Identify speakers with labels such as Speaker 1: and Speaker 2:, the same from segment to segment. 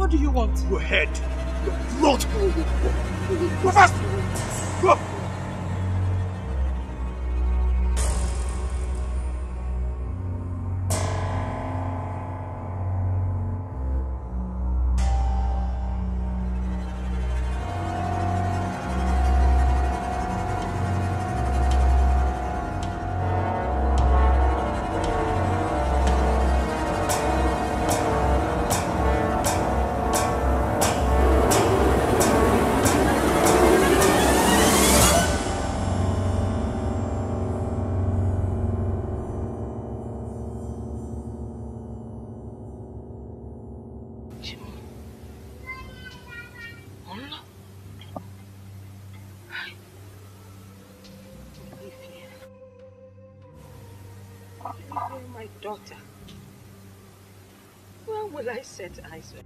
Speaker 1: What do you want?
Speaker 2: Your head. Your blood. Go fast. Go.
Speaker 1: My daughter. Where will I set eyes on?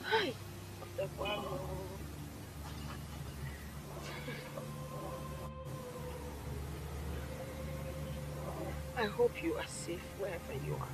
Speaker 1: Hi. I hope you are safe wherever you are.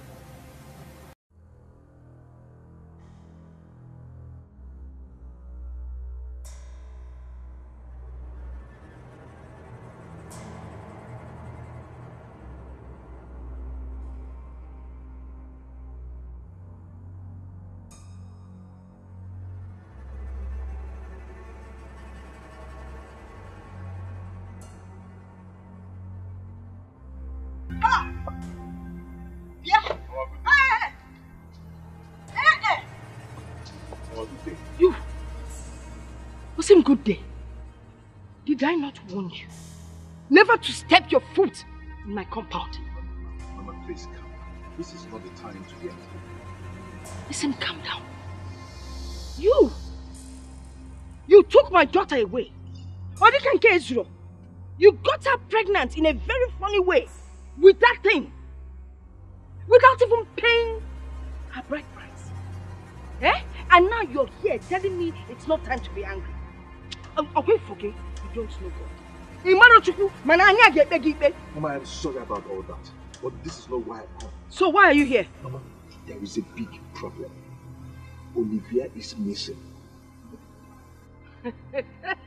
Speaker 3: Good day. Did I not warn you never to step your foot in my compound?
Speaker 2: Mama, please calm down. This is not the time to be angry.
Speaker 3: Listen, calm down. You took my daughter away. You got her pregnant in a very funny way with that thing, without even paying her bride price. Eh? And now you're here telling me it's not time to be angry. Okay, forget. You don't know God.
Speaker 2: Mama, I'm sorry about all that. But this is not why I come.
Speaker 3: So why are you here?
Speaker 2: Mama, there is a big problem. Olivia is missing.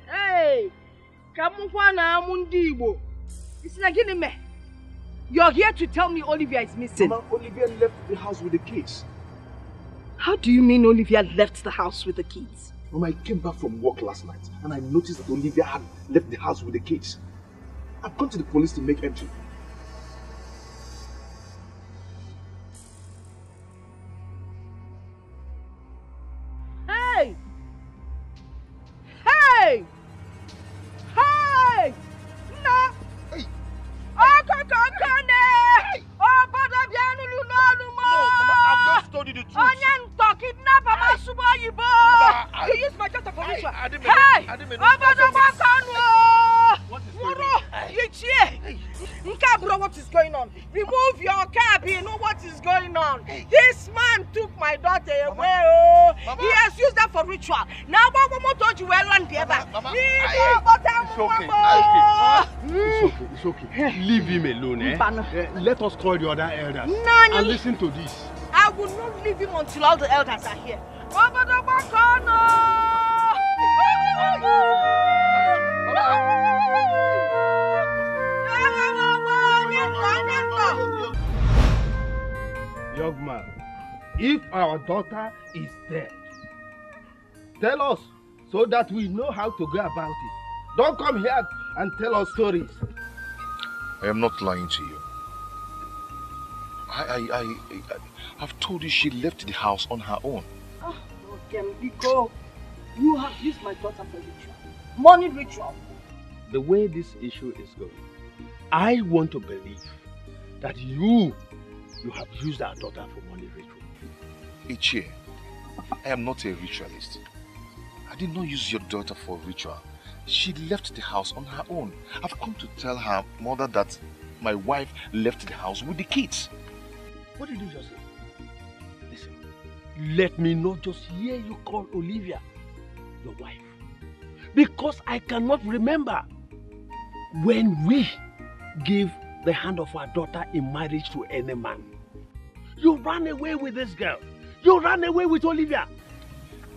Speaker 3: Hey! You're here to tell me Olivia is missing.
Speaker 2: Mama, Olivia left the house with the kids.
Speaker 3: How do you mean Olivia left the house with the kids?
Speaker 2: Mama, I came back from work last night and I noticed that Olivia had left the house with the kids. I've gone to the police to make entry.
Speaker 3: Hey! Hey! Hey! No!
Speaker 2: Hey! I've just told you the truth.
Speaker 3: You used my daughter for ritual.
Speaker 2: I didn't mean
Speaker 3: What is going on? Remove your cap, you know what is going on. This man took my daughter away. Mama. He has used that for ritual. Now what told you well on the other?
Speaker 4: It's okay. Leave him alone, eh? Let us call the other elders and listen to this.
Speaker 3: I will not leave him until all the elders are here.
Speaker 4: Young man, if our daughter is dead, tell us so that we know how to go about it. Don't come here and tell us stories.
Speaker 2: I am not lying to you. I've told you she left the house on her own.
Speaker 3: Oh, Gembiko, you have used my daughter for ritual. Money ritual.
Speaker 4: The way this issue is going, I want to believe that you have used our daughter for money ritual.
Speaker 2: Ichie, I am not a ritualist. I did not use your daughter for ritual. She left the house on her own. I've come to tell her mother that my wife left the house with the kids.
Speaker 4: What did you just say? Listen, let me not just hear you call Olivia your wife. Because I cannot remember when we gave the hand of our daughter in marriage to any man. You ran away with this girl You ran away with Olivia.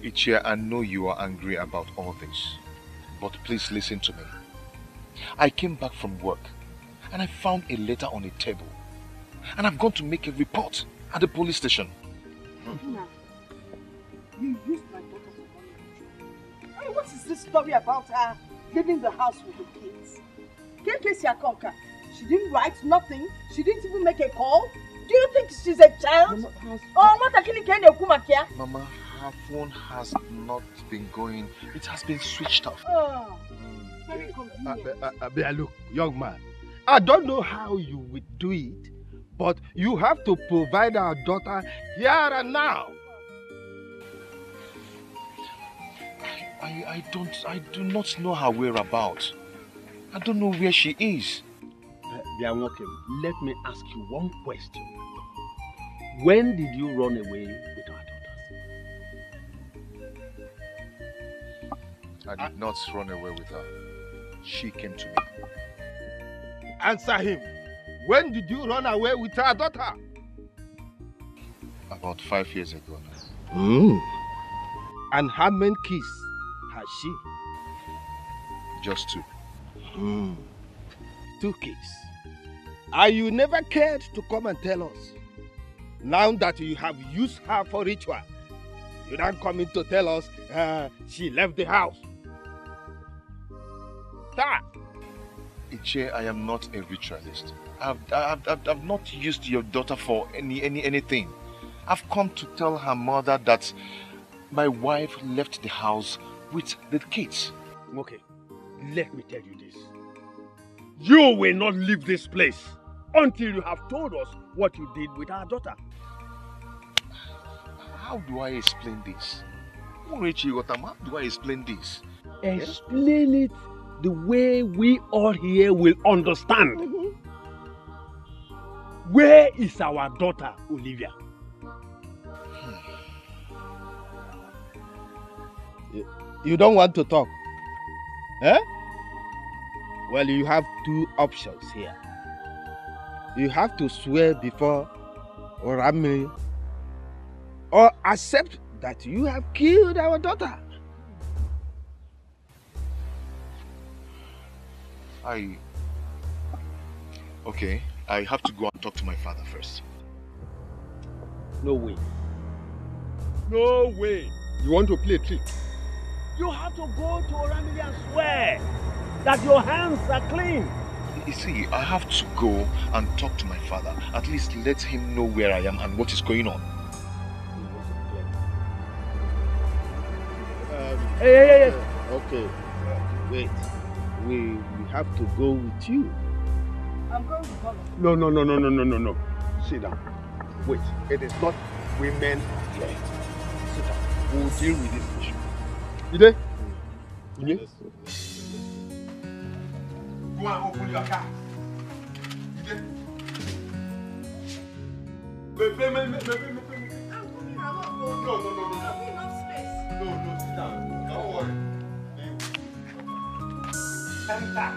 Speaker 2: Ichie, I know you are angry about all this, but please listen to me. I came back from work and I found a letter on a table, and I've gone to make a report at the police station.
Speaker 3: You used my daughter for money. Hey, what is this story about her leaving the house with the kids? She didn't write nothing. She didn't even make a call. Do you think she's a child?
Speaker 2: Mama, her phone has not been going. It has been switched off.
Speaker 3: Very convenient.
Speaker 4: Look, young man, I don't know how you would do it, but you have to provide our daughter here and now.
Speaker 2: I do not know her whereabouts. I don't know where she is.
Speaker 4: Let me ask you one question. When did you run away with our daughters?
Speaker 2: I did not run away with her. She came to me.
Speaker 4: Answer him. When did you run away with our daughter?
Speaker 2: About 5 years ago now.
Speaker 4: And how many kids has she?
Speaker 2: Just 2.
Speaker 4: 2 kids. And you never cared to come and tell us. Now that you have used her for ritual, you don't come in to tell us she left the house.
Speaker 2: Ichie, I am not a ritualist. I've not used your daughter for anything. I've come to tell her mother that my wife left the house with the kids.
Speaker 4: Okay, let me tell you this. You will not leave this place until you have told us what you did with our daughter.
Speaker 2: How do I explain this? How do I explain this?
Speaker 4: Explain it the way we all here will understand. Where is our daughter, Olivia? You don't want to talk? Eh? Well, you have 2 options here. You have to swear before Orami or accept that you have killed our daughter.
Speaker 2: Okay, I have to go and talk to my father first.
Speaker 4: No way. No way. You want to play a trick? You have to go to Orami and swear that your hands are clean.
Speaker 2: You see, I have to go and talk to my father. At least let him know where I am and what is going on.
Speaker 4: Hey. Okay, wait. We have to go with you.
Speaker 3: I'm going to follow.
Speaker 4: No. Sit down. Wait, it is not women here. Sit down. We'll deal with this issue. You there? Yes. Go and open your car. You there? Wait.
Speaker 3: I'm coming along.
Speaker 4: No.
Speaker 3: I'll be enough space.
Speaker 4: No, sit down. Don't worry. Enter.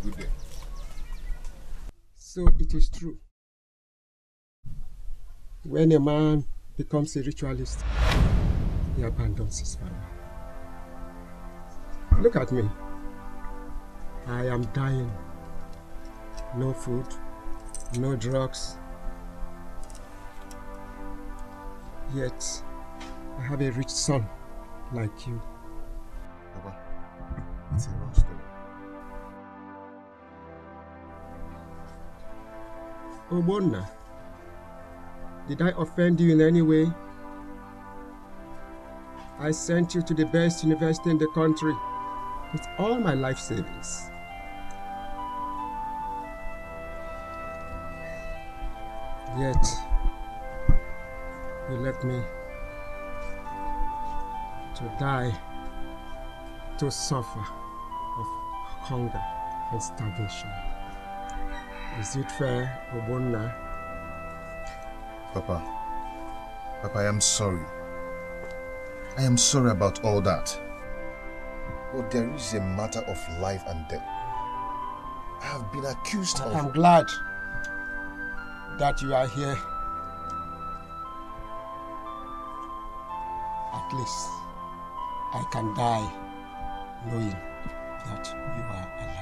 Speaker 2: Good day.
Speaker 5: So it is true. When a man becomes a ritualist, he abandons his family. Look at me. I am dying. No food, no drugs. Yet, I have a rich son like you.
Speaker 2: Papa, it's a wrong story.
Speaker 5: Obonna, did I offend you in any way? I sent you to the best university in the country with all my life savings. Yet, you left me to die, to suffer of hunger and starvation. Is it fair, Obonna?
Speaker 2: Papa, I am sorry. I am sorry about all that. But there is a matter of life and death. I have been accused of...
Speaker 5: I'm glad that you are here. At least I can die knowing that you are alive.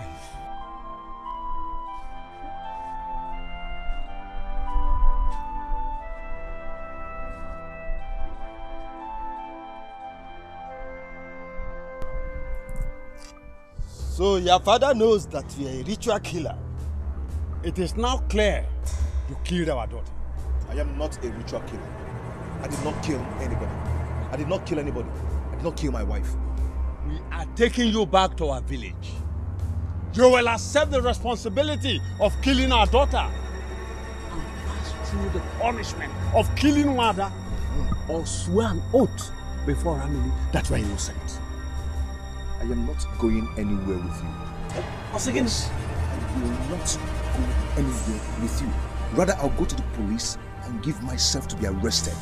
Speaker 6: So your father knows that you are a ritual killer. It is now clear you killed our daughter.
Speaker 2: I am not a ritual killer. I did not kill anybody. I did not kill anybody. I did not kill my wife.
Speaker 6: We are taking you back to our village. You will accept the responsibility of killing our daughter and pass through the punishment of killing Wada or swear an oath before Ramili that you are innocent.
Speaker 2: I am not going anywhere with you.
Speaker 6: Once again,
Speaker 2: I will not go anywhere with you. Rather, I'll go to the police and give myself to be arrested.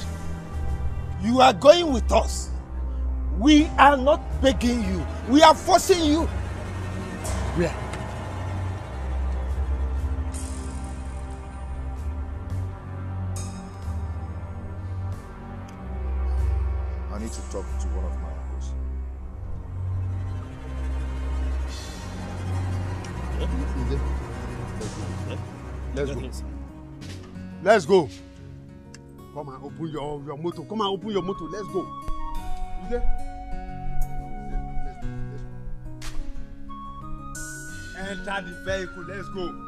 Speaker 6: you are going with us. We are not begging you. We are forcing you. Where?
Speaker 2: I need to talk to one of my uncles.
Speaker 6: Let's go. Let's go. Come and open your motor. Come and open your motor. Let's go. Okay? Enter the vehicle. Let's go.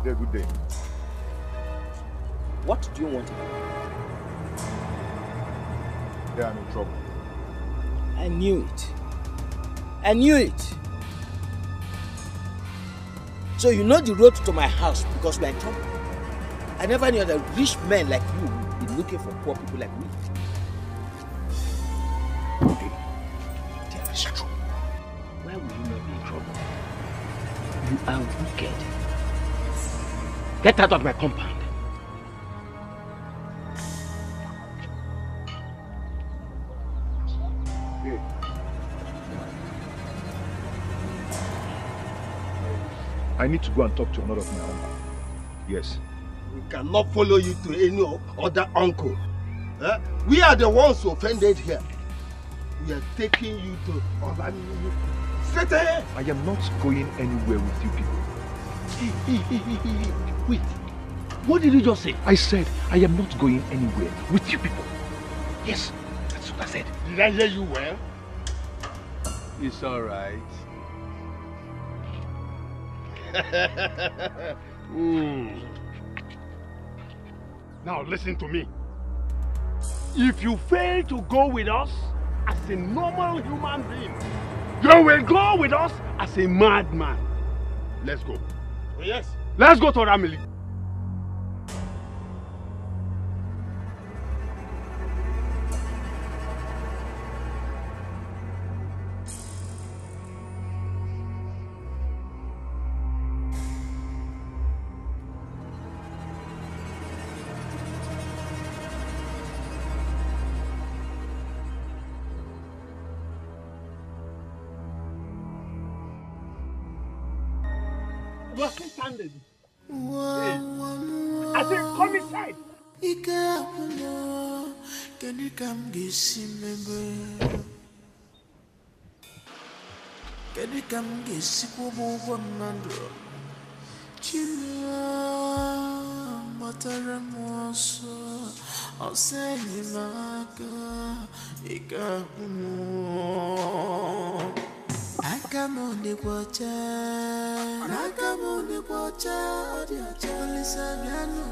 Speaker 2: Good day.
Speaker 7: What do you want?
Speaker 2: They are in trouble.
Speaker 7: I knew it. I knew it. So you know the road to my house because we are in trouble. I never knew that rich men like you would be looking for poor people like me. There is trouble. Why will you not be in trouble? You are wicked. Get out of my compound.
Speaker 2: Hey. I need to go and talk to another of my uncle. Yes.
Speaker 6: We cannot follow you to any other uncle. We are the ones who offended here.
Speaker 8: we are taking you to straight ahead.
Speaker 2: I am not going anywhere with you people.
Speaker 4: Hey, wait. What did you just say?
Speaker 2: I said I am not going anywhere with you people. Yes, that's what I said.
Speaker 8: Did I hear you well?
Speaker 6: It's all right.
Speaker 8: Now listen to me.
Speaker 6: If you fail to go with us as a normal human being, you will go with us as a madman. Let's go.
Speaker 8: Oh, yes.
Speaker 6: Let's go to Ramili.
Speaker 8: I said, come inside.
Speaker 9: Can you come get Come on the water, listen, no.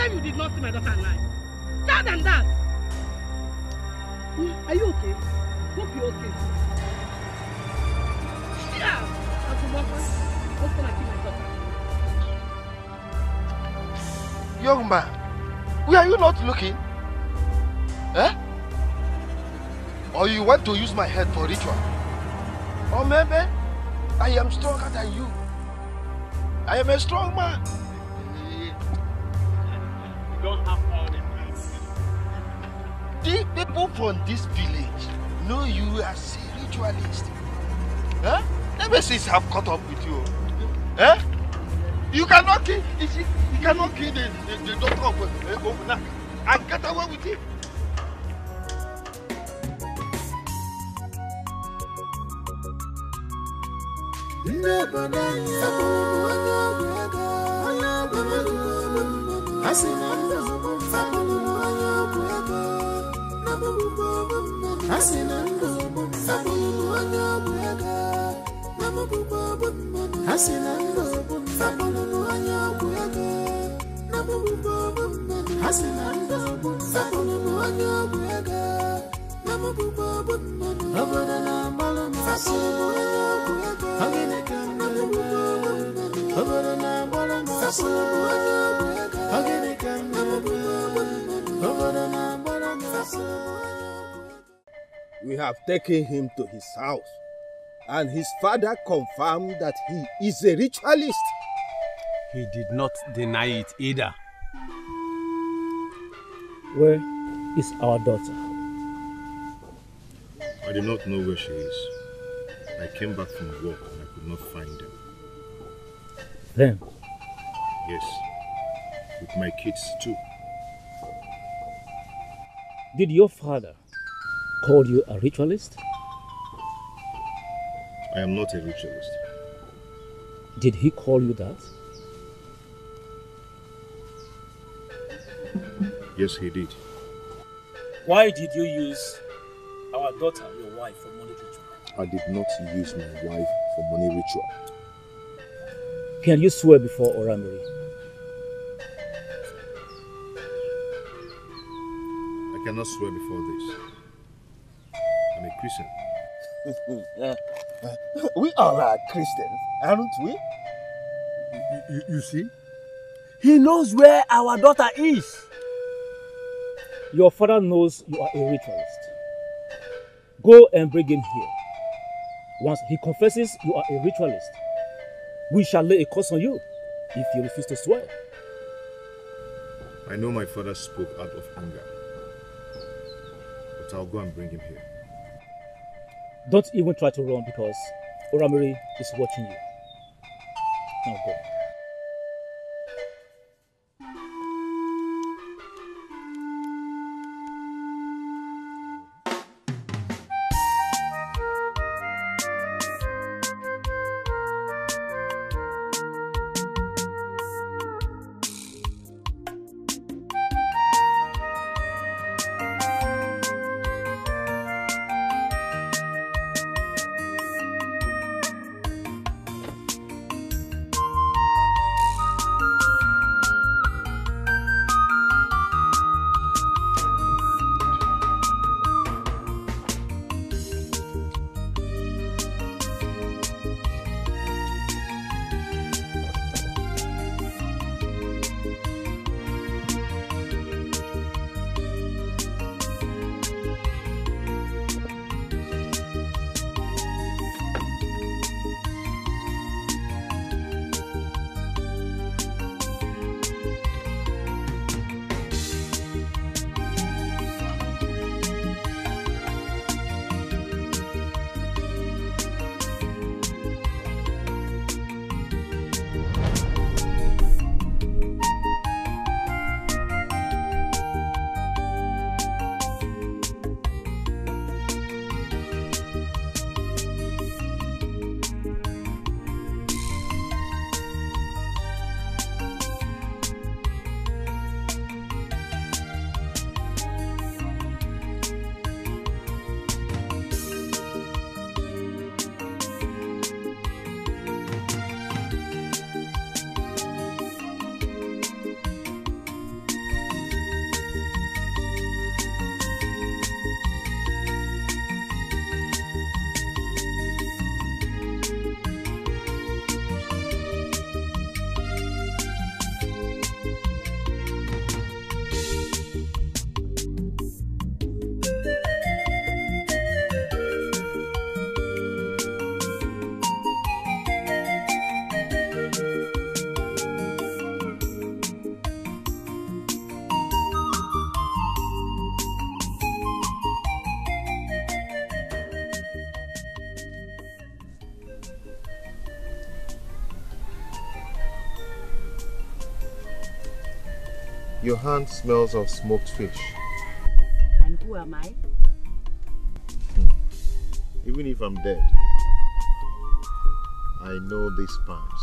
Speaker 3: You did not see my daughter alive. Tell them that. Are you okay? Hope you're okay. Yeah. As a woman, what's gonna kill my daughter?
Speaker 8: Young man, where are you not looking? Eh? Or you want to use my head for ritual? Or maybe I am stronger than you. I am a strong man.
Speaker 6: Don't have all them.
Speaker 8: The people from this village know you as a ritualist. Huh? Nemesis have caught up with you. Huh? You cannot kill the doctor of Obuna and get away with it.
Speaker 7: We have taken him to his house, and his father confirmed that he is a ritualist.
Speaker 6: He did not deny it either.
Speaker 10: Where is our daughter?
Speaker 2: I do not know where she is. I came back from work and I could not find them.
Speaker 10: Them?
Speaker 2: Yes, with my kids too.
Speaker 10: Did your father call you a ritualist?
Speaker 2: I am not a ritualist.
Speaker 10: Did he call you that?
Speaker 2: Yes, he did.
Speaker 10: Why did you use our daughter, your wife, for money ritual?
Speaker 2: I did not use my wife for money ritual.
Speaker 10: Can you swear before Oramiri?
Speaker 2: I cannot swear before this. I'm a Christian.
Speaker 7: We all are Christians, aren't we?
Speaker 6: You see? He knows where our daughter is.
Speaker 10: Your father knows you are a ritualist. Go and bring him here. Once he confesses you are a ritualist, we shall lay a curse on you if you refuse to swear.
Speaker 2: I know my father spoke out of anger, but I'll go and bring him here.
Speaker 10: Don't even try to run because Oramiri is watching you. Now go.
Speaker 2: Your hand smells of smoked fish.
Speaker 3: And who am I?
Speaker 2: Even if I'm dead, I know these palms.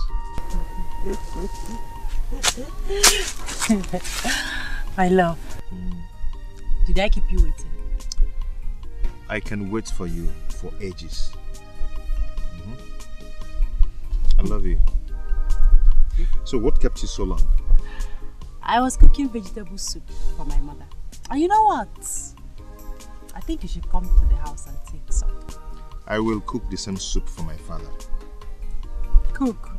Speaker 3: My love. Did I keep you waiting?
Speaker 2: I can wait for you for ages. I love you. So what kept you so long?
Speaker 3: I was cooking vegetable soup for my mother. And you know what? I think you should come to the house and take some.
Speaker 2: I will cook the same soup for my father.
Speaker 3: Cook?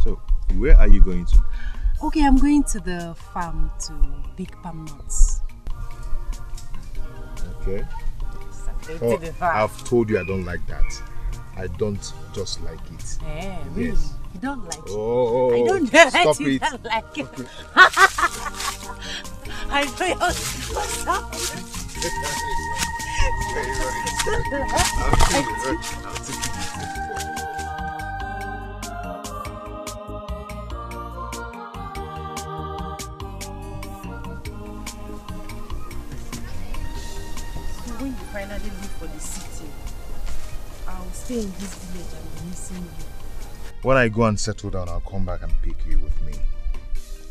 Speaker 2: So, where are you going to?
Speaker 3: Okay, I'm going to the farm to pick palm nuts.
Speaker 2: Okay. Oh, I've told you I don't like that. I don't just like it.
Speaker 3: Yeah, really?
Speaker 2: Yes.
Speaker 3: You don't like it?
Speaker 2: Oh,
Speaker 3: I don't
Speaker 2: stop
Speaker 3: you
Speaker 2: it.
Speaker 3: don't like it.
Speaker 2: Okay.
Speaker 3: I know you're stop it. When you finally leave for the city, I'll stay in this village and be missing you.
Speaker 2: When I go and settle down, I'll come back and pick you with me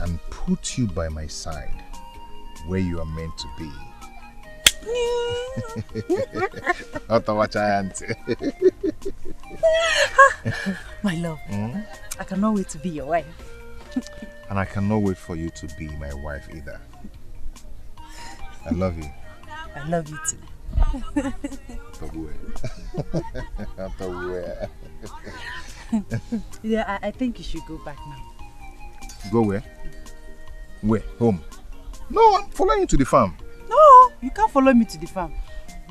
Speaker 2: and put you by my side where you are meant to be.
Speaker 3: My love, I cannot wait to be your wife.
Speaker 2: And I cannot wait for you to be my wife either. I love you.
Speaker 3: I love you too.
Speaker 2: Yeah,
Speaker 3: I think you should go back now.
Speaker 2: Go where? Where? Home? No, I'm following you to the farm.
Speaker 11: No, you can't follow me to the farm.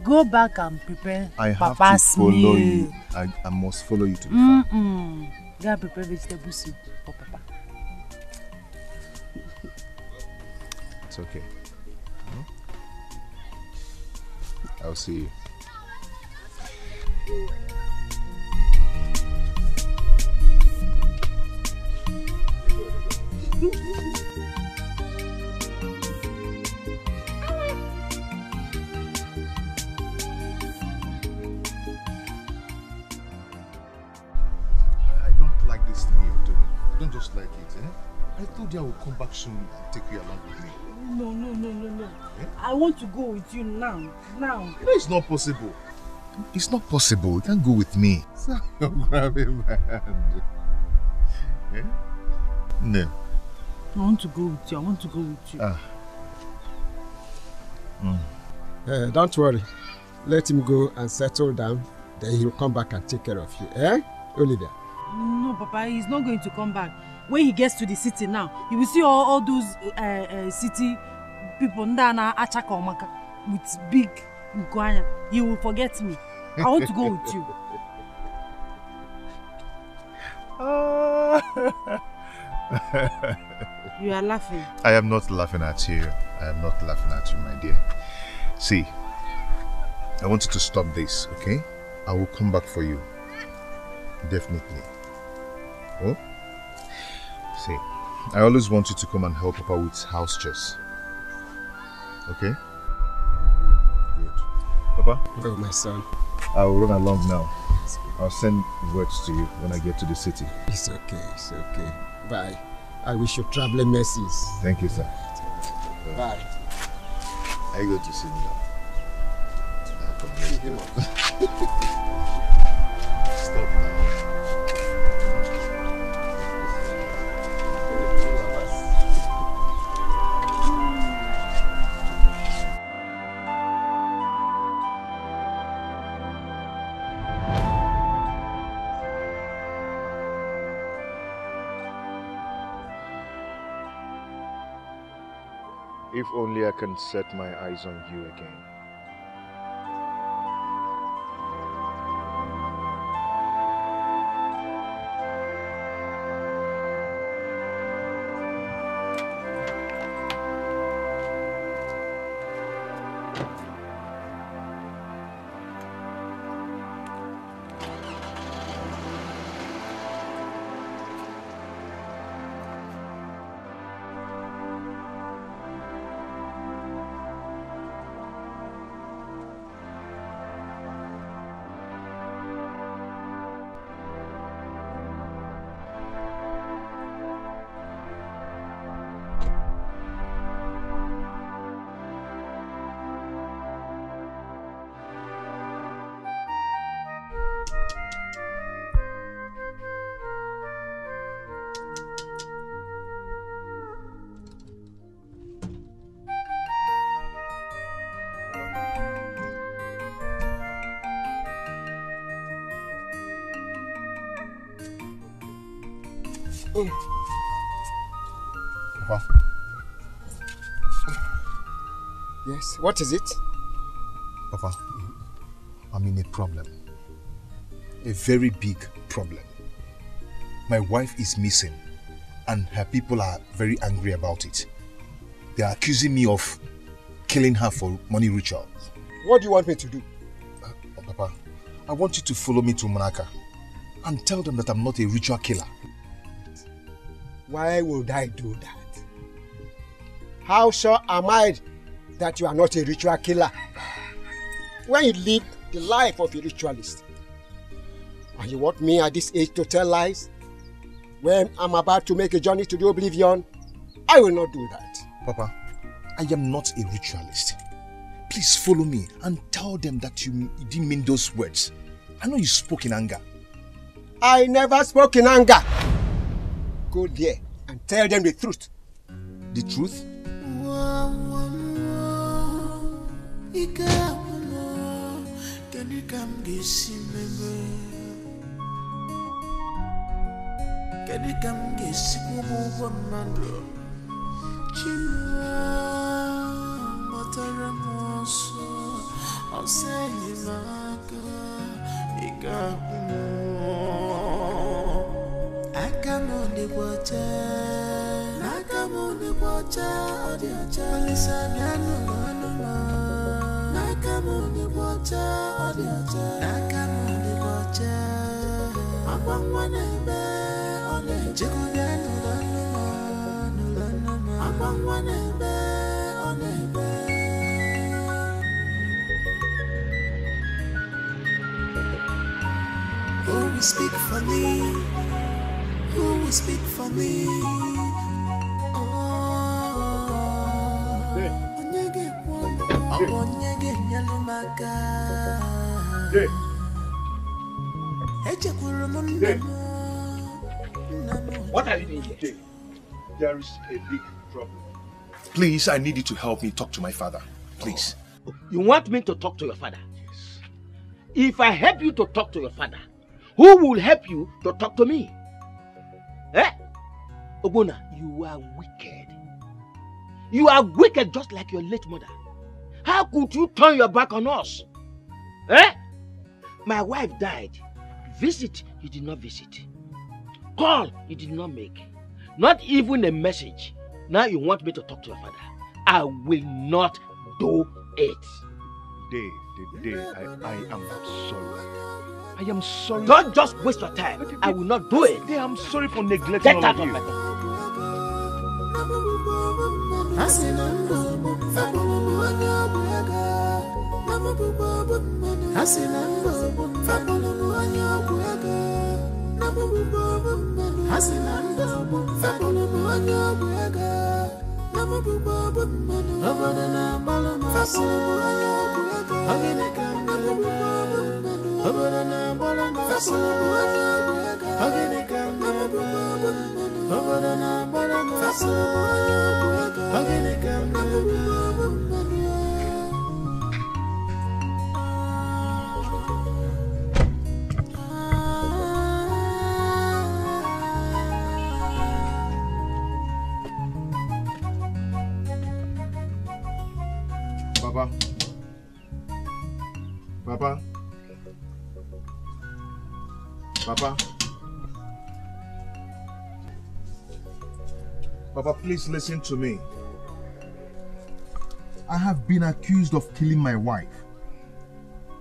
Speaker 11: Go back and prepare
Speaker 2: Papa's
Speaker 11: Papa's
Speaker 2: to follow
Speaker 11: meal.
Speaker 2: you. I must follow you to the farm.
Speaker 11: Go and prepare vegetable soup for Papa.
Speaker 2: It's okay. I'll see you. I don't like this thing you're doing. I don't just like it, I told you I would come back soon and take you along with me.
Speaker 11: No.
Speaker 2: Eh?
Speaker 11: I want to go with you now.
Speaker 2: You know it's not possible. It's not possible. You can't go with me. So grab him hand. Eh? No.
Speaker 11: I want to go with you.
Speaker 5: Don't worry. Let him go and settle down. Then he'll come back and take care of you. Eh, Olivia?
Speaker 11: No, Papa, he's not going to come back. When he gets to the city now, he will see all those city people with big Nkwanya. He will forget me. I want to go with you. You are laughing.
Speaker 2: I am not laughing at you. I am not laughing at you, my dear. See, I want you to stop this, okay? I will come back for you. Definitely. Oh? See, I always want you to come and help Papa with house chores. Okay? Good. Papa?
Speaker 5: Oh, my son.
Speaker 2: I will run along now. I'll send words to you when I get to the city.
Speaker 5: It's okay. Bye. I wish you traveling mercies.
Speaker 2: Thank you, sir.
Speaker 5: Bye.
Speaker 2: I go to see now. Stop now. If only I can set my eyes on you again.
Speaker 5: Papa. Yes, what is it?
Speaker 2: Papa, I'm in a problem. A very big problem. My wife is missing and her people are very angry about it. They are accusing me of killing her for money ritual.
Speaker 5: What do you want me to do?
Speaker 2: Papa, I want you to follow me to Manaka and tell them that I'm not a ritual killer.
Speaker 5: Why would I do that? How sure am I that you are not a ritual killer? When you live the life of a ritualist, and you want me at this age to tell lies? When I'm about to make a journey to the oblivion, I will not do that.
Speaker 2: Papa, I am not a ritualist. Please follow me and tell them that you didn't mean those words. I know you spoke in anger.
Speaker 5: I never spoke in anger. Go there and tell them the truth.
Speaker 2: The truth?
Speaker 9: Who will speak for me? Who will speak for me?
Speaker 2: What are you doing here? There is a big problem. Please, I need you to help me talk to my father. Please.
Speaker 7: You want me to talk to your father? Yes. If I help you to talk to your father, who will help you to talk to me? Eh? Obona, you are wicked. You are wicked just like your late mother. How could you turn your back on us? Eh? My wife died. Visit, you did not visit. Call, you did not make. Not even a message. Now you want me to talk to your father. I will not do it.
Speaker 2: Dave, I am sorry. I am sorry.
Speaker 7: Don't just waste your time. I will not do it.
Speaker 2: Dave, I'm sorry for neglecting
Speaker 7: Get out of my face.
Speaker 2: Papa, please listen to me. I have been accused of killing my wife.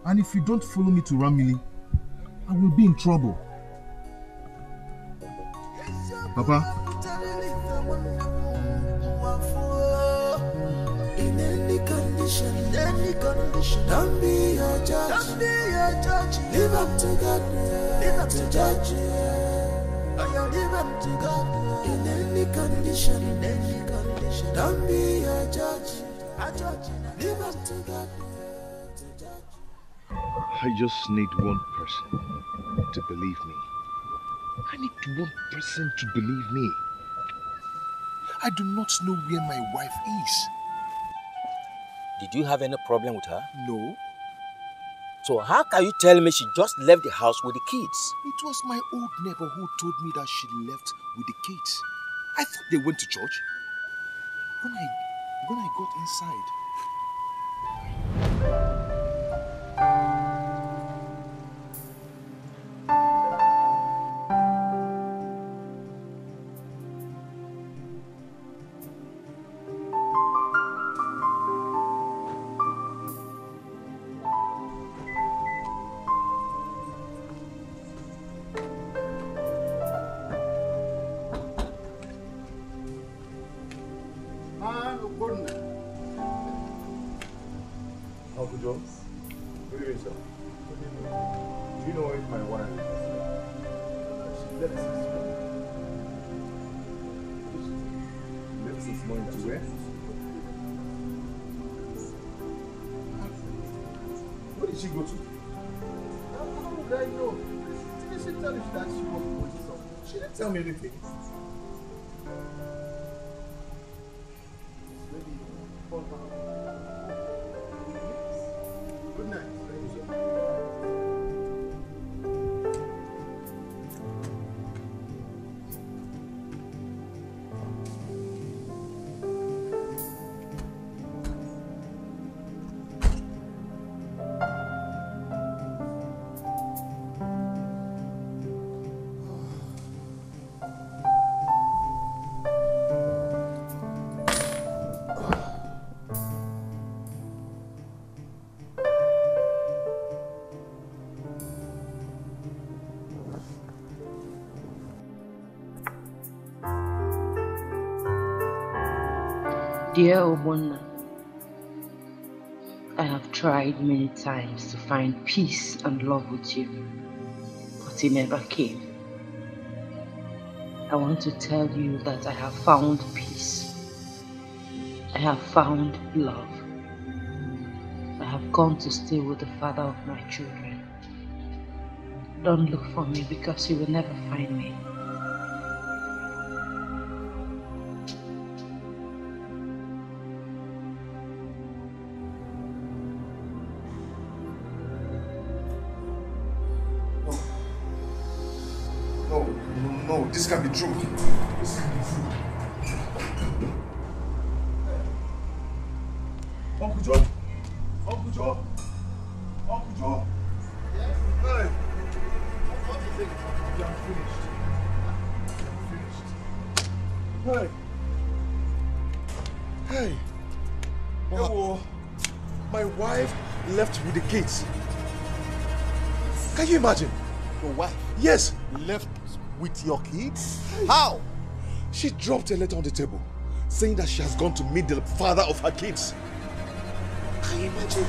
Speaker 2: And if you don't follow me to Ramili, I will be in trouble. Papa?
Speaker 9: In any condition, don't be your judge. Live up to God, live up to judge. Live up to God. In any condition, don't be your judge. Live up to God.
Speaker 2: I just need one person to believe me. I need one person to believe me. I do not know where my wife is.
Speaker 7: Did you have any problem with her?
Speaker 2: No.
Speaker 7: So how can you tell me she just left the house with the kids?
Speaker 2: It was my old neighbor who told me that she left with the kids. I thought they went to church. When I got inside, tell me anything. Good night.
Speaker 12: Dear Obonna, I have tried many times to find peace and love with you, but it never came. I want to tell you that I have found peace. I have found love. I have come to stay with the father of my children. Don't look for me because you will never find me.
Speaker 2: No, this can't be true. This can't be true. Uncle Joe! Uncle Joe! Uncle Joe! Yes. Hey! What do you think? I'm finished. Hey! Hey! Oh, my wife left with the kids. Can you imagine?
Speaker 8: Your wife?
Speaker 2: Yes!
Speaker 8: Left with your kids? How?
Speaker 2: She dropped a letter on the table saying that she has gone to meet the father of her kids. Can you imagine?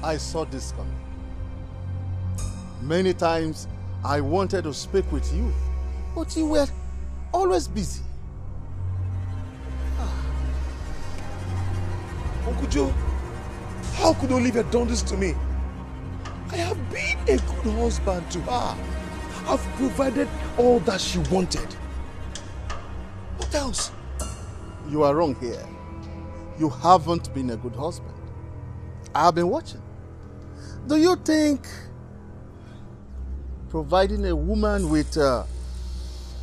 Speaker 8: I saw this coming. Many times I wanted to speak with you, but you were always busy.
Speaker 2: Uncle Joe, how could Olivia done this to me? I have been a good husband to her. I've provided all that she wanted. What else?
Speaker 8: You are wrong here. You haven't been a good husband. I've been watching. Do you think providing a woman with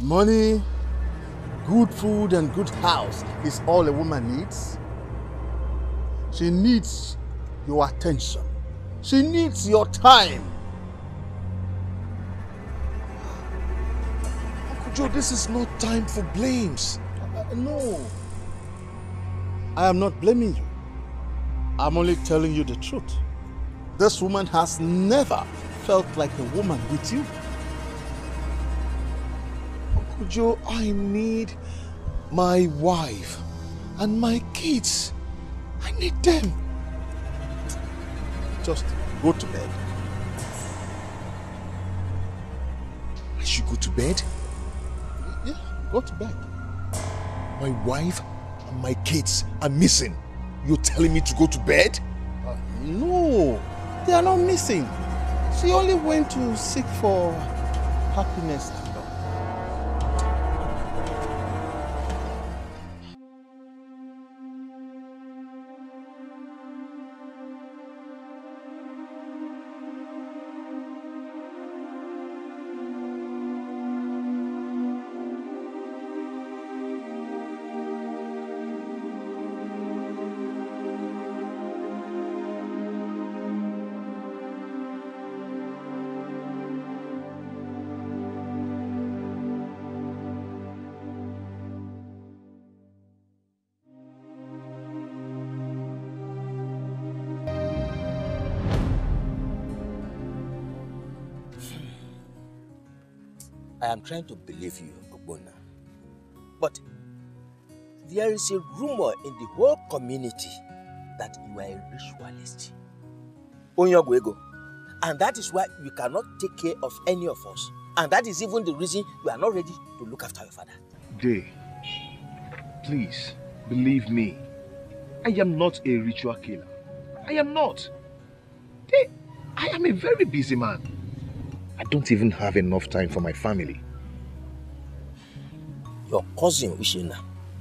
Speaker 8: money, good food and good house is all a woman needs? She needs your attention. She needs your time.
Speaker 2: Uncle Joe, this is not time for blames.
Speaker 8: No. I am not blaming you. I'm only telling you the truth. This woman has never felt like a woman with you.
Speaker 2: Uncle Joe, I need my wife and my kids. I need them.
Speaker 8: Just go to bed.
Speaker 2: I should go to bed?
Speaker 8: Yeah, go to bed.
Speaker 2: My wife and my kids are missing. You're telling me to go to bed?
Speaker 8: No, they are not missing. She only went to seek for happiness.
Speaker 7: I am trying to believe you, Ogbonna. But there is a rumor in the whole community that you are a ritualist. Onyogwego. And that is why you cannot take care of any of us. And that is even the reason you are not ready to look after your father.
Speaker 2: Day, please, believe me. I am not a ritual killer. I am not. Day, I am a very busy man. I don't even have enough time for my family.
Speaker 7: Your cousin Ushina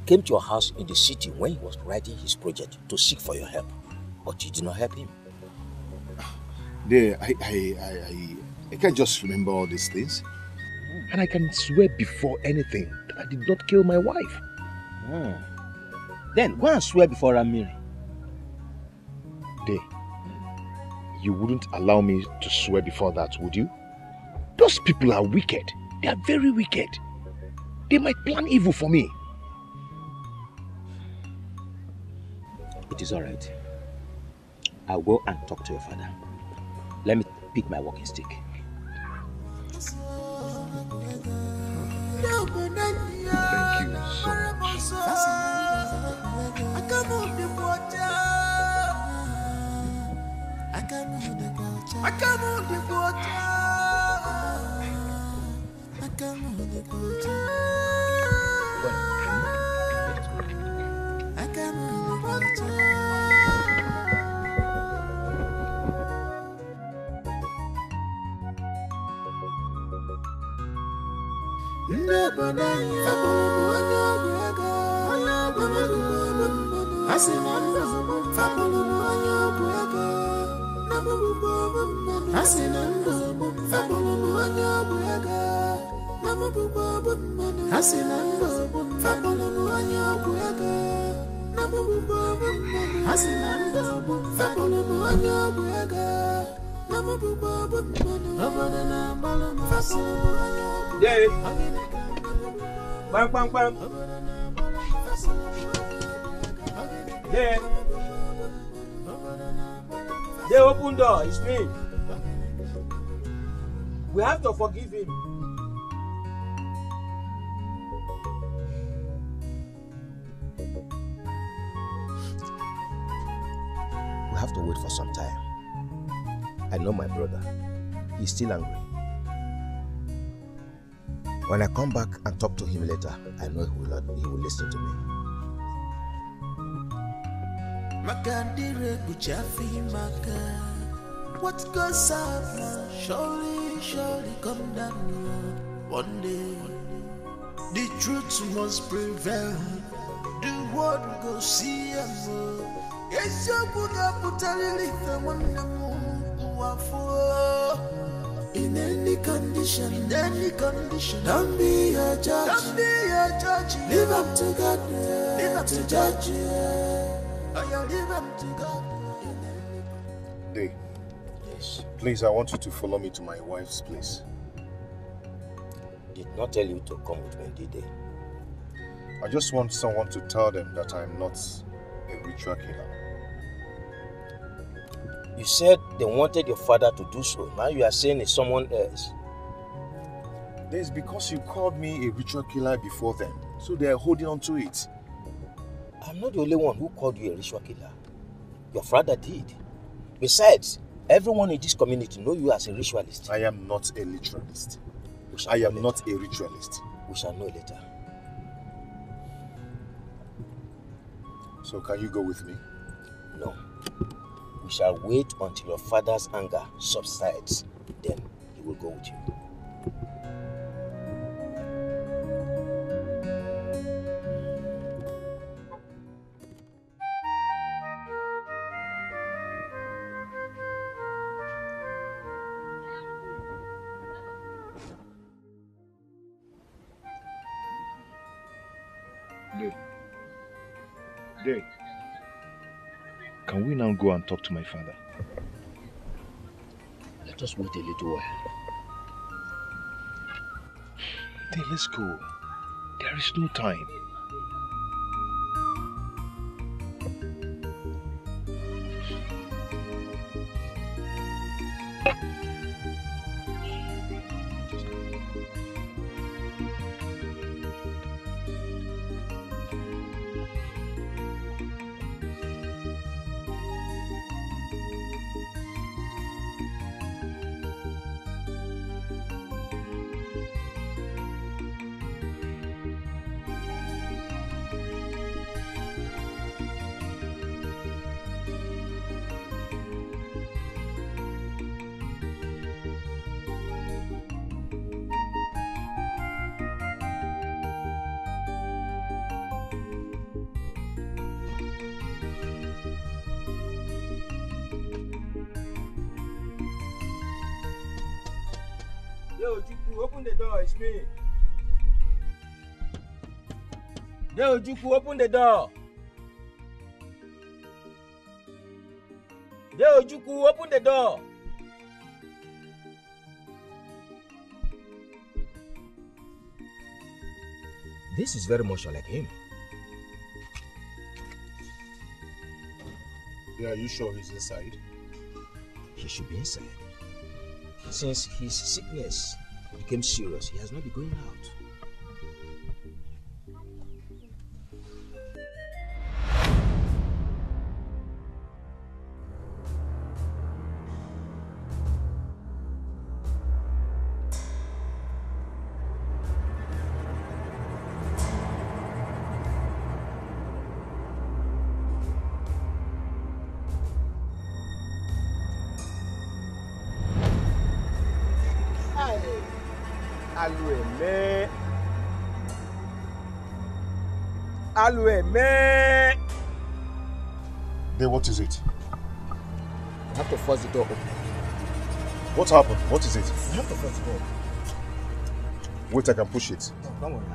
Speaker 7: came to your house in the city when he was writing his project to seek for your help, but you did not help him.
Speaker 2: There, I can't just remember all these things. And I can swear before anything that I did not kill my wife.
Speaker 7: Then go and swear before Ramiri.
Speaker 2: Day, you wouldn't allow me to swear before that, would you? Those people are wicked. They are very wicked. They might plan evil for me.
Speaker 7: It is all right. I'll go and talk to your father. Let me pick my walking stick.
Speaker 2: Thank you
Speaker 9: so. I come on the water. I come on the water. I come on the water. I come on the water. I come on the water. Never
Speaker 7: Dave. Bang, bang, bang. Dave. They open door. It's me. We have to forgive him. We have to wait for some time. I know my brother. He's still angry. When I come back and talk to him later, I know he will listen to me.
Speaker 9: What goes up surely come down. One day, the truth must prevail. The world will go see us. Yes, you put up a one in any condition, don't be a judge. Live up to God, live up to judge. Live up to God.
Speaker 2: Day. Yes. Please, I want you to follow me to my wife's place.
Speaker 7: Did not tell you to come with me, did they?
Speaker 2: I just want someone to tell them that I'm not a ritual killer.
Speaker 7: You said they wanted your father to do so. Now you are saying it's someone else.
Speaker 2: It's because you called me a ritual killer before them, so they are holding on to it.
Speaker 7: I'm not the only one who called you a ritual killer. Your father did. Besides, everyone in this community knows you as a ritualist.
Speaker 2: I am not a ritualist. I am not a ritualist.
Speaker 7: We shall know later.
Speaker 2: So can you go with me?
Speaker 7: No. We shall wait until your father's anger subsides. Then he will go with you.
Speaker 2: Day. Can we now go and talk to my father?
Speaker 7: Let us wait a little while.
Speaker 2: Day, let's go. There is no time.
Speaker 7: Yo, Juku, open the door, it's me. Yo, Juku, open the door. Yo, Juku, open the door. This is very much like him.
Speaker 2: Yeah, are you sure he's inside?
Speaker 7: He should be inside. Since his sickness became serious, he has not been going out.
Speaker 2: Then what is it?
Speaker 5: You have to force the door open.
Speaker 2: What happened? What is it?
Speaker 5: You have to force the door.
Speaker 2: Wait, I can push it.
Speaker 5: No, don't worry.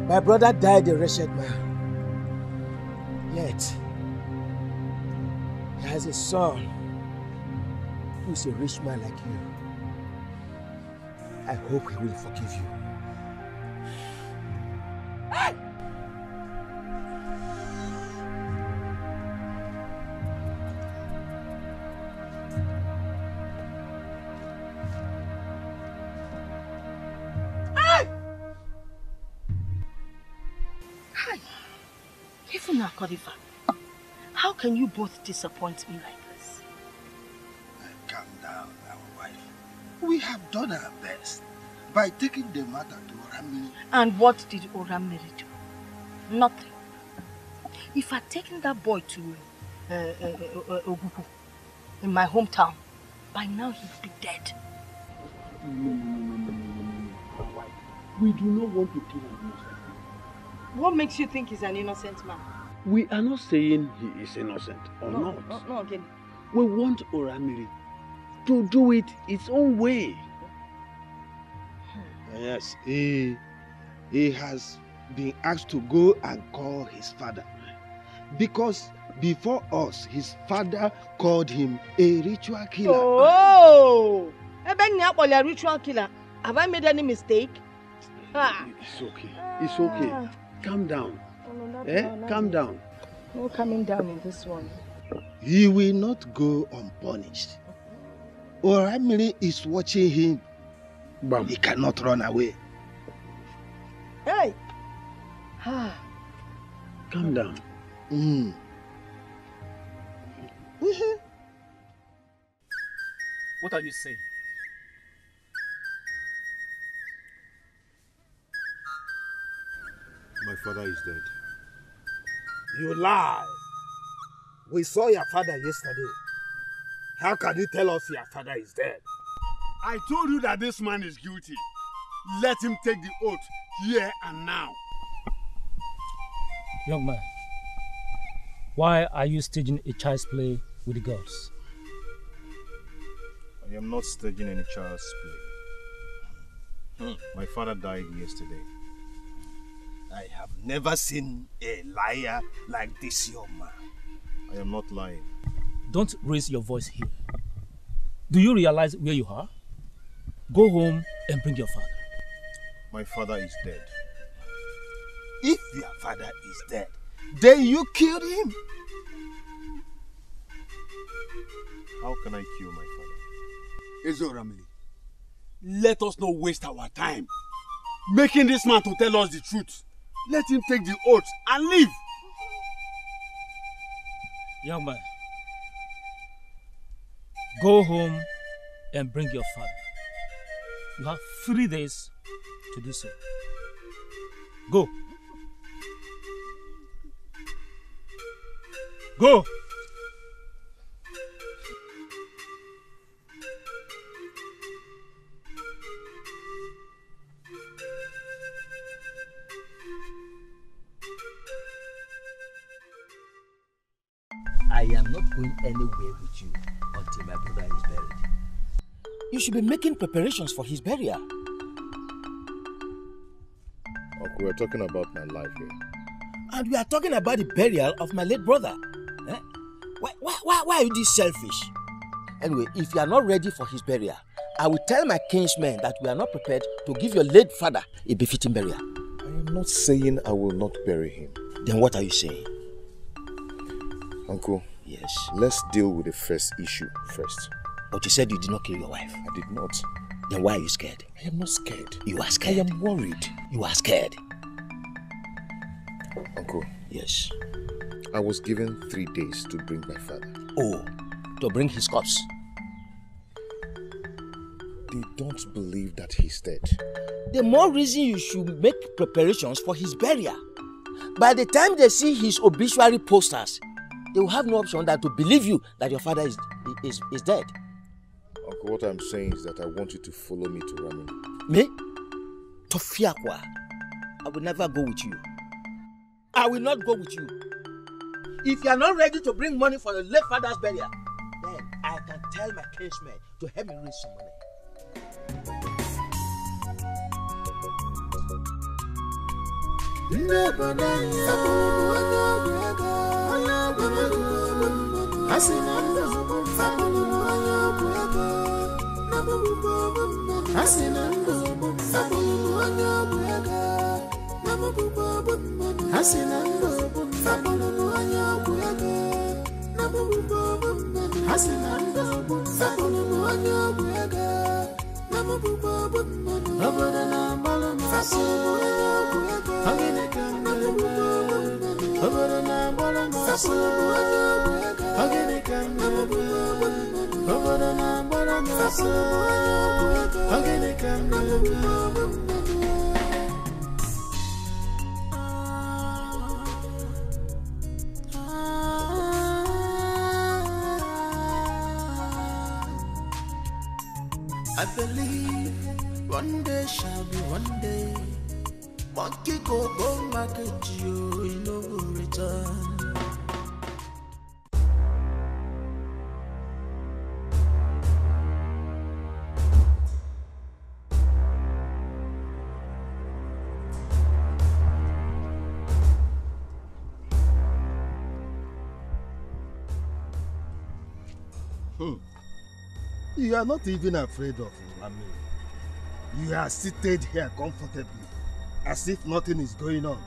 Speaker 5: My brother died a wretched man. Yet, he has a son who is a rich man like you. I hope he will forgive you.
Speaker 3: How can you both disappoint me like this?
Speaker 8: Calm down, our wife. We have done our best by taking the matter to Oramiri.
Speaker 3: And what did Oramiri do? Nothing. If I'd taken that boy to Ogugu in my hometown, by now he'd be dead.
Speaker 4: We do not want to kill an innocent man.
Speaker 3: What makes you think he's an innocent man?
Speaker 4: We are not saying he is innocent or not.
Speaker 3: No, again.
Speaker 4: We want Oramiri to do it its own way.
Speaker 6: Yes, he has been asked to go and call his father. Because before us, his father called him a ritual killer.
Speaker 3: Oh! A ritual killer. Have I made any mistake?
Speaker 4: It's okay. It's okay. Calm down. Calm down.
Speaker 3: No coming down in this one.
Speaker 6: He will not go unpunished. Oramiri is watching him. Bam. He cannot run away.
Speaker 3: Hey!
Speaker 4: Calm down.
Speaker 10: What are you saying?
Speaker 2: My father is dead.
Speaker 6: You lie. We saw your father yesterday. How can you tell us your father is dead?
Speaker 13: I told you that this man is guilty. Let him take the oath here and now.
Speaker 10: Young man, why are you staging a child's play with the gods?
Speaker 2: I am not staging any child's play. My father died yesterday.
Speaker 8: I have never seen a liar like this young man.
Speaker 2: I am not lying.
Speaker 10: Don't raise your voice here. Do you realize where you are? Go home and bring your father.
Speaker 8: My father is dead. If your father is dead, then you killed him. How can I kill my father?
Speaker 13: Ezoramili, let us not waste our time making this man to tell us the truth. Let him take the oath and leave.
Speaker 10: Young man, go home and bring your father. You have 3 days to do so. Go. Go.
Speaker 7: I am not going anywhere with you until my brother is buried. You should be making preparations for his burial.
Speaker 2: Uncle, we're talking about my life here.
Speaker 7: And we are talking about the burial of my late brother. Eh? Why are you this selfish? Anyway, if you are not ready for his burial, I will tell my kinsmen that we are not prepared to give your late father a befitting burial.
Speaker 2: I am not saying I will not bury him.
Speaker 7: Then what are you saying?
Speaker 2: Uncle,
Speaker 7: yes.
Speaker 2: Let's deal with the first issue first.
Speaker 7: But you said you did not kill your wife.
Speaker 2: I did not.
Speaker 7: Then why are you scared?
Speaker 2: I am not scared.
Speaker 7: You are scared.
Speaker 2: I am worried.
Speaker 7: You are scared.
Speaker 2: Uncle.
Speaker 7: Yes.
Speaker 2: I was given 3 days to bring my father.
Speaker 7: Oh, to bring his corpse?
Speaker 2: They don't believe that he's dead.
Speaker 7: The more reason you should make preparations for his burial. By the time they see his obituary posters, they will have no option than to believe you that your father is dead.
Speaker 2: Uncle, what I'm saying is that I want you to follow me to Ramini.
Speaker 7: Me? To Fiakwa? I will never go with you. I will not go with you. If you are not ready to bring money for your late father's burial, then I can tell my kinsmen to help me raise some money.
Speaker 9: I believe one day shall be one day. Monkey go market you, you know return.
Speaker 8: You are not even afraid of him. You are seated here comfortably, as if nothing is going on.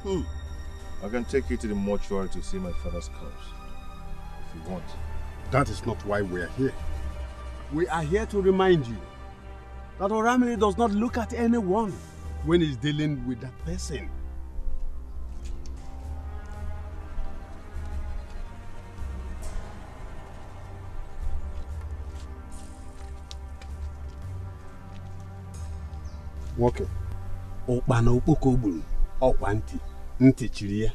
Speaker 2: I can take you to the mortuary to see my father's corpse, if you want.
Speaker 13: That is not why we are here. We are here to remind you that Oramili does not look at anyone when he's dealing with that person. Nwoke, ụkpana okpoko gburu ọkwa ntị chiri ya.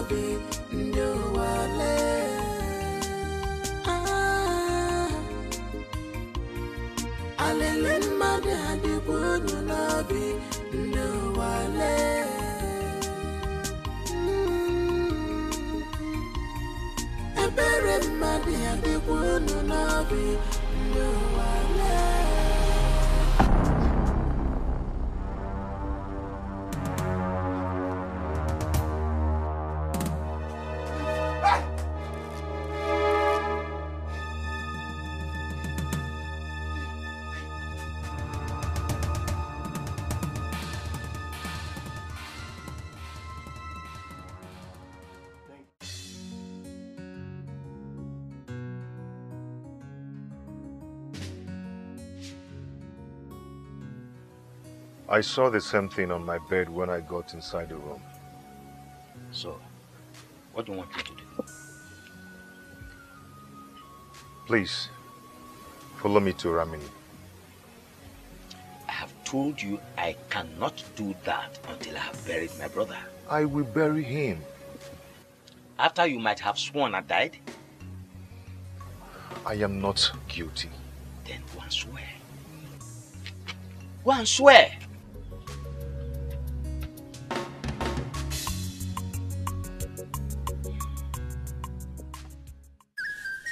Speaker 9: n'obi ndị ụwa lee. Alele mmadụ adịkwa unu n'obi ndị ụwa lee. Ebere mmadụ adịkwa unu n'obi ndị ụwa lee.
Speaker 2: I saw the same thing on my bed when I got inside the room.
Speaker 7: So, what do you want me to do?
Speaker 2: Please, follow me to Ramini.
Speaker 7: I have told you I cannot do that until I have buried my brother.
Speaker 2: I will bury him.
Speaker 7: After you might have sworn I died?
Speaker 2: I am not guilty.
Speaker 7: Then go and swear. Go and swear.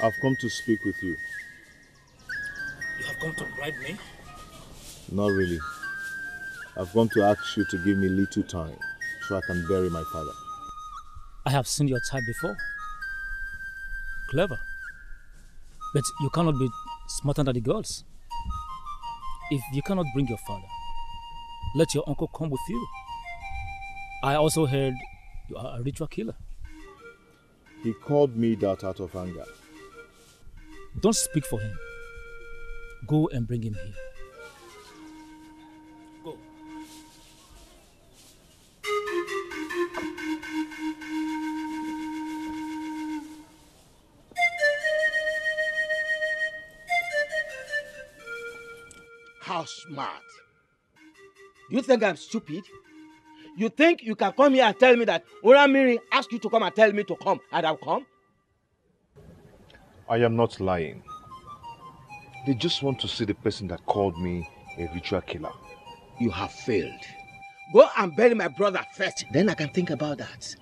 Speaker 13: I've come to speak with you.
Speaker 10: You have come to bribe me?
Speaker 13: Not really. I've come to ask you to give me little time so I can bury my father.
Speaker 10: I have seen your type before. Clever. But you cannot be smarter than the gods. If you cannot bring your father, let your uncle come with you. I also heard you are a ritual killer.
Speaker 13: He called me that out of anger.
Speaker 10: Don't speak for him. Go and bring him here. Go.
Speaker 7: How smart. Do you think I'm stupid? You think you can come here and tell me that Oramiri asked you to come and tell me to come and I'll come?
Speaker 2: I am not lying. They just want to see the person that called me a ritual killer.
Speaker 7: You have failed. Go and bury my brother first, then I can think about that.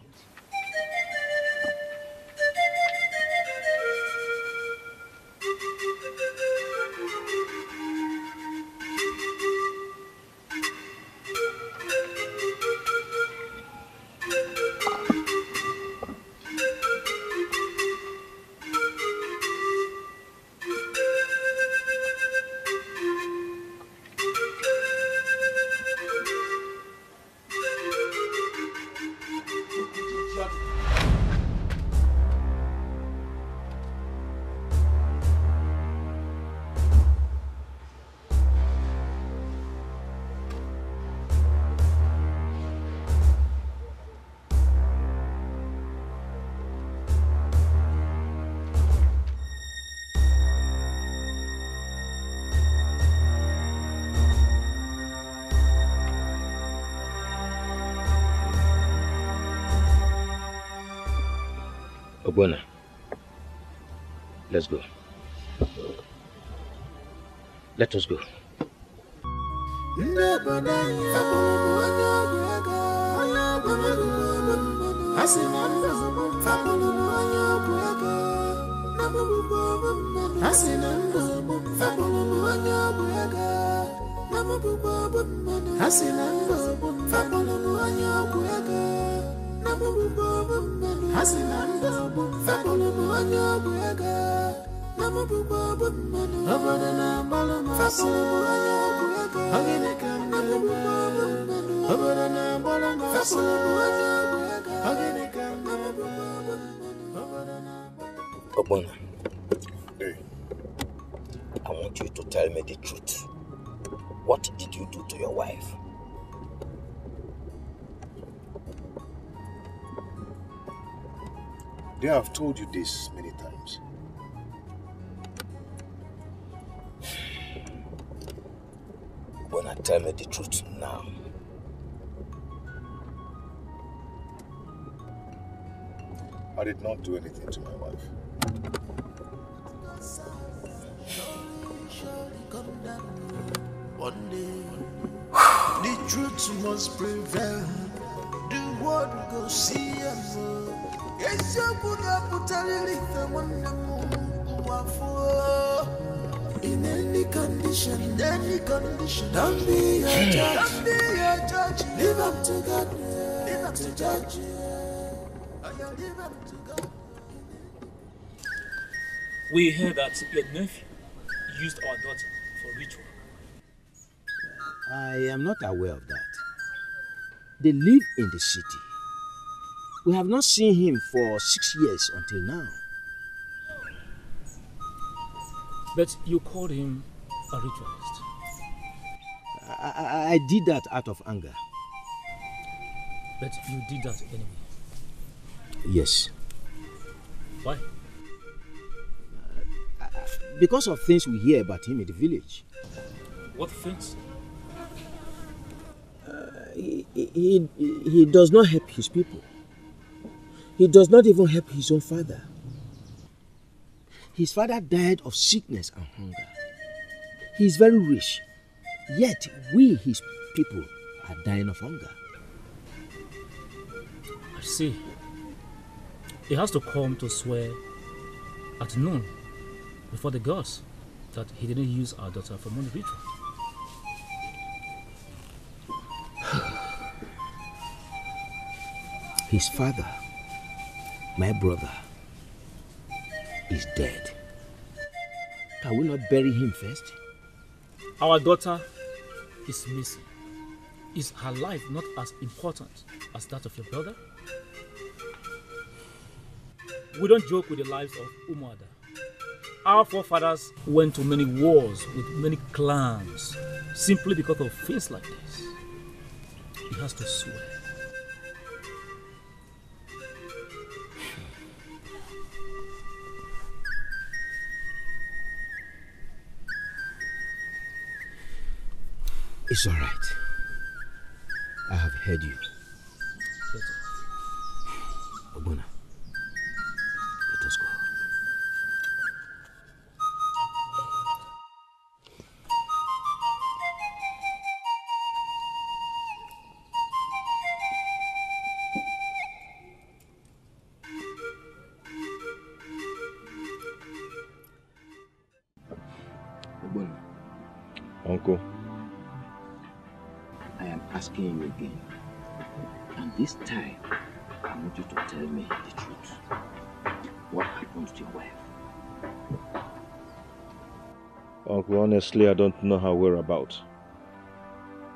Speaker 7: Ogbonna, let's go. Let us go. Ogbonna, I want you to tell me the truth. What did you do to your wife?
Speaker 2: They have told you this many times.
Speaker 7: Ogbonna, tell me the truth now.
Speaker 2: I did not do anything to my wife.
Speaker 9: One day, the truth must prevail. The world go see him. Yes, you could have put a relief on the moon. In any condition, don't be a judge. Live up to God, live up to judge. Live up to God.
Speaker 10: We heard that your nephew used our daughter for ritual.
Speaker 7: I am not aware of that. They live in the city. We have not seen him for 6 years until now.
Speaker 10: But you called him a ritualist.
Speaker 7: I did that out of anger.
Speaker 10: But you did that anyway.
Speaker 7: Yes.
Speaker 10: Why?
Speaker 7: Because of things we hear about him in the village.
Speaker 10: What things?
Speaker 7: He does not help his people. He does not even help his own father. His father died of sickness and hunger. He is very rich, yet we, his people, are dying of hunger.
Speaker 10: I see. He has to come to swear at noon before the gods that he didn't use our daughter for money ritual.
Speaker 7: His father, my brother, is dead. Can we not bury him first?
Speaker 10: Our daughter is missing. Is her life not as important as that of your brother? We don't joke with the lives of Umuada. Our forefathers went to many wars with many clans simply because of things like this. He has to swear.
Speaker 7: It's all right. I have heard you. Obuna, let us go. Obuna.
Speaker 2: Uncle.
Speaker 7: I am asking you again, and this time I want you to tell me the truth. What happened to your wife?
Speaker 2: Uncle, honestly, I don't know her whereabouts.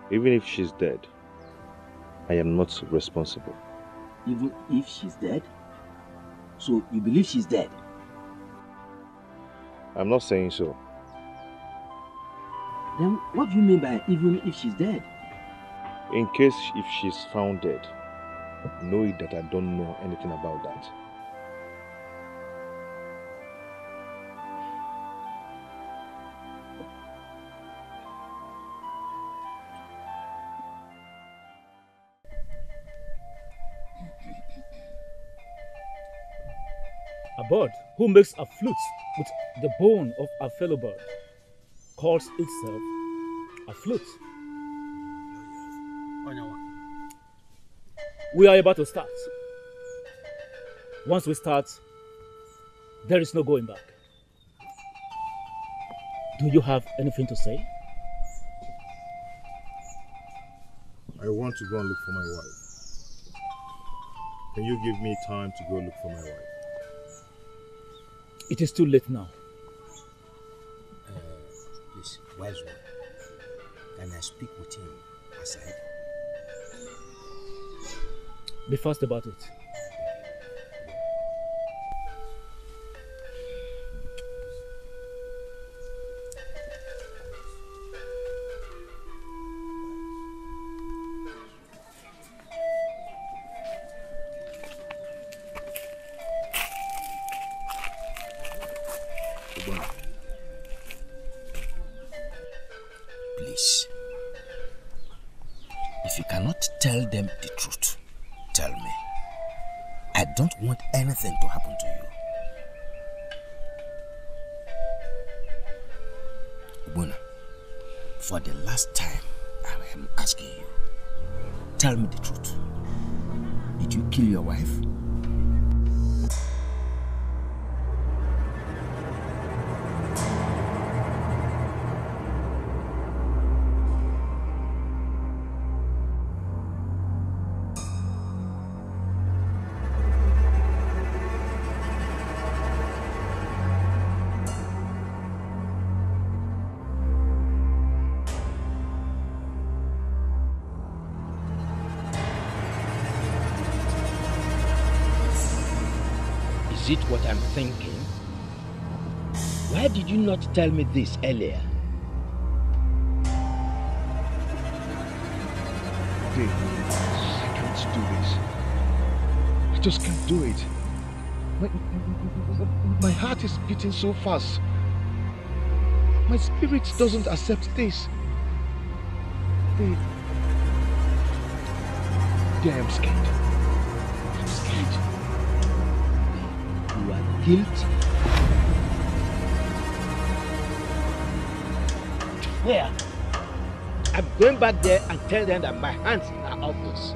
Speaker 2: Even if she's dead, I am not responsible.
Speaker 7: Even if she's dead? So you believe she's dead?
Speaker 2: I'm not saying so.
Speaker 7: Then what do you mean by even if she's dead?
Speaker 2: In case if she's found dead, know it that I don't know anything about that.
Speaker 10: A bird who makes a flute with the bone of a fellow bird calls itself a flute. We are about to start. Once we start, there is no going back. Do you have anything to say?
Speaker 2: I want to go and look for my wife. Can you give me time to go look for my wife?
Speaker 10: It is too late now.
Speaker 7: Please, wise one. Can I speak with him aside?
Speaker 10: Be fast about it.
Speaker 7: Please, if you cannot tell them the truth, tell me. I don't want anything to happen to you. Ubona, for the last time, I am asking you, tell me the truth. Did you kill your wife? Is it what I'm thinking? Why did you not tell me this earlier?
Speaker 2: Dave, I can't do this. I just can't do it. My heart is beating so fast. My spirit doesn't accept this. Dave, I'm scared. I'm scared.
Speaker 7: You are guilty. Where? I'm going back there and tell them that my hands are off this.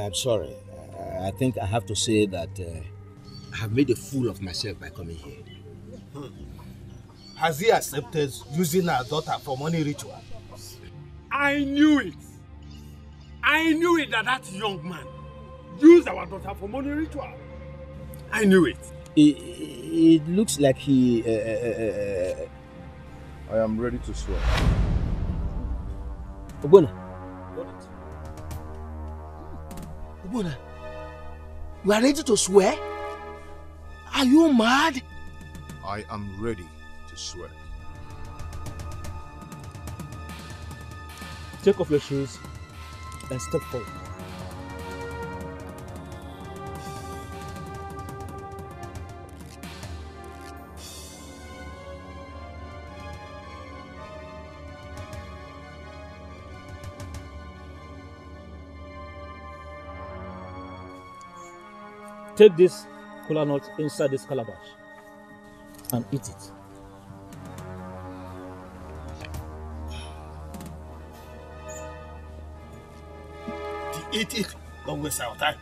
Speaker 7: I'm sorry. I think I have to say that I have made a fool of myself by coming here.
Speaker 14: Has he accepted using our daughter for money ritual?
Speaker 6: I knew it. I knew it that young man used our daughter for money ritual. I knew it.
Speaker 7: It looks like he...
Speaker 2: I am ready to swear.
Speaker 7: Obona. Obona, you are ready to swear? Are you mad?
Speaker 2: I am ready to swear.
Speaker 10: Take off your shoes and step forward. Take this kola nut inside this calabash and eat it.
Speaker 14: Eat it. Don't waste our time.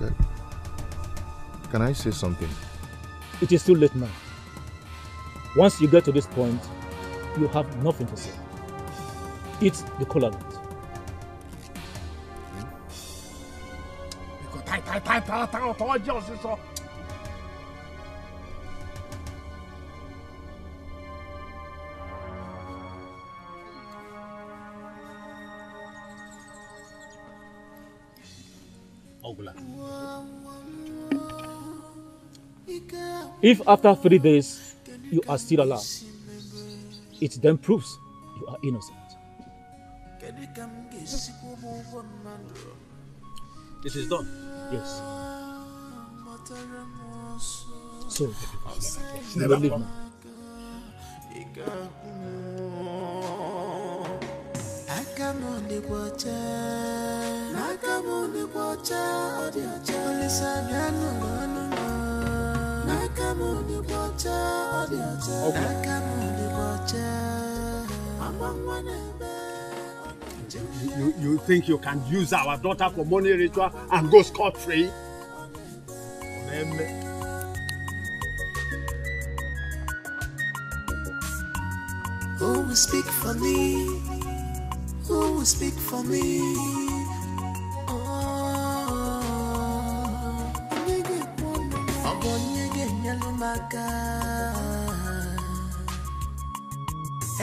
Speaker 2: Okay. Can I say something?
Speaker 10: It is too late now. Once you get to this point, you have nothing to say. Eat the kola nut. If after 3 days you are still alive, it then proves you are innocent.
Speaker 14: It is done.
Speaker 10: Yes. So, you will leave now.
Speaker 6: You think you can use our daughter for money ritual and go scot-free?
Speaker 9: Who will speak for me? Who will speak for me?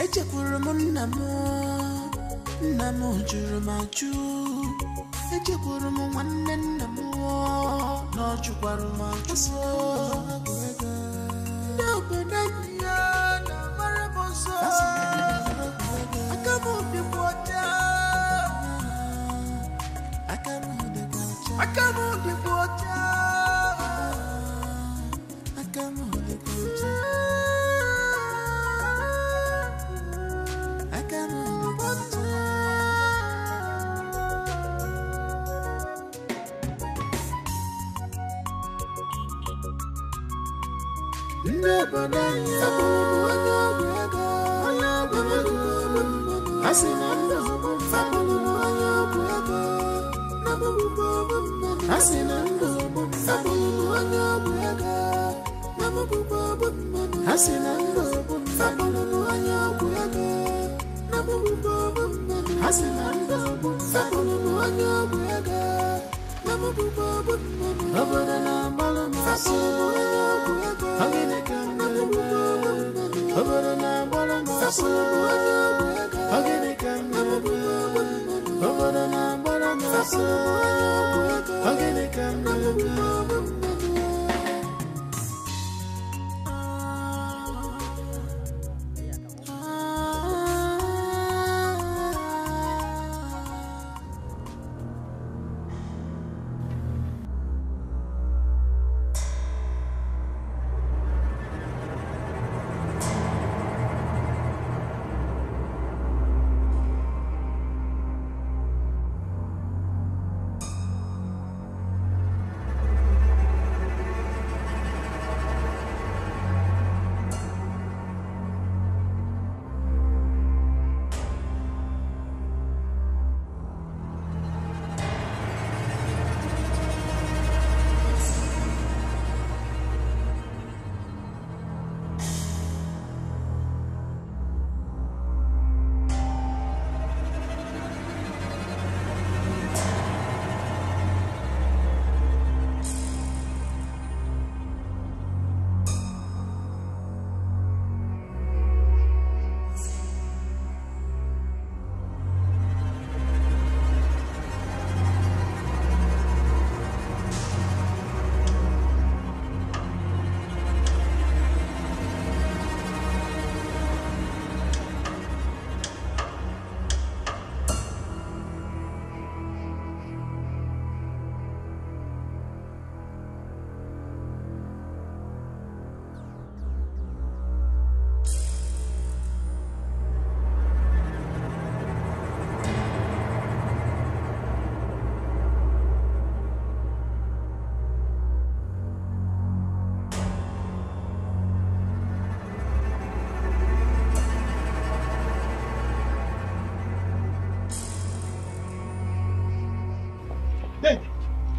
Speaker 9: Echekwuru m nna m jụrụ m ajụ echekwuru m nwanne nna m na ọ chụkwara m achụso ndị obodo enyi ya na-agbara m ọsọ aka m dịkwa ọcha aka m dịkwa ọcha aka m dịkwa ọcha aka m dịkwa ọcha aka m dịkwa ọcha. Never done ya. I see no family. I see no I see no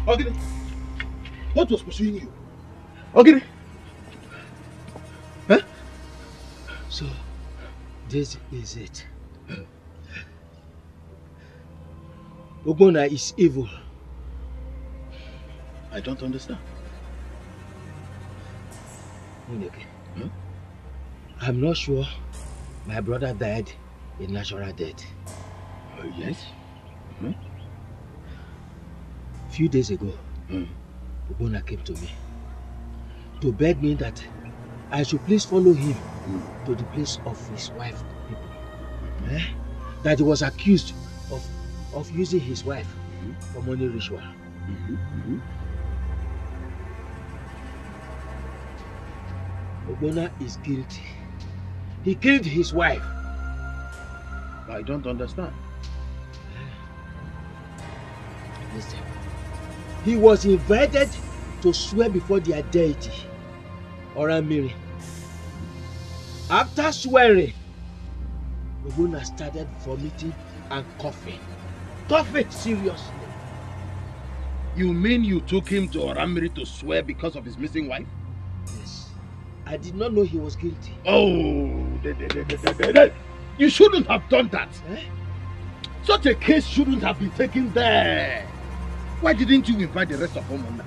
Speaker 7: Ogini, what was pursuing you? Ogini? Huh?
Speaker 15: So, this is it. Ogbonna is evil.
Speaker 7: I don't understand.
Speaker 15: Huh? I'm not sure my brother died a natural death.
Speaker 7: Yes?
Speaker 15: Few days ago, Ogbonna came to me to beg me that I should please follow him to the place of his wife people. That he was accused of using his wife for money ritual. Ogbonna is guilty. He killed his wife.
Speaker 7: I don't understand.
Speaker 15: Listen. He was invited to swear before their deity, Oramiri. After swearing, Ogbonna started vomiting and coughing. Coughing seriously.
Speaker 7: You mean you took him to Oramiri to swear because of his missing wife?
Speaker 15: Yes. I did not know he was guilty.
Speaker 7: Oh, you shouldn't have done that. Such a case shouldn't have been taken there. Why didn't you invite the rest of them?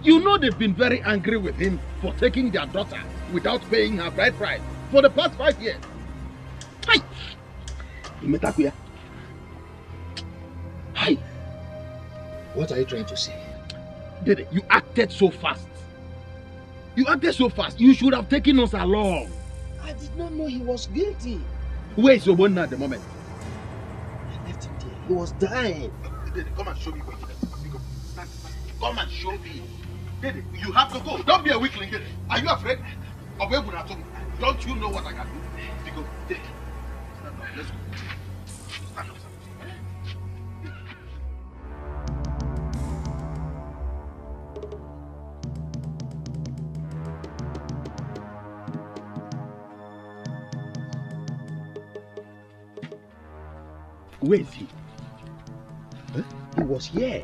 Speaker 7: You know they've been very angry with him for taking their daughter without paying her bride price for the past 5 years. Hi. Hi.
Speaker 15: What are you trying to say?
Speaker 7: Dede, you acted so fast. You acted so fast. You should have taken us along.
Speaker 15: I did not know he was guilty.
Speaker 7: Where is Obonna at the moment?
Speaker 15: I left him there. He was dying.
Speaker 8: Dede, come and show me where he is. Come and show me. Dede, you have to go. Don't be a weakling. Dede. Are you afraid of Ebunatomi? Don't you know what I can do? Because, Dede, stand up. Let's go. Stand up.
Speaker 7: Where is he?
Speaker 15: Huh? He was here.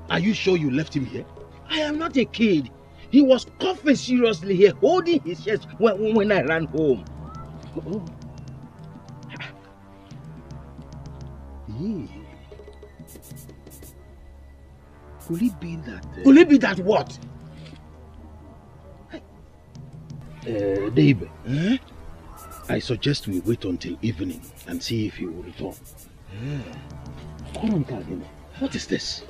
Speaker 7: Are you sure you left him here?
Speaker 15: I am not a kid. He was coughing seriously here, holding his chest when I ran home. Oh. Could it be that...
Speaker 7: Could it be that what?
Speaker 15: Dave,
Speaker 7: I suggest we wait until evening and see if he will return. What is this?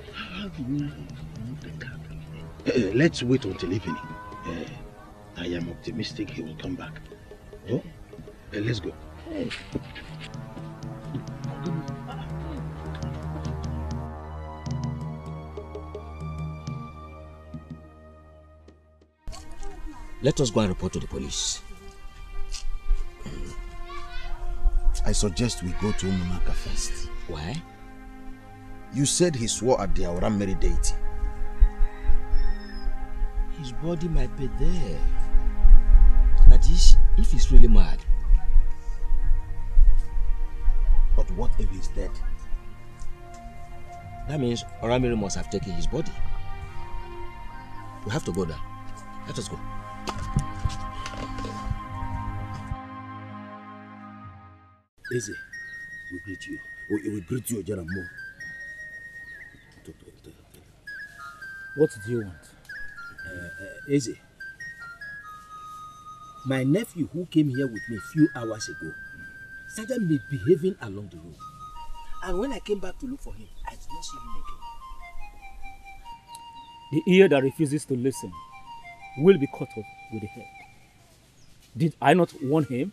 Speaker 7: Let's wait until evening. I am optimistic he will come back. Oh? Let's go.
Speaker 15: Let us go and report to the police.
Speaker 16: I suggest we go to Umunaka first.
Speaker 15: Why?
Speaker 16: You said he swore at the Auramiri deity.
Speaker 15: His body might be there. That is, if he's really mad.
Speaker 16: But what if he's dead?
Speaker 15: That means Auramiri must have taken his body. We have to go there. Let us go.
Speaker 16: Eze, we greet you. We greet you, General Mo.
Speaker 10: What do you want?
Speaker 16: Eze, my nephew who came here with me a few hours ago started misbehaving along the road. And when I came back to look for him, I did not see him again.
Speaker 10: The ear that refuses to listen will be cut off with the head. Did I not warn him?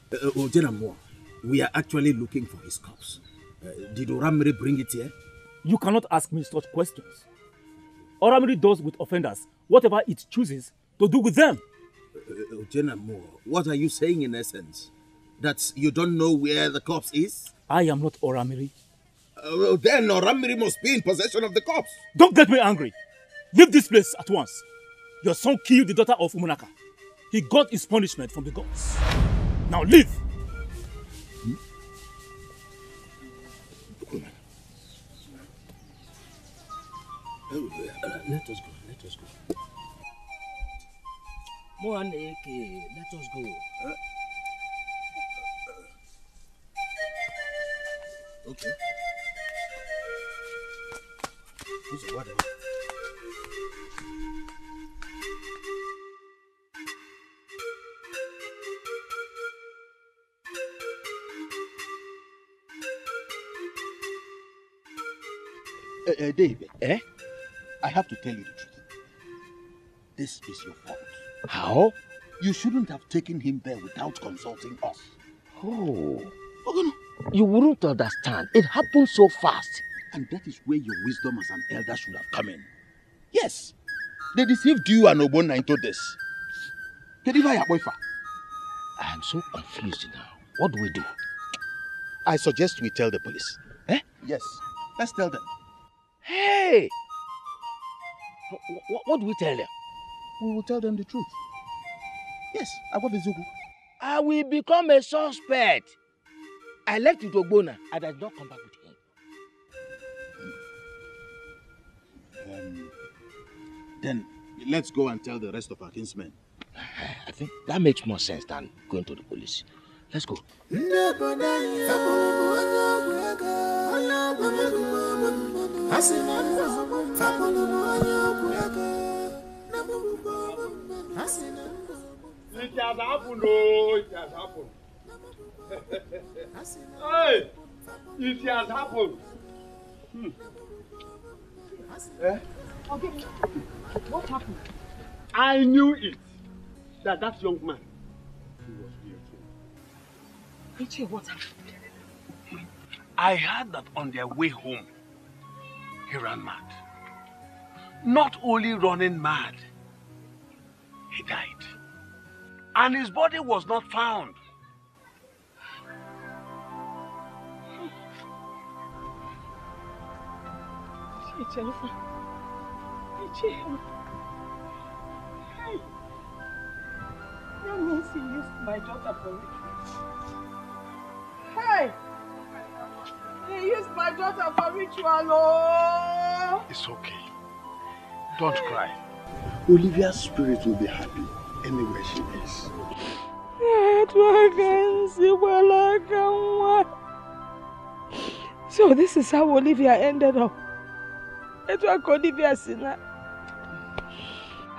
Speaker 16: General Mo, we are actually looking for his corpse. Did Auramiri bring it here?
Speaker 10: You cannot ask me such questions. Auramiri does with offenders whatever it chooses to do with them.
Speaker 16: General Mo, what are you saying in essence? That you don't know where the corpse is?
Speaker 10: I am not Auramiri.
Speaker 16: Then Auramiri must be in possession of the corpse.
Speaker 10: Don't get me angry. Leave this place at once. Your son killed the daughter of Umunaka. He got his punishment from the gods. Now leave.
Speaker 16: Let us go. Let us go.
Speaker 15: Moaneke, let us go.
Speaker 16: Okay. This is what
Speaker 7: David, I have to tell you the truth. This is your fault.
Speaker 15: How?
Speaker 7: You shouldn't have taken him there without consulting us.
Speaker 15: Oh. You wouldn't understand. It happened so fast.
Speaker 7: And that is where your wisdom as an elder should have come in. Yes. They deceived you and Obonna into this.
Speaker 15: I am so confused now. What do we do?
Speaker 7: I suggest we tell the police. Yes. Let's tell them.
Speaker 15: Hey! What do we tell them?
Speaker 7: We will tell them the truth. Yes,
Speaker 15: I will become a suspect. I left with Ogbonna and I did not come back with him.
Speaker 7: Then let's go and tell the rest of our kinsmen.
Speaker 15: I think that makes more sense than going to the police. Let's go.
Speaker 6: It has happened, oh, it has happened. Hey! It has happened.
Speaker 11: Okay. What happened?
Speaker 6: I knew it. That young man, he was here too.
Speaker 11: Ichi, what happened?
Speaker 6: I heard that on their way home, he ran mad. Not only running mad, he died. And his body was not found.
Speaker 1: Jennifer. Hey. That means he used my daughter for ritual. Hey! He used my daughter for ritual, oh!
Speaker 6: It's okay. Don't cry.
Speaker 13: Olivia's spirit will be happy anywhere she is.
Speaker 1: So this is how Olivia ended up. It was Olivia Sina.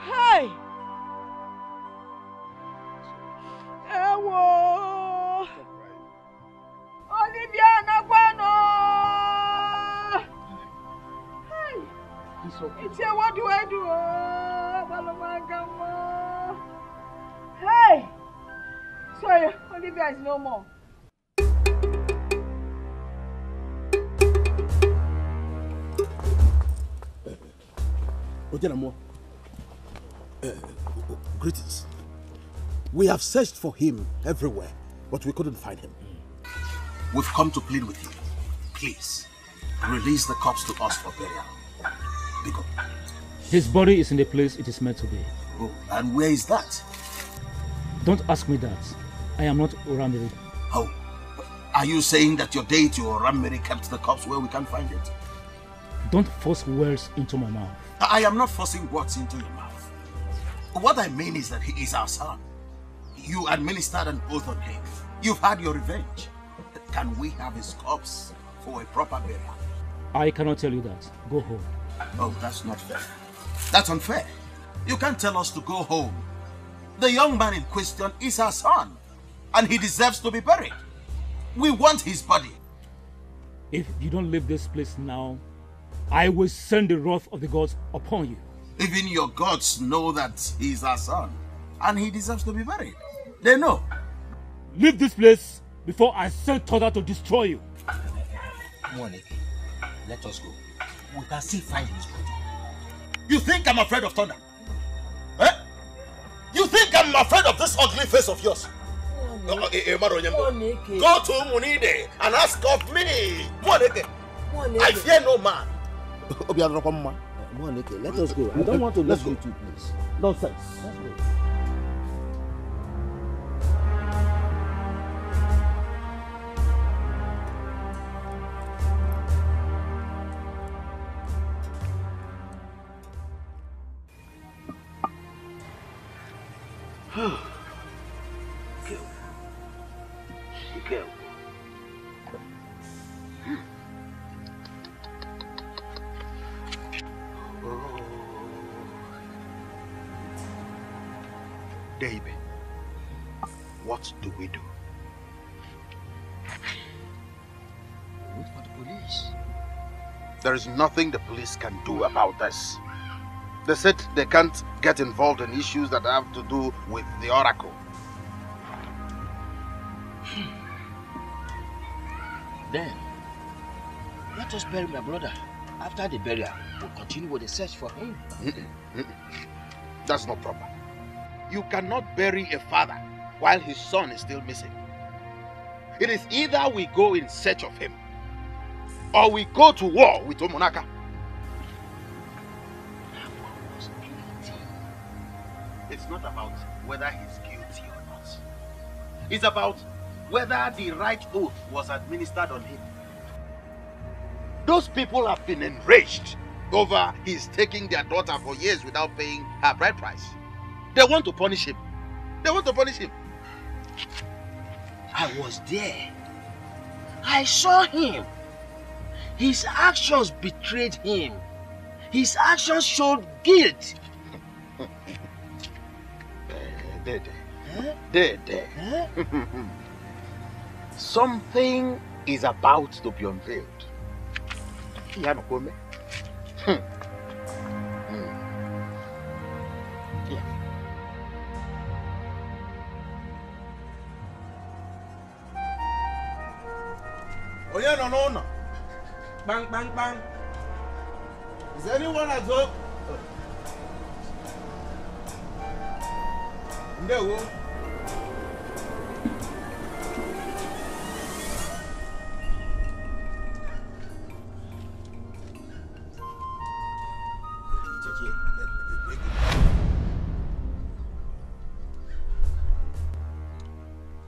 Speaker 1: Hi! Ewo! Olivia Naguano! Hi!
Speaker 6: It's okay.
Speaker 1: It's what do I do? Hey! Sorry, Olivia is no more.
Speaker 14: Ojenamo, greetings. We have searched for him everywhere, but we couldn't find him.
Speaker 17: We've come to plead with you. Please, release the corpse to us for burial. Biko.
Speaker 10: His body is in the place it is meant to be.
Speaker 17: Oh, and where is that?
Speaker 10: Don't ask me that. I am not Oramiri.
Speaker 17: Oh, are you saying that your deity Oramiri kept the corpse where we can't find it?
Speaker 10: Don't force words into my mouth.
Speaker 17: I am not forcing words into your mouth. What I mean is that he is our son. You administered an oath on him. You've had your revenge. Can we have his corpse for a proper burial?
Speaker 10: I cannot tell you that. Go home.
Speaker 17: Oh, that's not fair. That's unfair. You can't tell us to go home. The young man in question is our son, and he deserves to be buried. We want his body.
Speaker 10: If you don't leave this place now, I will send the wrath of the gods upon you.
Speaker 17: Even your gods know that he is our son, and he deserves to be buried. They know.
Speaker 10: Leave this place before I send Thunder to destroy you.
Speaker 15: Moneke, let us go. We can still find his body.
Speaker 17: You think I'm afraid of Thunder? Eh? You think I'm afraid of this ugly face of yours? Go to Munide and ask of me. Moneke. I fear no man.
Speaker 15: Moneke, let us go. I don't want to lose you two, please. Nonsense. Let's go.
Speaker 17: Dikeh.
Speaker 8: David, what do we do?
Speaker 15: Wait for the police.
Speaker 8: There is nothing the police can do about this. They said they can't get involved in issues that have to do with the oracle.
Speaker 15: Then, let us bury my brother. After the burial, we'll continue with the search for him.
Speaker 8: That's not proper. You cannot bury a father while his son is still missing. It is either we go in search of him, or we go to war with Omonaka. It's not about whether he's guilty or not. It's about whether the right oath was administered on him. Those people have been enraged over his taking their daughter for years without paying her bride price. They want to punish him. They want to punish him.
Speaker 15: I was there. I saw him. His actions betrayed him. His actions showed guilt.
Speaker 17: Something is about to be unveiled. Yeah.
Speaker 14: Oh yeah, no. Bang, bang, bang. Is anyone at home? No.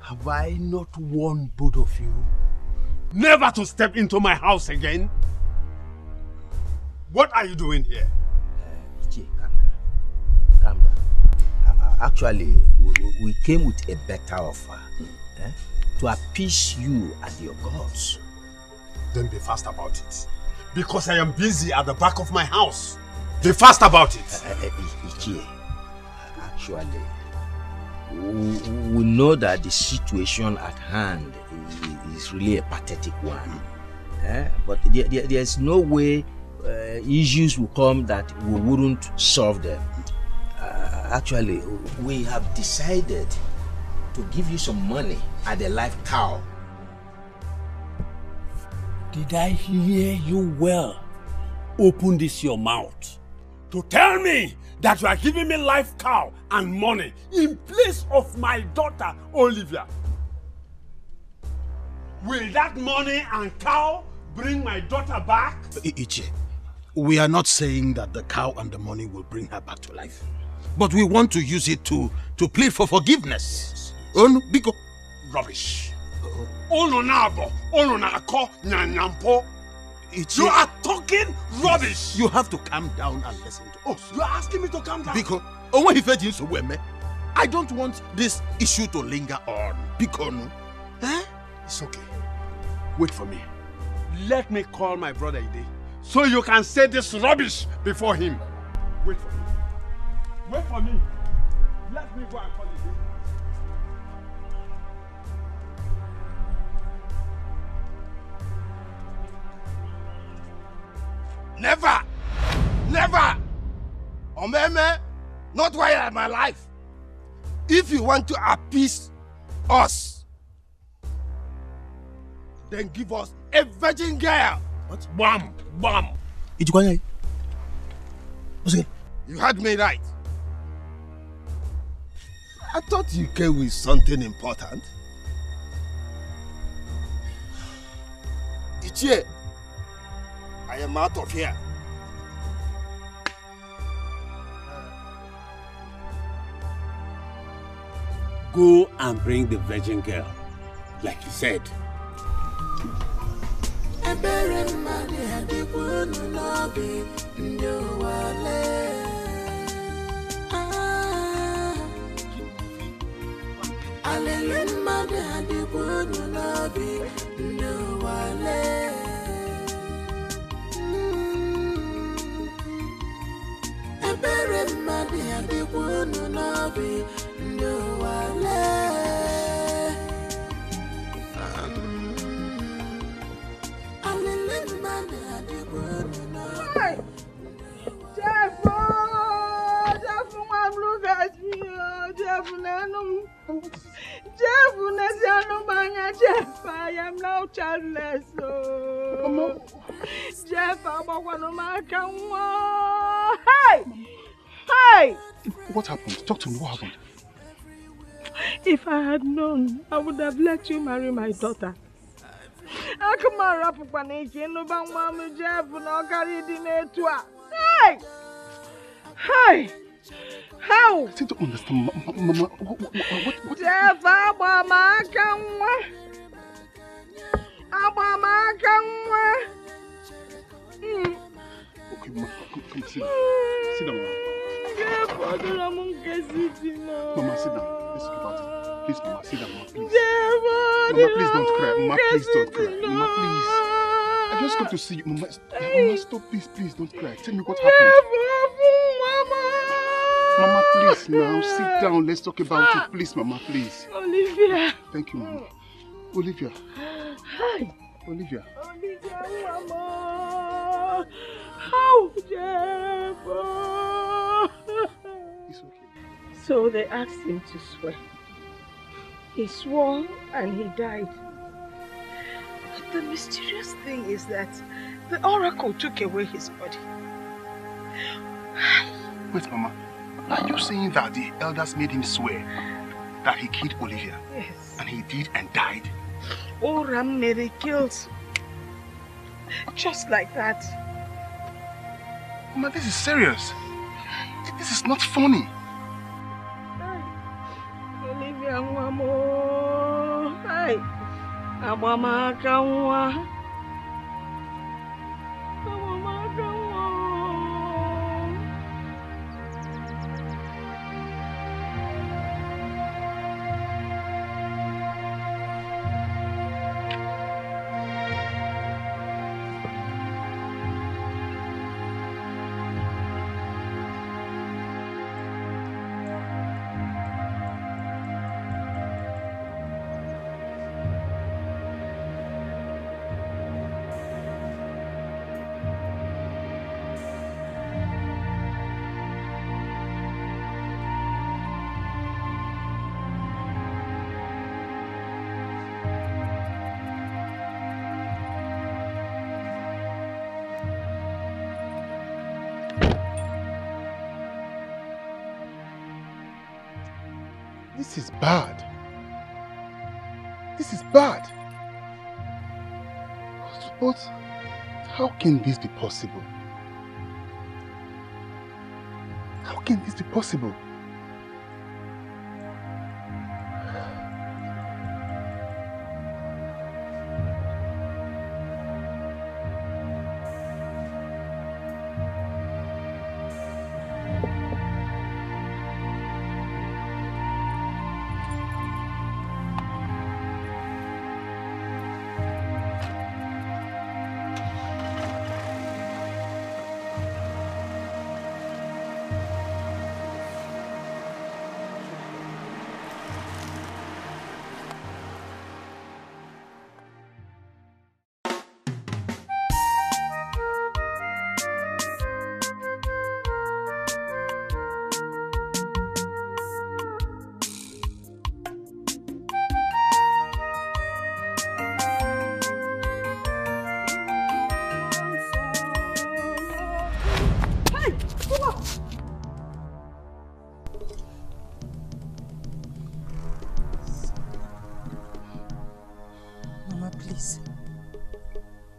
Speaker 13: Have I not warned both of you never to step into my house again? What are you doing here?
Speaker 16: Ichie, calm down. Calm down. Actually, we came with a better offer. To appease you and your gods.
Speaker 13: Then be fast about it. Because I am busy at the back of my house. Be fast about it.
Speaker 16: Ichie, actually, we know that the situation at hand is really a pathetic one. But there's no way issues will come that we wouldn't solve them. Actually, we have decided to give you some money at the live cow.
Speaker 13: Did I hear you well? Open this your mouth to tell me that you are giving me live cow and money in place of my daughter, Olivia. Will that money and cow bring my daughter back?
Speaker 14: Ichie, we are not saying that the cow and the money will bring her back to life. But we want to use it to plead for forgiveness. Biko.
Speaker 13: Rubbish. You are talking rubbish.
Speaker 14: You have to calm down and listen to us.
Speaker 13: You are asking me to calm down?
Speaker 14: Because I don't want this issue to linger on. Because
Speaker 13: it's okay. Wait for me. Let me call my brother Ide so you can say this rubbish before him. Wait for me. Wait for me. Let me go and call Ide.
Speaker 8: Never! Never! Omeme, not while in my life. If you want to appease us, then give us a virgin girl.
Speaker 14: What?
Speaker 8: Bam! Bam! You heard me right. I thought you came with something important. Ichie, I am out of here.
Speaker 13: Go and bring the virgin girl, like you said.
Speaker 1: Jeff, I am now childless. Oh. Jeff, hey! Hey!
Speaker 2: What happened? Talk to me. What happened?
Speaker 1: If I had known, I would have let you marry my daughter. I come up with an agent, no bang, Mamma Jeff, no carry the to. Hey! Hey! How?
Speaker 2: I don't understand, Mama. What?
Speaker 1: Jeff,
Speaker 2: Okay, Mama, come sit down. Sit down, Mama. Mama, sit down. Let's talk about it. Please, Mama, sit down, Mama, please. Mama, please don't cry. Mama, please don't cry. Mama, please. I just got to see you. Mama, stop, please, don't cry. Tell me what happened. Mama, please, now sit down. Let's talk about it. Please, Mama, please.
Speaker 1: Olivia.
Speaker 2: Thank you, Mama. Olivia.
Speaker 3: Hi.
Speaker 2: Olivia.
Speaker 1: Olivia, Mama. How Jeff?
Speaker 2: It's okay.
Speaker 1: So they asked him to swear. He swore and he died. But the mysterious thing is that the oracle took away his body.
Speaker 2: Wait, Mama. Are you saying that the elders made him swear that he killed Olivia?
Speaker 1: Yes.
Speaker 2: And he did and died?
Speaker 1: Oram Mary killed. Just like that.
Speaker 2: Mama, this is serious. This is not funny.
Speaker 1: Olivia Nwamo. Hi. Abama Kawa.
Speaker 2: This is bad. This is bad. But how can this be possible? How can this be possible?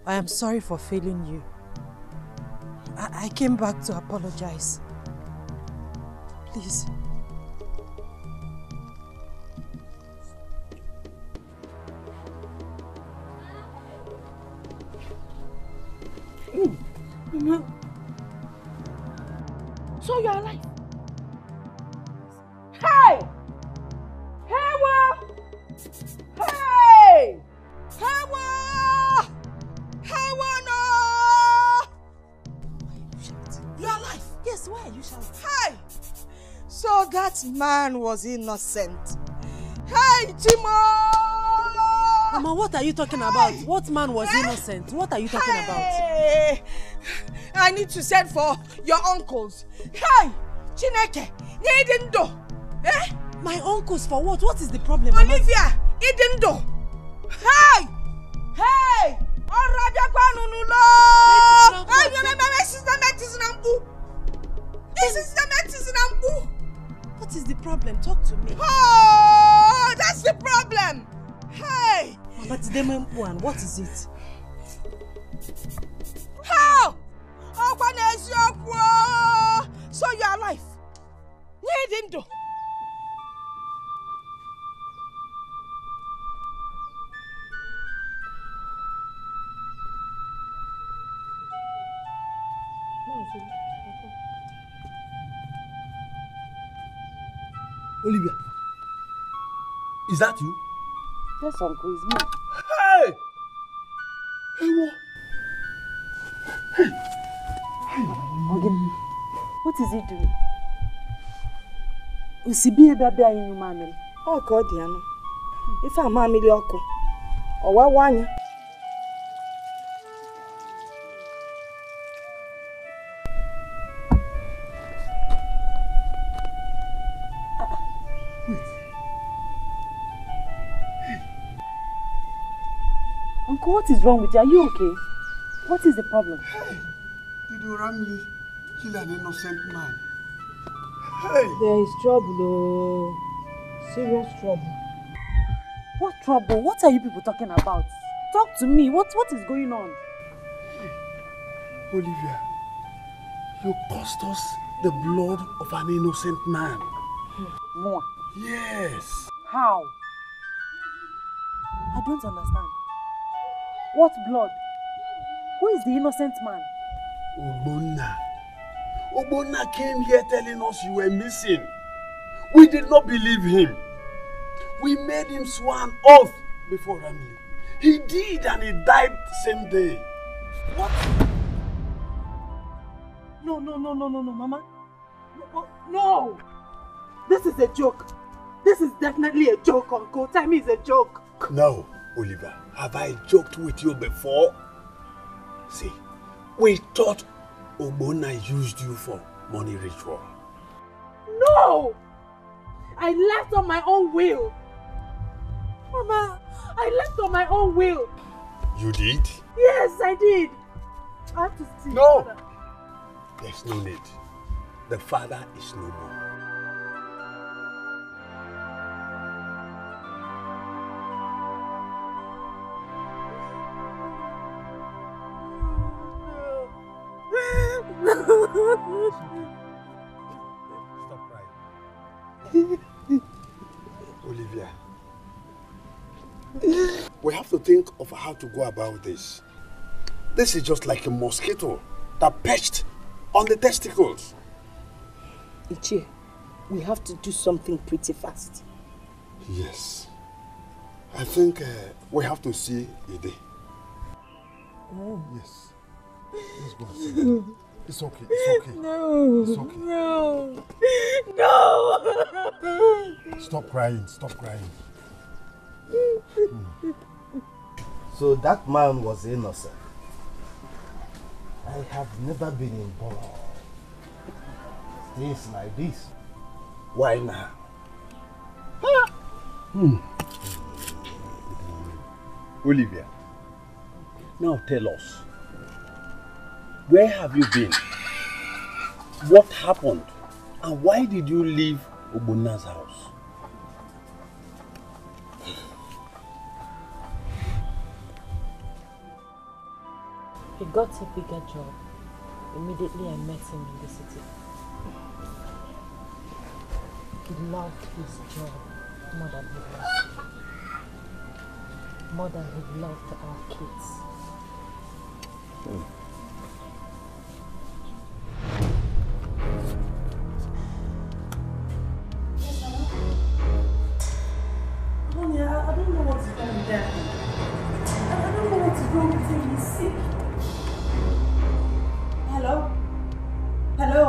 Speaker 11: I am sorry for failing you. I came back to apologize. Please.
Speaker 1: Mama. So you're alive? Hey! Hewa! Hey! Hewa! Hewa, no! You're alive?
Speaker 11: Yes, why are you shouting?
Speaker 1: Hey! So that man was innocent. Hey, Timo!
Speaker 11: Mama, what are you talking about? What man was innocent? What are you talking
Speaker 1: about? I need to send for your uncles. Hey! Chineke! Nidindo! Eh?
Speaker 11: My uncles for what? What is the problem,
Speaker 1: Olivia! Idindo! Hey! Hey! Alradia kwanunulo! Hey, you remember systematic nambu? This is systematic nambu.
Speaker 11: What is the problem? Talk to me.
Speaker 1: Oh, that's the problem. Hey!
Speaker 11: Mama, today what is it?
Speaker 1: How? So you are alive. Nidindo.
Speaker 4: Olivia, is that you?
Speaker 11: Yes, uncle, it's me.
Speaker 4: Hey! Hey, what? Hey!
Speaker 11: Again, what is he doing? Usibi baby in your mammy.
Speaker 1: Oh God, Diano. If I'm mammy, Oko. Wanya.
Speaker 11: Uncle, what is wrong with you? Are you okay? What is the problem?
Speaker 6: Did you Ramli kill an innocent man?
Speaker 11: There is trouble, oh. Serious trouble. What trouble? What are you people talking about? Talk to me. What is going on?
Speaker 6: Olivia, you cost us the blood of an innocent man.
Speaker 11: More?
Speaker 6: Yes.
Speaker 11: How? I don't understand. What blood? Who is the innocent man?
Speaker 6: Ogbonna. Ogbonna came here telling us you were missing. We did not believe him. We made him swear an oath before Ramli. He did, and he died the same day.
Speaker 11: What? No, Mama. No! This is a joke. This is definitely a joke, Uncle. Tell me it's a joke.
Speaker 6: No, Oliver. Have I joked with you before? See, we thought Ogbonna used you for money ritual.
Speaker 11: No! I left on my own will. Mama, I left on my own will.
Speaker 6: You did?
Speaker 11: Yes, I did. I have to see.
Speaker 6: No! There's no need. The father is no more. Stop crying. Olivia, we have to think of how to go about this. This is just like a mosquito that perched on the testicles.
Speaker 1: Ichie, we have to do something pretty fast.
Speaker 6: Yes. I think we have to see Ide.
Speaker 1: Oh.
Speaker 6: Yes. Let's go and see her. It's okay. It's okay.
Speaker 1: No.
Speaker 6: It's okay.
Speaker 1: No. No.
Speaker 6: Stop crying. Stop crying.
Speaker 15: So that man was innocent. I have never been involved in things like this. Why now?
Speaker 6: Olivia, now tell us, where have you been? What happened? And why did you leave Ogbonna's house?
Speaker 12: He got a bigger job. Immediately I met him in the city. He loved his job more than he loved me. More than he loved our kids.
Speaker 11: Honey, I don't know what's wrong with that. I don't know what's wrong with him. He's sick. Hello? Hello?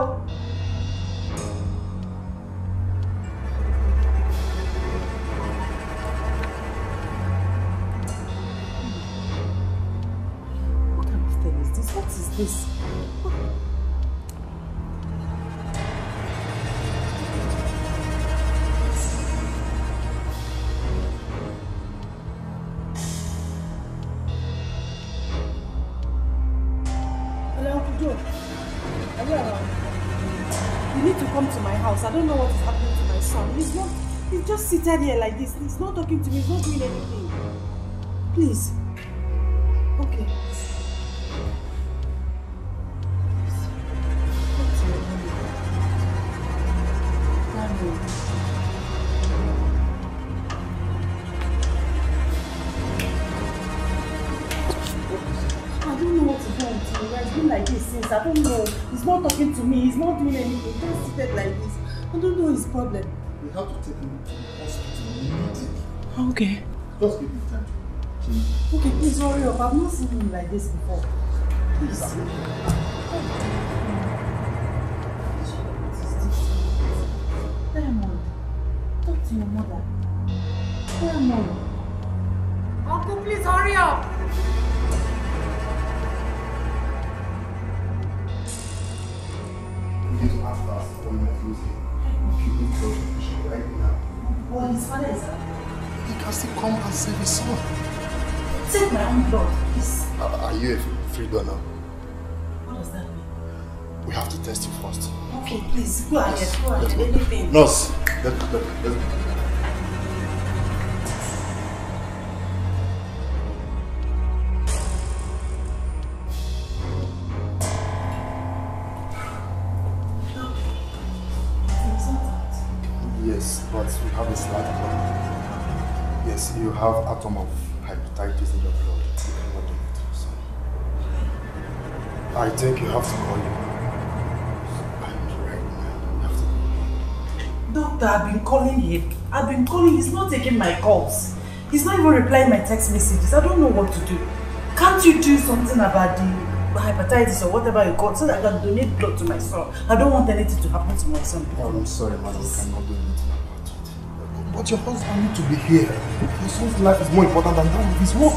Speaker 11: What kind of thing is this? What is this? I don't know what is happening to my son. He's just seated here like this. He's not talking to me. He's not doing anything. Please. Okay. I don't know what is wrong with him. He's been like this since. I don't know. He's not talking to me. He's not doing anything. He's just seated like this. I don't know his problem.
Speaker 6: We have to take him to the hospital immediately.
Speaker 11: Okay.
Speaker 6: Just give him time to change.
Speaker 11: Okay, please hurry up. I've not seen him like this before. Please. Diamond, talk to your mother. Diamond. Uncle, please hurry up.
Speaker 2: We need to ask us when we're losing. People close the show right now.
Speaker 11: Well, his father is
Speaker 2: He can still come and save his son.
Speaker 11: Take my own blood, please.
Speaker 2: Are you a free donor?
Speaker 11: What does that mean?
Speaker 2: We have to test you first.
Speaker 11: Okay, please, go ahead, anything.
Speaker 2: Nurse, let's Yes, but we have a slight problem. Yes, you have atom of hepatitis in your blood. You cannot donate. So I think you have to call him. Right now. You have to call him.
Speaker 11: Doctor, I've been calling him. He's not taking my calls. He's not even replying my text messages. I don't know what to do. Can't you do something about the hepatitis or whatever you call it so that I can donate blood to my son? I don't want anything to happen to my son.
Speaker 2: Oh, I'm sorry, madam. We cannot do anything about it. But your husband needs to be here. Your son's life is more important than that of his work.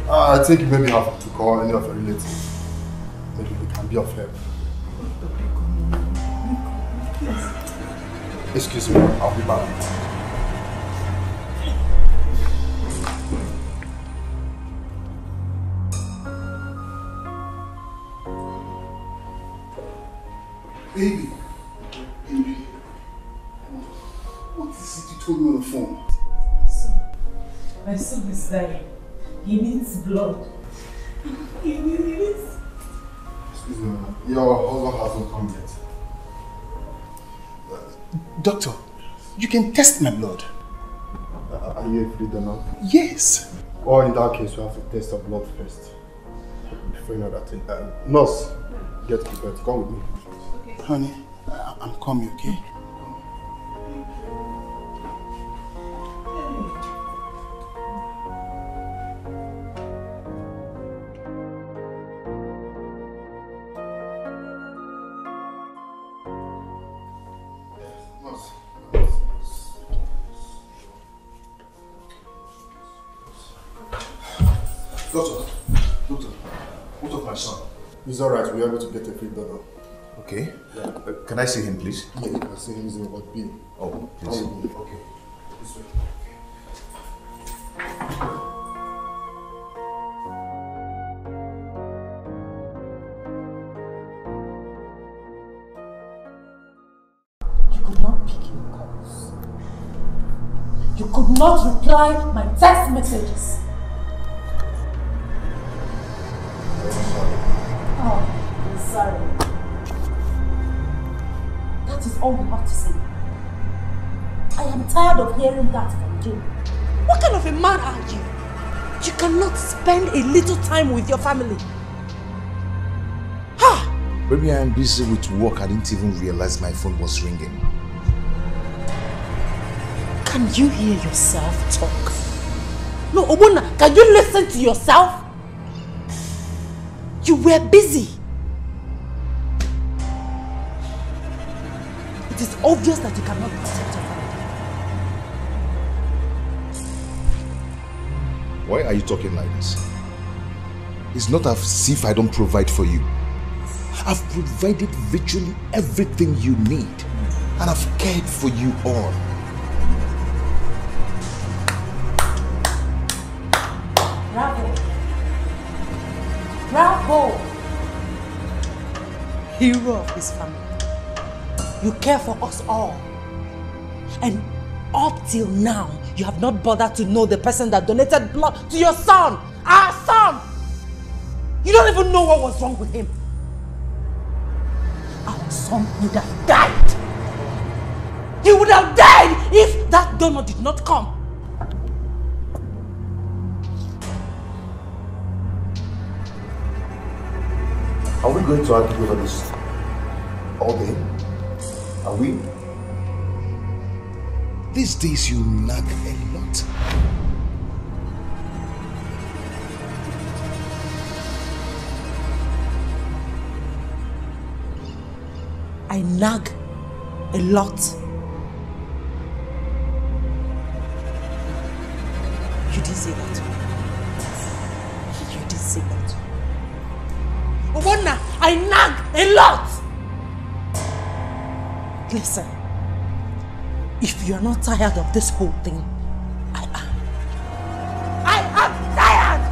Speaker 2: I think you maybe have to call any of your relatives. Maybe they can be of help. Excuse me, I'll be back. Baby, what is it you told me on the phone?
Speaker 11: My son is dying. He needs blood. He needs...
Speaker 2: Excuse me, your husband hasn't come yet.
Speaker 14: Doctor, you can test my blood.
Speaker 2: Are you a free donor?
Speaker 14: Yes.
Speaker 2: Or in that case, we have to test your blood first. Before you know that thing. Nurse, get prepared. Come with me.
Speaker 14: Okay. Honey, I'm coming, okay?
Speaker 2: Doctor, what of my son? He's alright, we're able to get a free donor.
Speaker 18: Okay. Yeah. Can I see him, please?
Speaker 2: Yeah, you can see him in about B.
Speaker 18: Oh, please.
Speaker 2: Okay. This way.
Speaker 11: You could not pick your calls. You could not reply my text messages. Oh, I'm sorry. That is all you have to say. I am tired of hearing that from you. What kind of a man are you? You cannot spend a little time with your family.
Speaker 18: Maybe I am busy with work. I didn't even realize my phone was ringing.
Speaker 11: Can you hear yourself talk? No, Obona, can you listen to yourself? You were busy. It is obvious that you cannot protect your family.
Speaker 18: Why are you talking like this? It's not as if I don't provide for you. I've provided virtually everything you need, and I've cared for you all.
Speaker 11: Bravo. Bravo. Hero of his family. You care for us all. And up till now, you have not bothered to know the person that donated blood to your son. Our son. You don't even know what was wrong with him. Our son would have died. He would have died if that donor did not come.
Speaker 2: Are we going to argue over this all day? Are we?
Speaker 18: These days you nag a lot.
Speaker 11: I nag a lot. You didn't say that to me. You did say that to me. Obonna, I nag a lot! Listen, if you're not tired of this whole thing, I am. I am tired!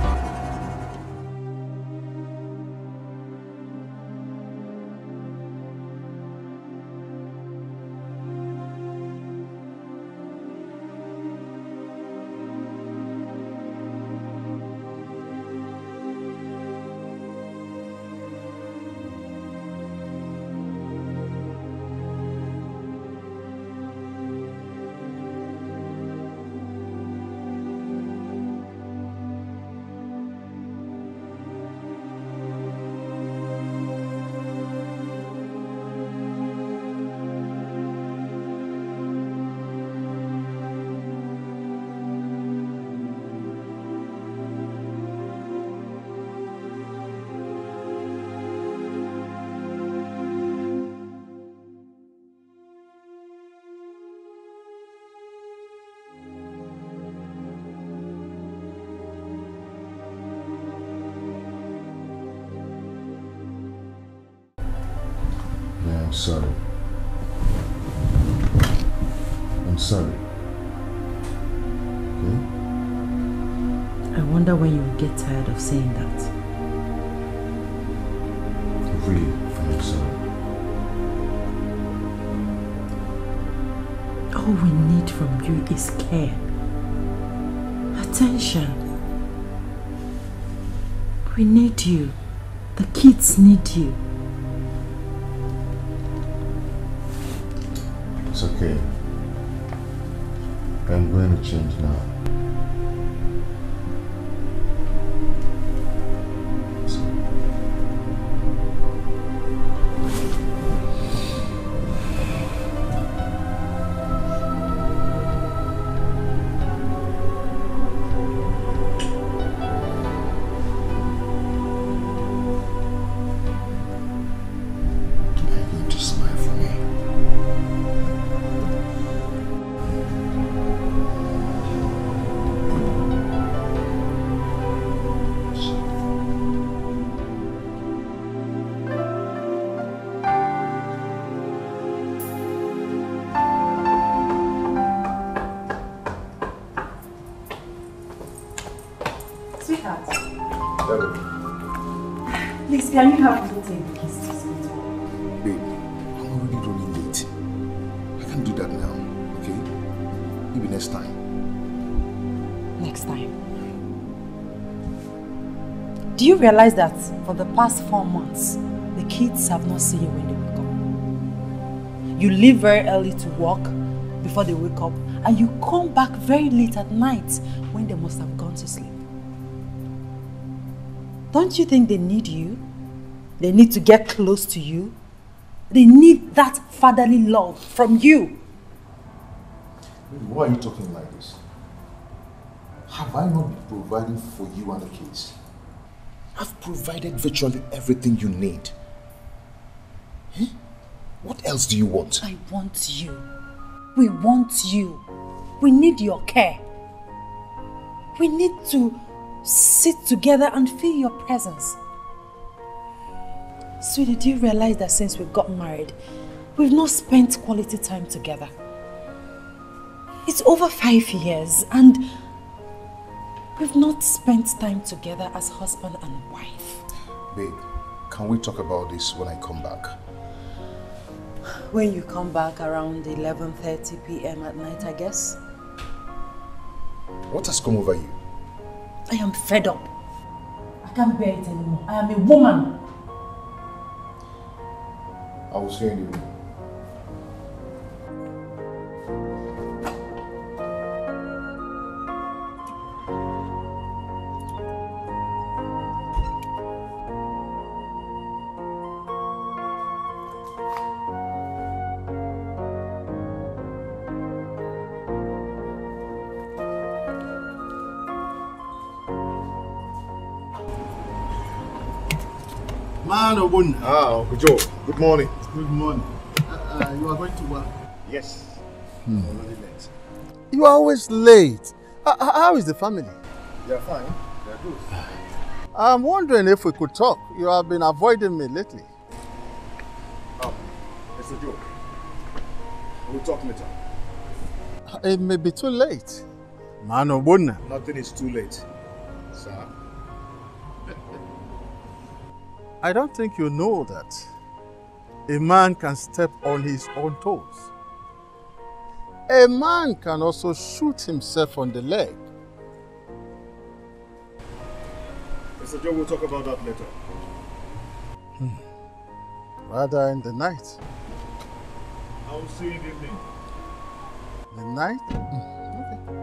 Speaker 18: I'm sorry. I'm sorry. Okay?
Speaker 12: I wonder when you will get tired of saying that.
Speaker 18: Really, I'm sorry.
Speaker 12: All we need from you is care. Attention. We need you. The kids need you.
Speaker 18: It's okay. I'm going to change now.
Speaker 11: Please, can you help me take the keys to school?
Speaker 18: Babe, I'm already running late. I can't do that now, okay? Maybe next time.
Speaker 11: Next time. Do you realize that for the past 4 months, the kids have not seen you when they wake up? You leave very early to work before they wake up, and you come back very late at night when they must have gone to sleep. Don't you think they need you? They need to get close to you. They need that fatherly love from you.
Speaker 18: Why are you talking like this? Have I not been providing for you and the kids? I've provided virtually everything you need. Eh? What else do you want?
Speaker 11: I want you. We want you. We need your care. We need to sit together and feel your presence. Sweetie, do you realize that since we've gotten married, we've not spent quality time together? It's over 5 years and we've not spent time together as husband and wife.
Speaker 18: Babe, can we talk about this when I come back?
Speaker 11: When you come back around 11:30 p.m. at night, I guess.
Speaker 18: What has come over you?
Speaker 11: I am fed up. I can't bear it anymore. I am a woman.
Speaker 18: I will see you in the room.
Speaker 19: Man, Obun.
Speaker 18: Uncle Joe. Good morning.
Speaker 19: Good morning. You are going to work?
Speaker 18: Yes.
Speaker 19: Already late. You are always late. How is the family? They're fine. They're good. I'm wondering if we could talk. You have been avoiding me lately. Oh, it's a joke. We'll talk later. It may be too late. Nothing is too late, sir. I don't think you know that a man can step on his own toes. A man can also shoot himself on the leg. Mr. Joe, we'll talk about that later. Rather in the night. I'll see you in the evening. The night? Okay.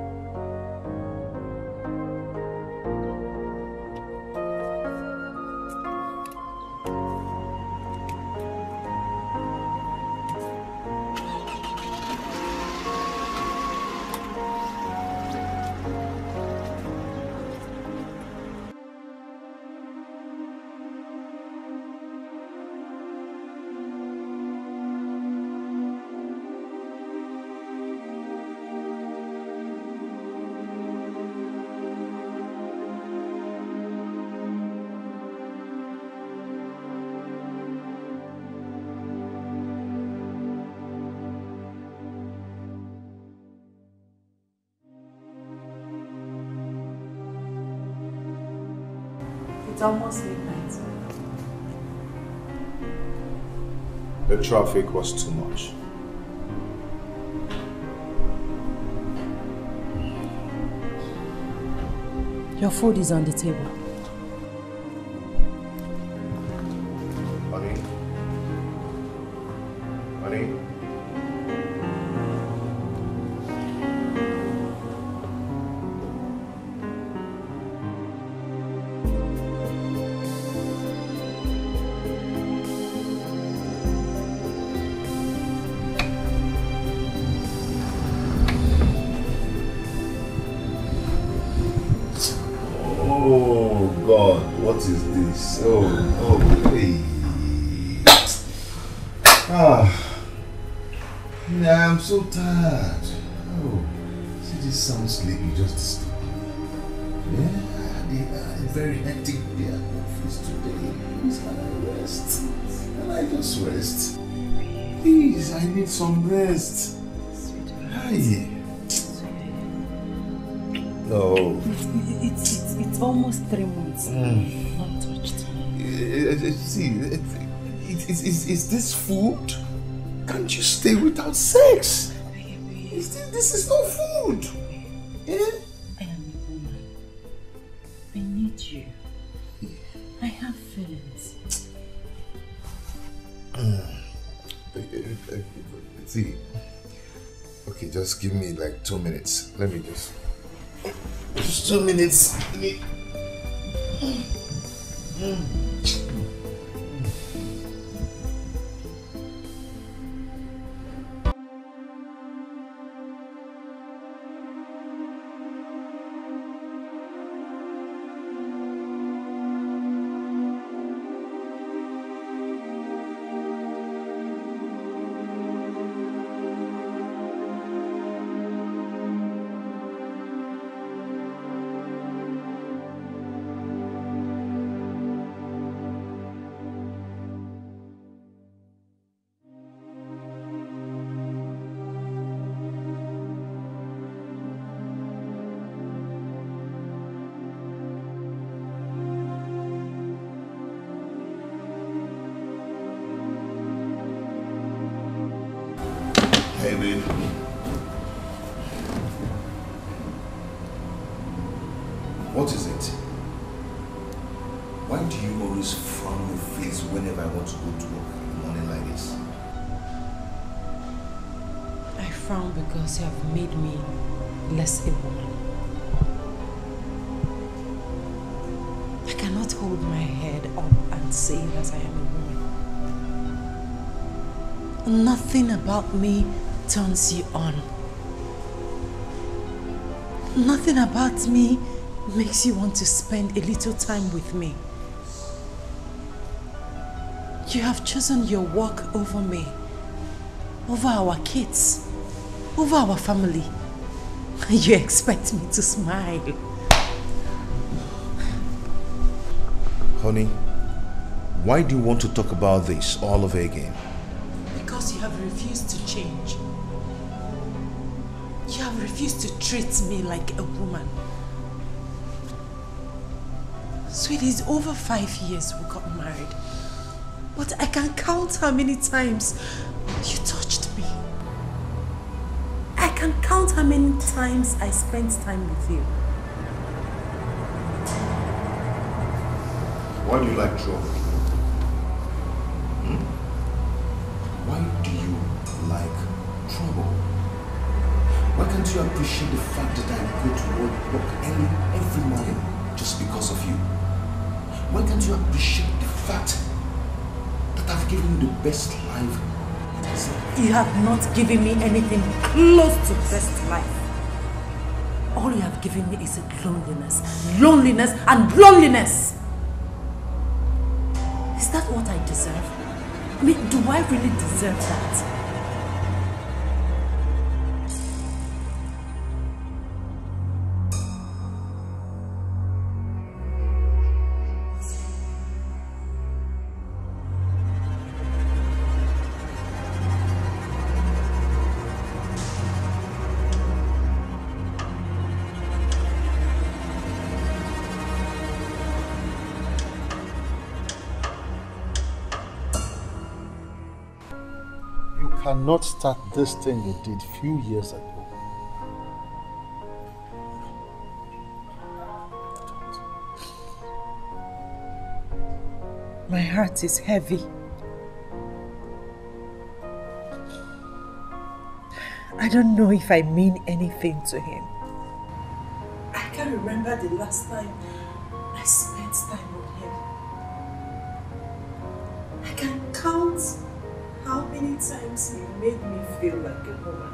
Speaker 11: It's almost midnight.
Speaker 2: The traffic was too much.
Speaker 11: Your food is on the table.
Speaker 2: Honey? Honey?
Speaker 18: Oh God, what is this? Oh, hey. Yeah, I'm so tired. Oh, see, this sounds sleepy, just disturbed me. Yeah, I had a very hectic day at office today. Please, can I rest? Can I just rest? Please, I need some rest. Hi. No.
Speaker 11: It's almost 3 months. Not touched.
Speaker 18: See, is this food? Can't you stay without sex? This is no food. Yeah?
Speaker 11: I am a woman. I need you. I have feelings.
Speaker 18: See, okay, just give me like 2 minutes. Let me just 2 minutes. What is it? Why do you always frown your face whenever I want to go to work in the morning like this?
Speaker 11: I frown because you have made me less able. I cannot hold my head up and say that I am a woman. Nothing about me turns you on. Nothing about me makes you want to spend a little time with me. You have chosen your work over me, over our kids, over our family. You expect me to smile.
Speaker 2: Honey, why do you want to talk about this all over again?
Speaker 11: Because you have refused to change. You have refused to treat me like a woman. Sweetie, it's over 5 years we got married. But I can count how many times you touched me. I can count how many times I spent time with you.
Speaker 2: Why do you like trouble? Why do you like trouble? Why can't you appreciate the fact that I go to work early every morning just because of you? Why can't you appreciate the fact that I've given you the best life?
Speaker 11: You have not given me anything close to best life. All you have given me is loneliness, loneliness and loneliness. Is that what I deserve? I mean, do I really deserve that?
Speaker 19: Cannot start this thing you did few years ago.
Speaker 11: My heart is heavy. I don't know if I mean anything to him. I can't remember the last time I spent time with him. I can count how many times he made me feel like a woman.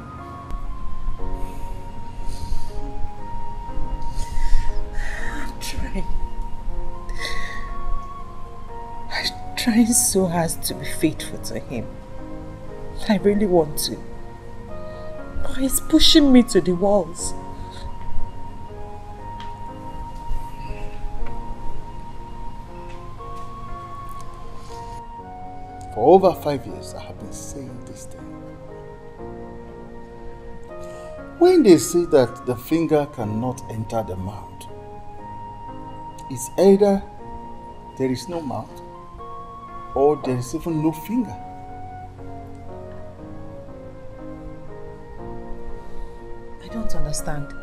Speaker 11: I'm trying. I'm trying so hard to be faithful to him. I really want to. But he's pushing me to the walls.
Speaker 19: For over 5 years, I have been saying this thing. When they say that the finger cannot enter the mouth, it's either there is no mouth or there is even no finger.
Speaker 11: I don't understand.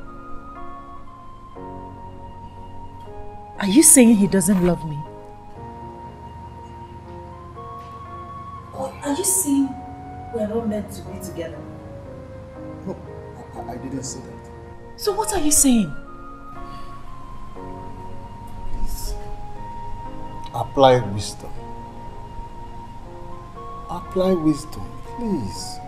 Speaker 11: Are you saying he doesn't love me? Are you saying we're not meant to be together?
Speaker 19: No, I didn't say that.
Speaker 11: So what are you saying?
Speaker 19: Please, apply wisdom. Apply wisdom, please.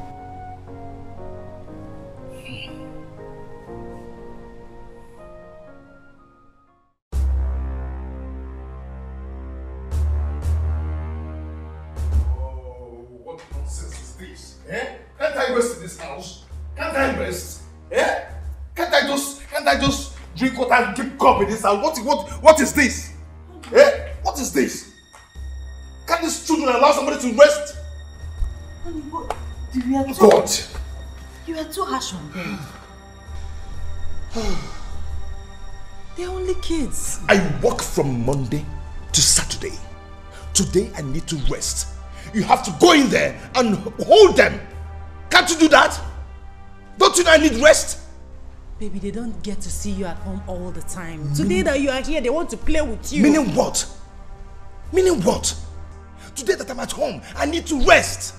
Speaker 17: Can't I rest in this house? Can't I rest? Eh? Can't I just drink water and keep cup in this house? What is this? Eh? What is this? Can't these children allow somebody to rest?
Speaker 11: Honey, what?
Speaker 17: God!
Speaker 11: You are too harsh on them. They're only kids.
Speaker 17: I work from Monday to Saturday. Today I need to rest. You have to go in there and hold them. Can't you do that? Don't you know I need rest?
Speaker 11: Baby, they don't get to see you at home all the time. Today that you are here, they want to play with you.
Speaker 17: Meaning what? Meaning what? Today that I'm at home, I need to rest.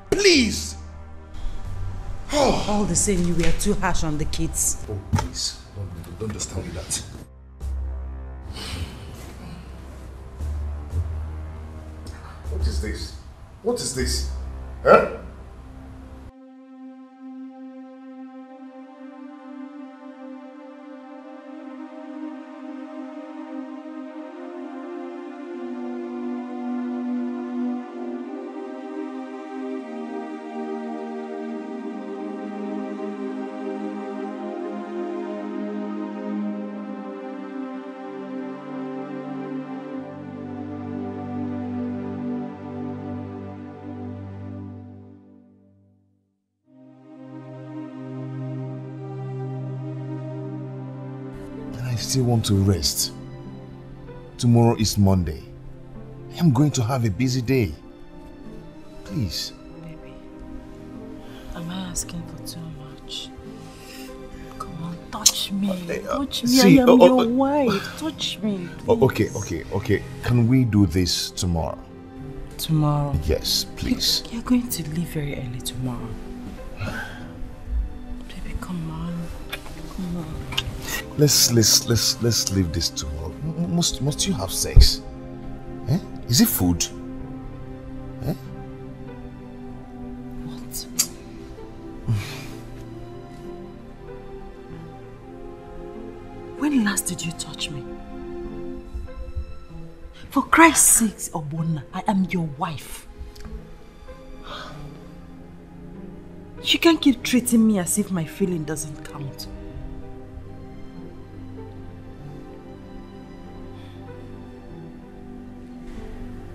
Speaker 17: Please.
Speaker 11: Oh. All the same, you were too harsh on the kids.
Speaker 17: Oh, please. Don't understand me that. What is this? What is this? Huh?
Speaker 2: still want to rest. Tomorrow is Monday. I am going to have a busy day. Please.
Speaker 11: Baby, am I asking for too much? Come on, touch me. Touch me.
Speaker 2: See,
Speaker 11: I am your wife. Touch me.
Speaker 2: Okay. Can we do this tomorrow?
Speaker 11: Tomorrow?
Speaker 2: Yes, please.
Speaker 11: You're going to leave very early tomorrow. Baby, come on. Come on.
Speaker 2: Let's leave this tomorrow. Must you have sex? Eh? Is it food? Eh?
Speaker 11: What? When last did you touch me? For Christ's sake, Obona, I am your wife. You can't keep treating me as if my feeling doesn't count.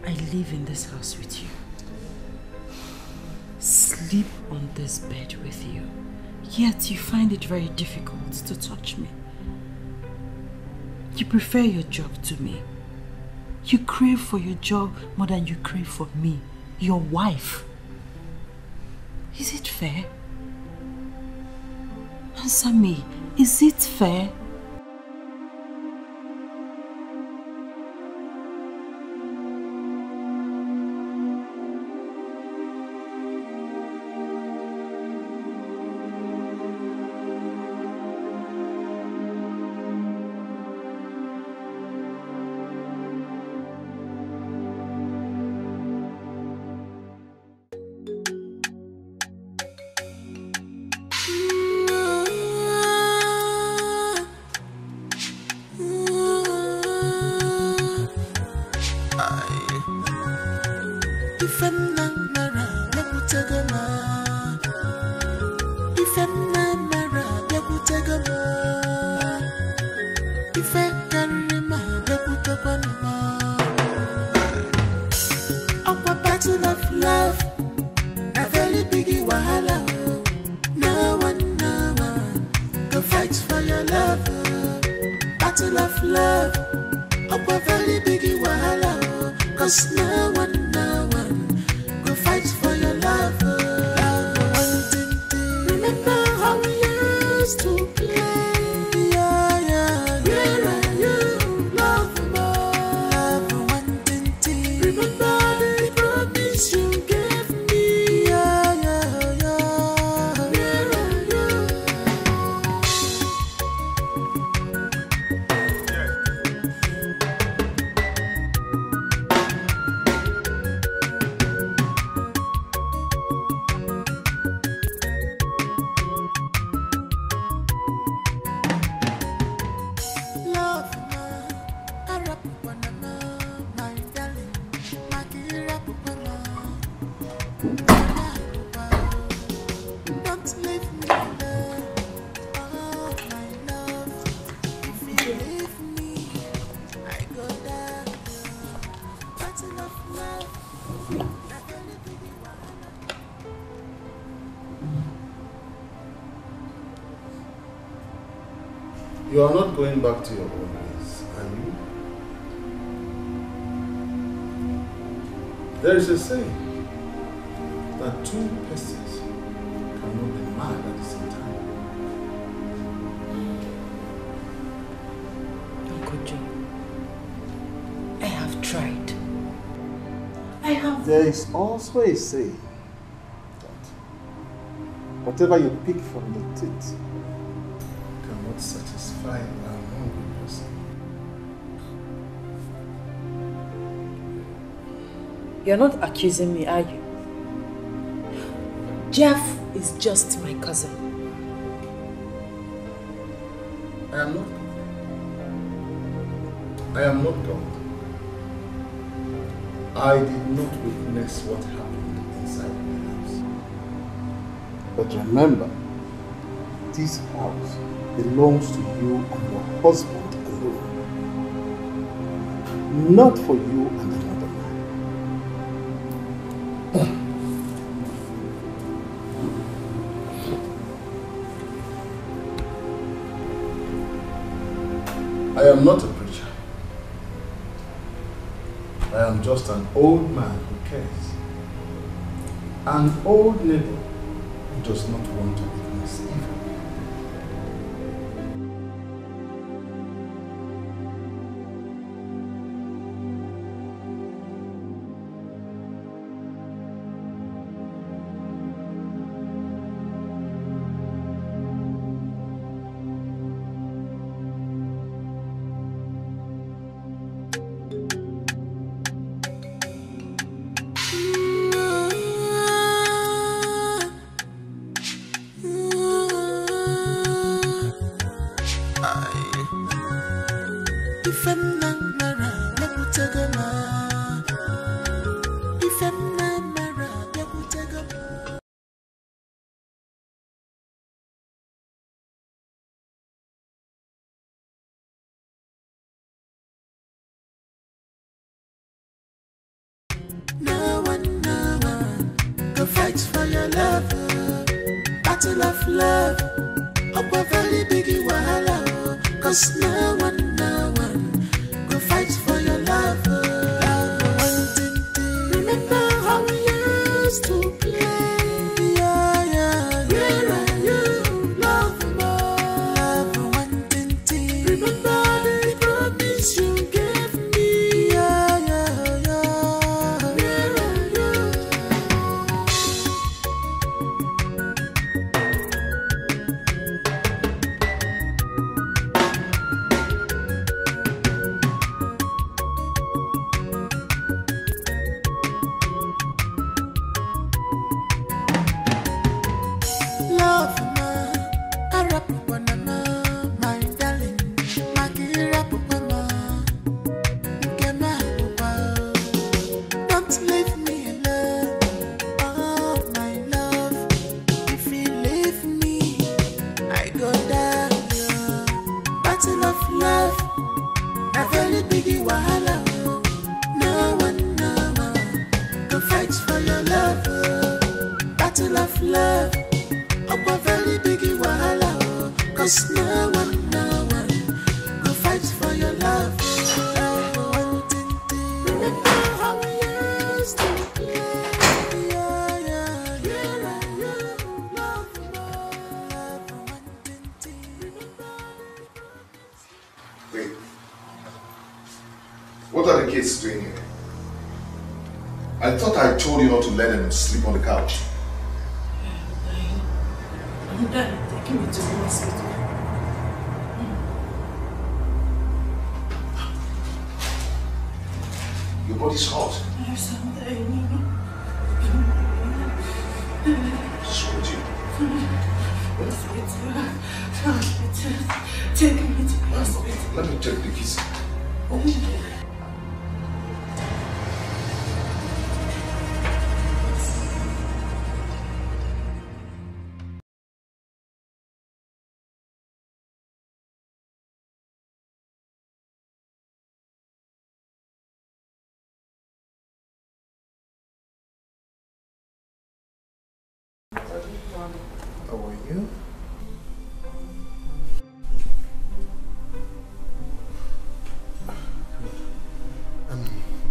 Speaker 11: I live in this house with you. Sleep on this bed with you. Yet you find it very difficult to touch me. You prefer your job to me. You crave for your job more than you crave for me, your wife. Is it fair? Answer me. Is it fair?
Speaker 19: You are not going back to your own place, are you? There is a saying that two persons cannot be mad at the same time.
Speaker 11: Uncle Joe, I have tried. I have...
Speaker 19: There is also a saying that whatever you pick from the teeth cannot satisfy a hungry person.
Speaker 11: You're not accusing me, are you? Jeff is just my cousin.
Speaker 19: I am not God. I did not witness what happened inside the house. But remember, this house belongs to you and your husband alone. Not for you and another man. I am not a preacher. I am just an old man who cares. An old neighbor who does not want to witness evil.
Speaker 9: No one go fight for your love. Battle of love. Up a very big wahala. Cause no one go fight for your love. Remember how we used to play. Where are you? Love more. Love wanting to. Remember the promise you gave me.
Speaker 2: What are the kids doing here? I thought I told you not to let them sleep on the couch.
Speaker 11: I'm done taking me to the hospital.
Speaker 2: Your body's hot.
Speaker 11: Yes, I'm dying.
Speaker 2: What's wrong with you?
Speaker 11: Take me to the hospital.
Speaker 2: Let me take the keys.
Speaker 19: How are you?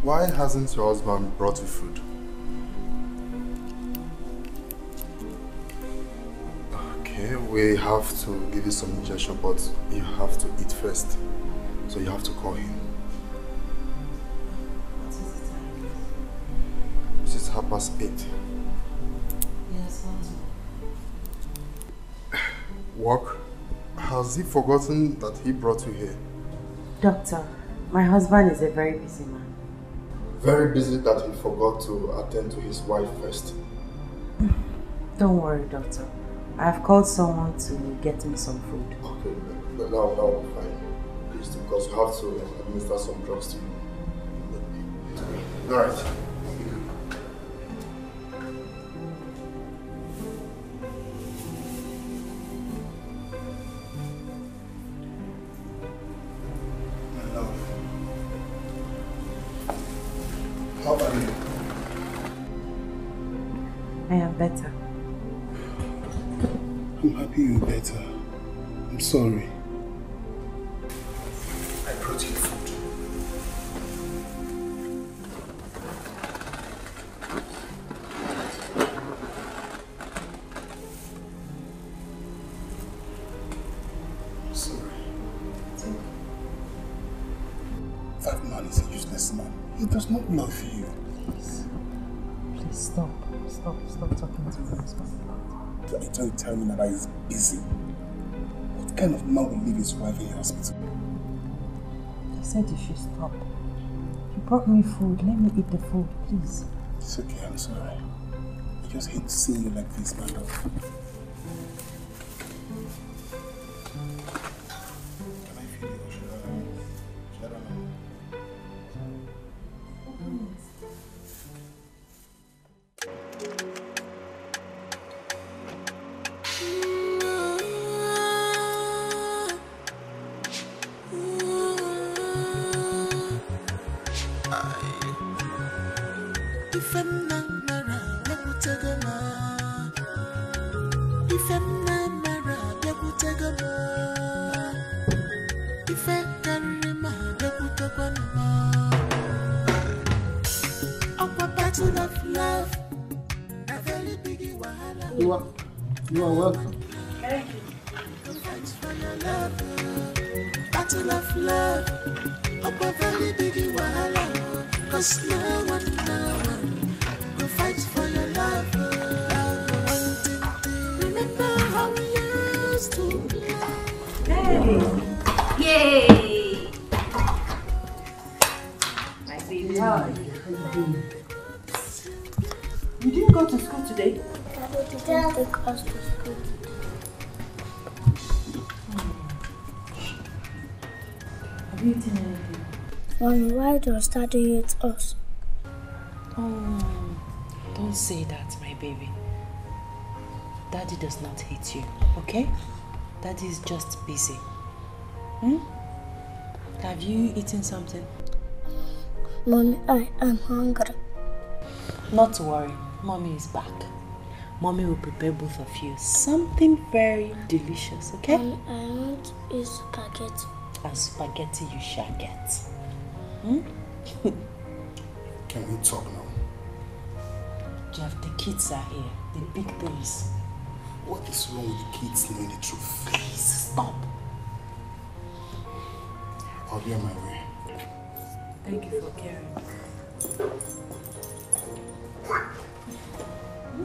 Speaker 19: Why hasn't your husband brought you food? Okay, we have to give you some injection, but you have to eat first. So you have to call him.
Speaker 12: What is the time?
Speaker 19: This is 8:30.
Speaker 12: Yes,
Speaker 19: Work? Has he forgotten that he brought you here?
Speaker 12: Doctor, my husband is a very busy man.
Speaker 19: Very busy that he forgot to attend to his wife first.
Speaker 12: Don't worry, doctor. I have called someone to get me some food.
Speaker 19: Okay, that will be fine. Please, because you have to administer some drugs to you. Alright. How are you?
Speaker 12: I am better.
Speaker 19: I'm happy you're better. I'm sorry.
Speaker 2: I
Speaker 18: this man. He does not love you.
Speaker 12: Please stop. Stop talking to me.
Speaker 18: I tell me that he's busy. What kind of man will leave his wife in the hospital?
Speaker 12: I said you should stop. You brought me food. Let me eat the food, please.
Speaker 18: It's okay, I'm sorry. I just hate seeing you like this, my love. Can I feel you? Should I run away?
Speaker 19: You are welcome.
Speaker 9: Thank you. Battle of love. Up a very big wahala. Cause no one will fight for your love. Remember how we used to play.
Speaker 11: Hey! Yay! My baby, how are you? You didn't go to school today?
Speaker 20: Daddy didn't take us to school.
Speaker 12: Have you eaten anything?
Speaker 20: Mommy, why does Daddy hate us?
Speaker 12: Oh, don't say that, my baby. Daddy does not hate you, okay? Daddy is just busy. Have you eaten something?
Speaker 20: Mommy, I am hungry.
Speaker 12: Not to worry, Mommy is back. Mommy will prepare both of you something very delicious, okay?
Speaker 20: Mommy, I want to eat spaghetti.
Speaker 12: And spaghetti you shall get.
Speaker 18: Can we talk now?
Speaker 12: Jeff, the kids are here. The big things.
Speaker 18: What is wrong with the kids knowing the truth?
Speaker 12: Please, stop.
Speaker 18: I'll be on my way.
Speaker 12: Thank you for caring.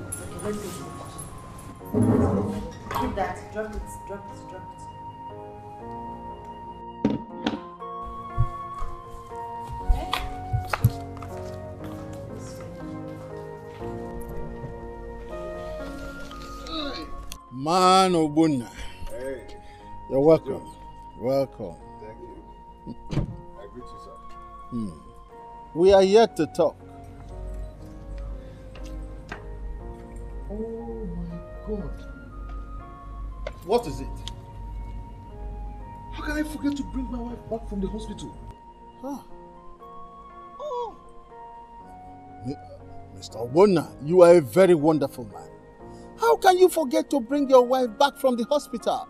Speaker 12: Okay, let's go to the kitchen. Keep that. Drop it.
Speaker 19: Man Obunna.
Speaker 18: Hey.
Speaker 19: You're welcome. Welcome.
Speaker 18: Thank you. I greet you, sir.
Speaker 19: We are here to talk.
Speaker 18: Oh my God.
Speaker 2: What is it? How can I forget to bring my wife back from the hospital?
Speaker 19: Oh. Mr. Obunna, you are a very wonderful man. How can you forget to bring your wife back from the hospital?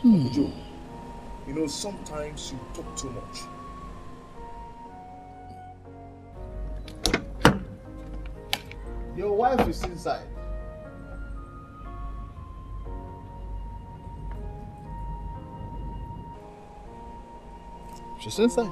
Speaker 2: Joe, you know, sometimes you talk too much.
Speaker 19: Your wife is inside. She's inside.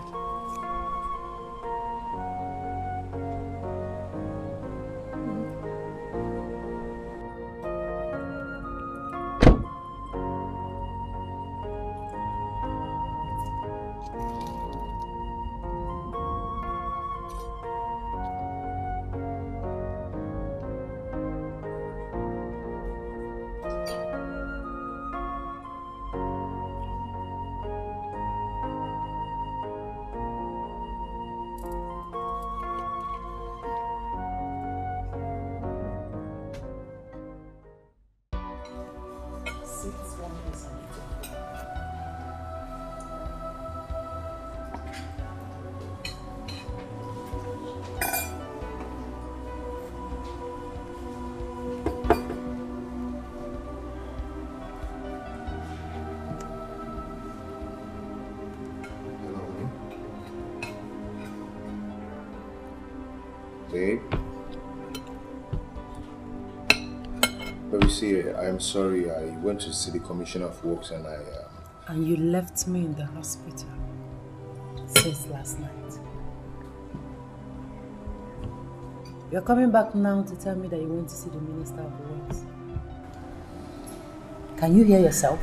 Speaker 2: Babe. But you see, I am sorry. I went to see the Commissioner of Works and I
Speaker 11: And you left me in the hospital since last night. You're coming back now to tell me that you went to see the Minister of Works. Can you hear yourself?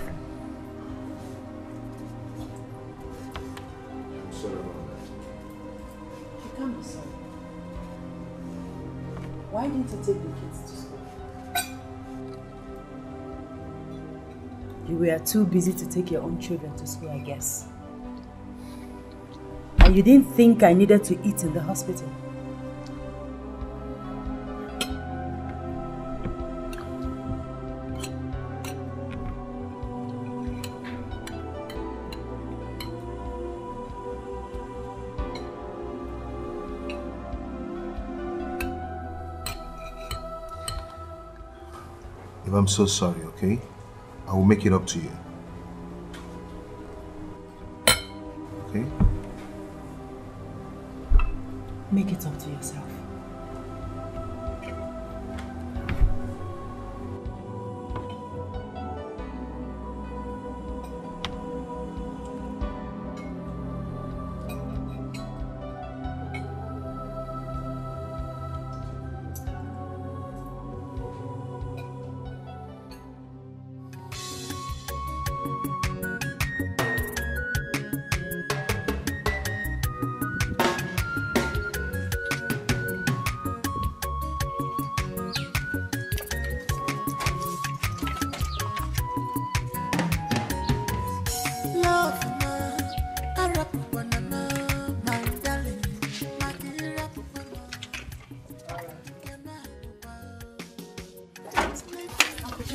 Speaker 18: I'm sorry about that.
Speaker 11: You can't be sorry. Why didn't you take the kids to school? You were too busy to take your own children to school, I guess. And you didn't think I needed to eat in the hospital.
Speaker 18: I'm so sorry, okay? I will make it up to you. Okay?
Speaker 11: Make it up to yourself.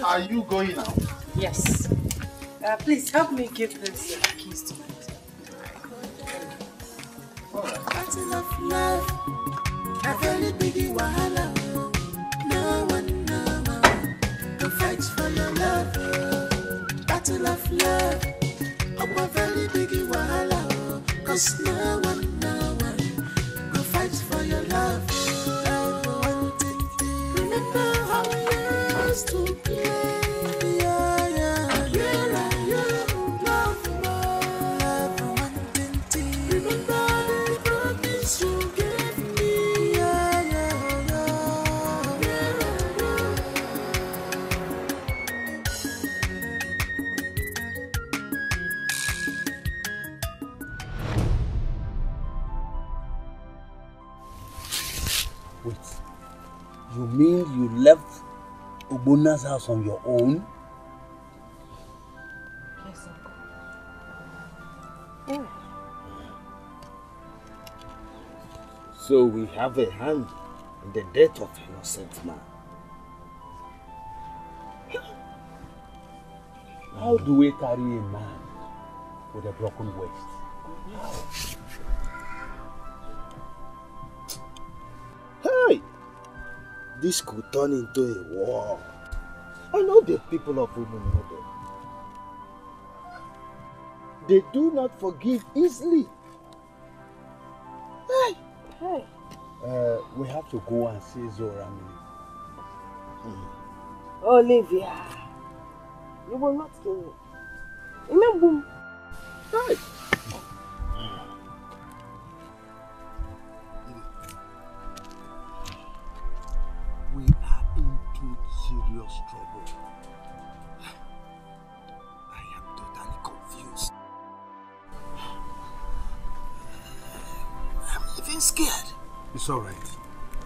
Speaker 19: Are you going now?
Speaker 11: Yes. Please help me give this keys to my
Speaker 9: Battle of love, a very big wahala. No one go fight for your love. Battle of love, a very big wahala. 'Cause no one go fight for your love. Remember how we used to play.
Speaker 6: You mean you left Ogbona's house on your own?
Speaker 11: Yes, Uncle.
Speaker 6: Oh. So we have a hand in the death of an innocent man. How do we carry a man with a broken waist? Hey! This could turn into a war. I know the people of Philmond. They do not forgive easily. Hey!
Speaker 11: Hey!
Speaker 6: We have to go and see Zora.
Speaker 1: Olivia, you will not kill me. Remember?
Speaker 6: Hey! We are into serious trouble. I am totally confused. I'm even scared.
Speaker 13: It's alright.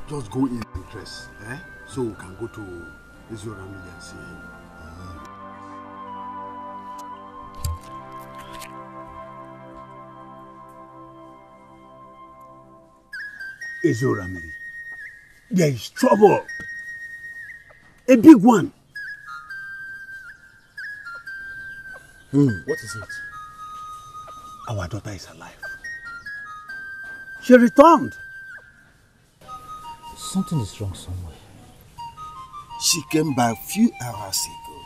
Speaker 13: Just go in and dress, eh? So we can go to Ezorami and see him. Ezorami, there is trouble. A big one.
Speaker 6: What is it?
Speaker 13: Our daughter is alive. She returned.
Speaker 10: Something is wrong somewhere.
Speaker 6: She came back a few hours ago.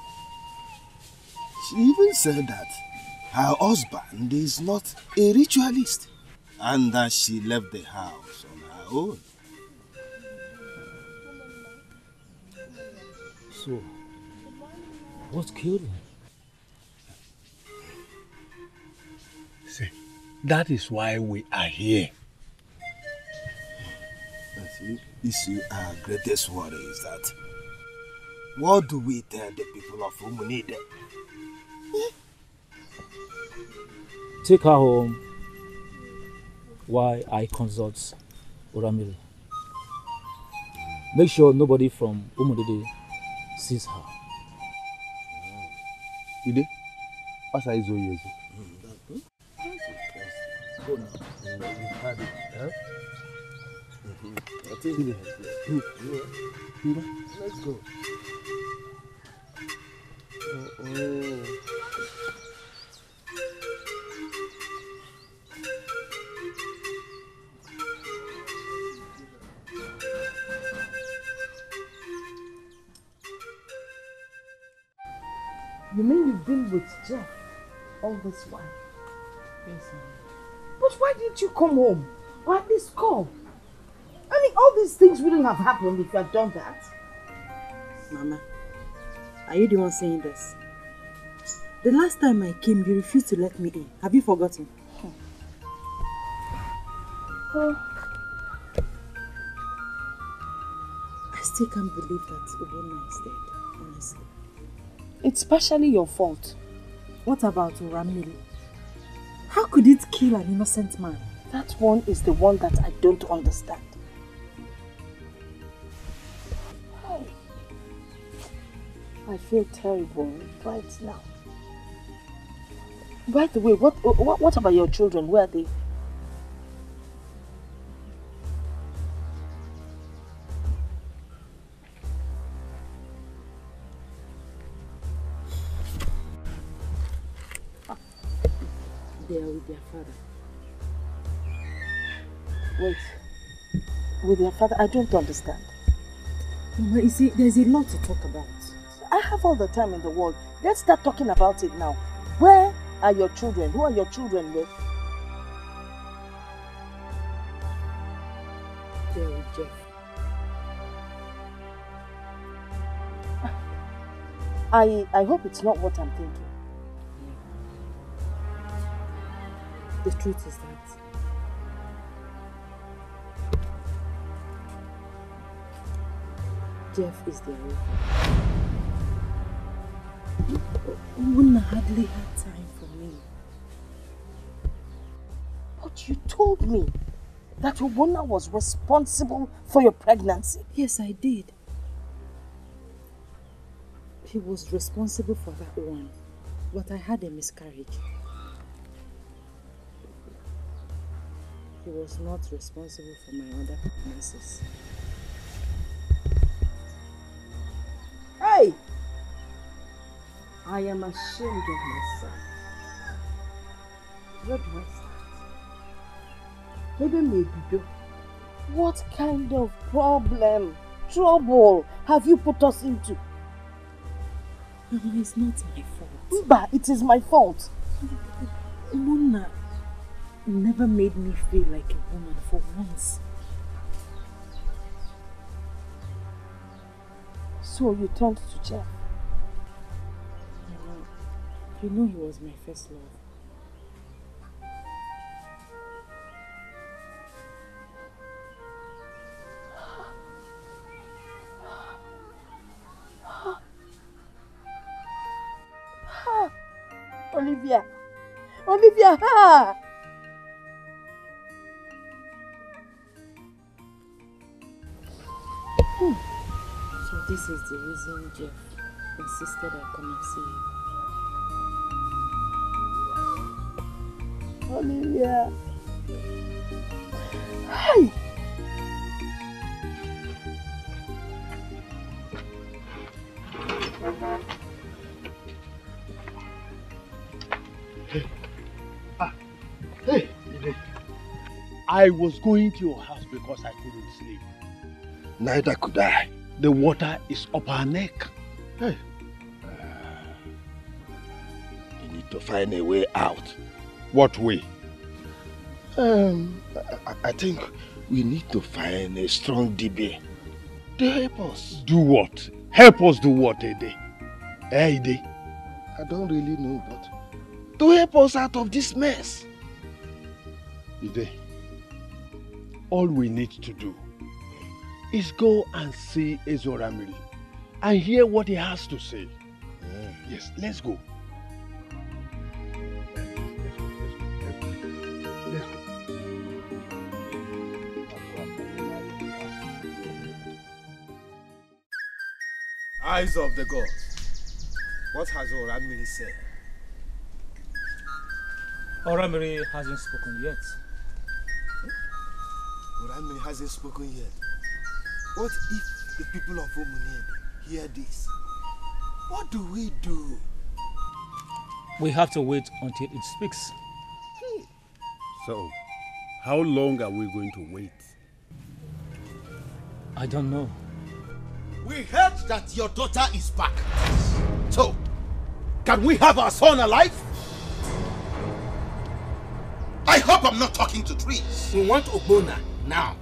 Speaker 6: She even said that her husband is not a ritualist and that she left the house on her own.
Speaker 10: So, what killed him?
Speaker 6: That is why we are here.
Speaker 17: This is our greatest worry is that what do we tell the people of Philmond?
Speaker 10: Take her home while I consult Oramiri. Make sure nobody from Umudede sees her.
Speaker 2: Ide, what's I so years?
Speaker 4: Go now. You've had it. Huh? Let's go.
Speaker 3: You mean you've been with Jeff all this while?
Speaker 11: Yes, ma'am.
Speaker 3: But why didn't you come home? Or at least call? I mean, all these things wouldn't have happened if you had done that.
Speaker 11: Mama, are you the one saying this? The last time I came, you refused to let me in. Have you forgotten?
Speaker 3: Oh.
Speaker 11: I still can't believe that Obona is dead, honestly.
Speaker 3: It's partially your fault.
Speaker 11: What about Oramili? How could it kill an innocent man?
Speaker 3: That one is the one that I don't understand. I feel terrible right now. By the way, what about your children? Where are they?
Speaker 11: They are with their father.
Speaker 3: Wait. With their father? I don't understand.
Speaker 11: Mama, you see, there's a lot to talk about.
Speaker 3: I have all the time in the world. Let's start talking about it now. Where are your children? Who are your children with?
Speaker 11: They're with Jeff.
Speaker 3: I hope it's not what I'm thinking.
Speaker 11: The truth is that Jeff is their own. Wouldn't hardly had time for me.
Speaker 3: But you told me that Obona was responsible for your pregnancy.
Speaker 11: Yes, I did. He was responsible for that one, but I had a miscarriage. He was not responsible for my other pregnancies.
Speaker 3: Hey! I am ashamed of myself. Where do I start? Maybe. What kind of trouble have you put us into?
Speaker 11: Mama, it's not my fault.
Speaker 3: But it is my fault.
Speaker 11: Mona never made me feel like a woman for once.
Speaker 3: So you turned to Jeff?
Speaker 11: Mama, you know he was my first love.
Speaker 3: Olivia, ha!
Speaker 11: So this is the reason Jeff insisted I come and see you.
Speaker 3: Olivia. Hey!
Speaker 6: Hey, I was going to your house because I couldn't sleep.
Speaker 8: Neither could I.
Speaker 6: The water is up our neck.
Speaker 8: Hey. You need to find a way out.
Speaker 6: What way?
Speaker 8: I think we need to find a strong DB to help us.
Speaker 6: Do what? Help us do what, Ede? Ede?
Speaker 8: I don't really know, but to help us out of this mess.
Speaker 6: Ide, all we need to do is go and see Ezoramiri and hear what he has to say. Yes, let's go.
Speaker 21: Eyes of the gods, what has Oramiri said?
Speaker 10: Oramiri hasn't spoken yet.
Speaker 21: Oramiri hasn't spoken yet. What if the people of Omuned hear this? What do we do?
Speaker 10: We have to wait until it speaks.
Speaker 6: So, how long are we going to wait?
Speaker 10: I don't know.
Speaker 17: We heard that your daughter is back. So, can we have our son alive? I hope I'm not talking to trees.
Speaker 7: We want Ogbonna now.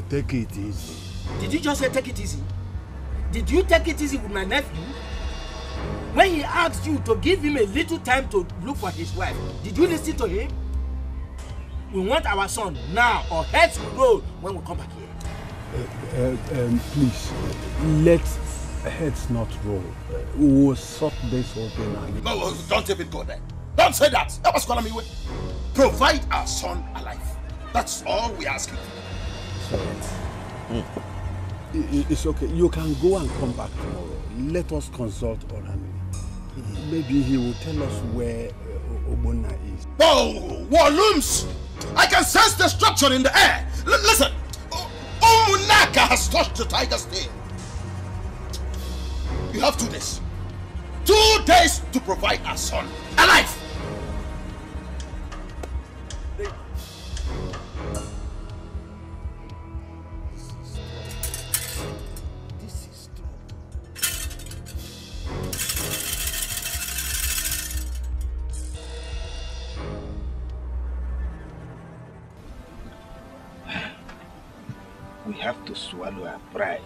Speaker 6: Take it easy.
Speaker 7: Did you just say take it easy? Did you take it easy with my nephew? When he asked you to give him a little time to look for his wife, did you listen to him? We want our son now, or heads will roll when we come back here.
Speaker 6: Please, let heads not roll. We will sort this whole thing out.
Speaker 17: No, don't even go there. Don't say that. That was calling me. Provide our son alive. That's all we're asking.
Speaker 6: It's okay. You can go and come back tomorrow. Let us consult Oramiri. Maybe he will tell us where Ogbonna is.
Speaker 17: Whoa! Walloons! I can sense destruction in the air. Listen! Omunaka has touched the tiger's tail. You have 2 days. 2 days to provide our son alive. This is
Speaker 8: We have to swallow our pride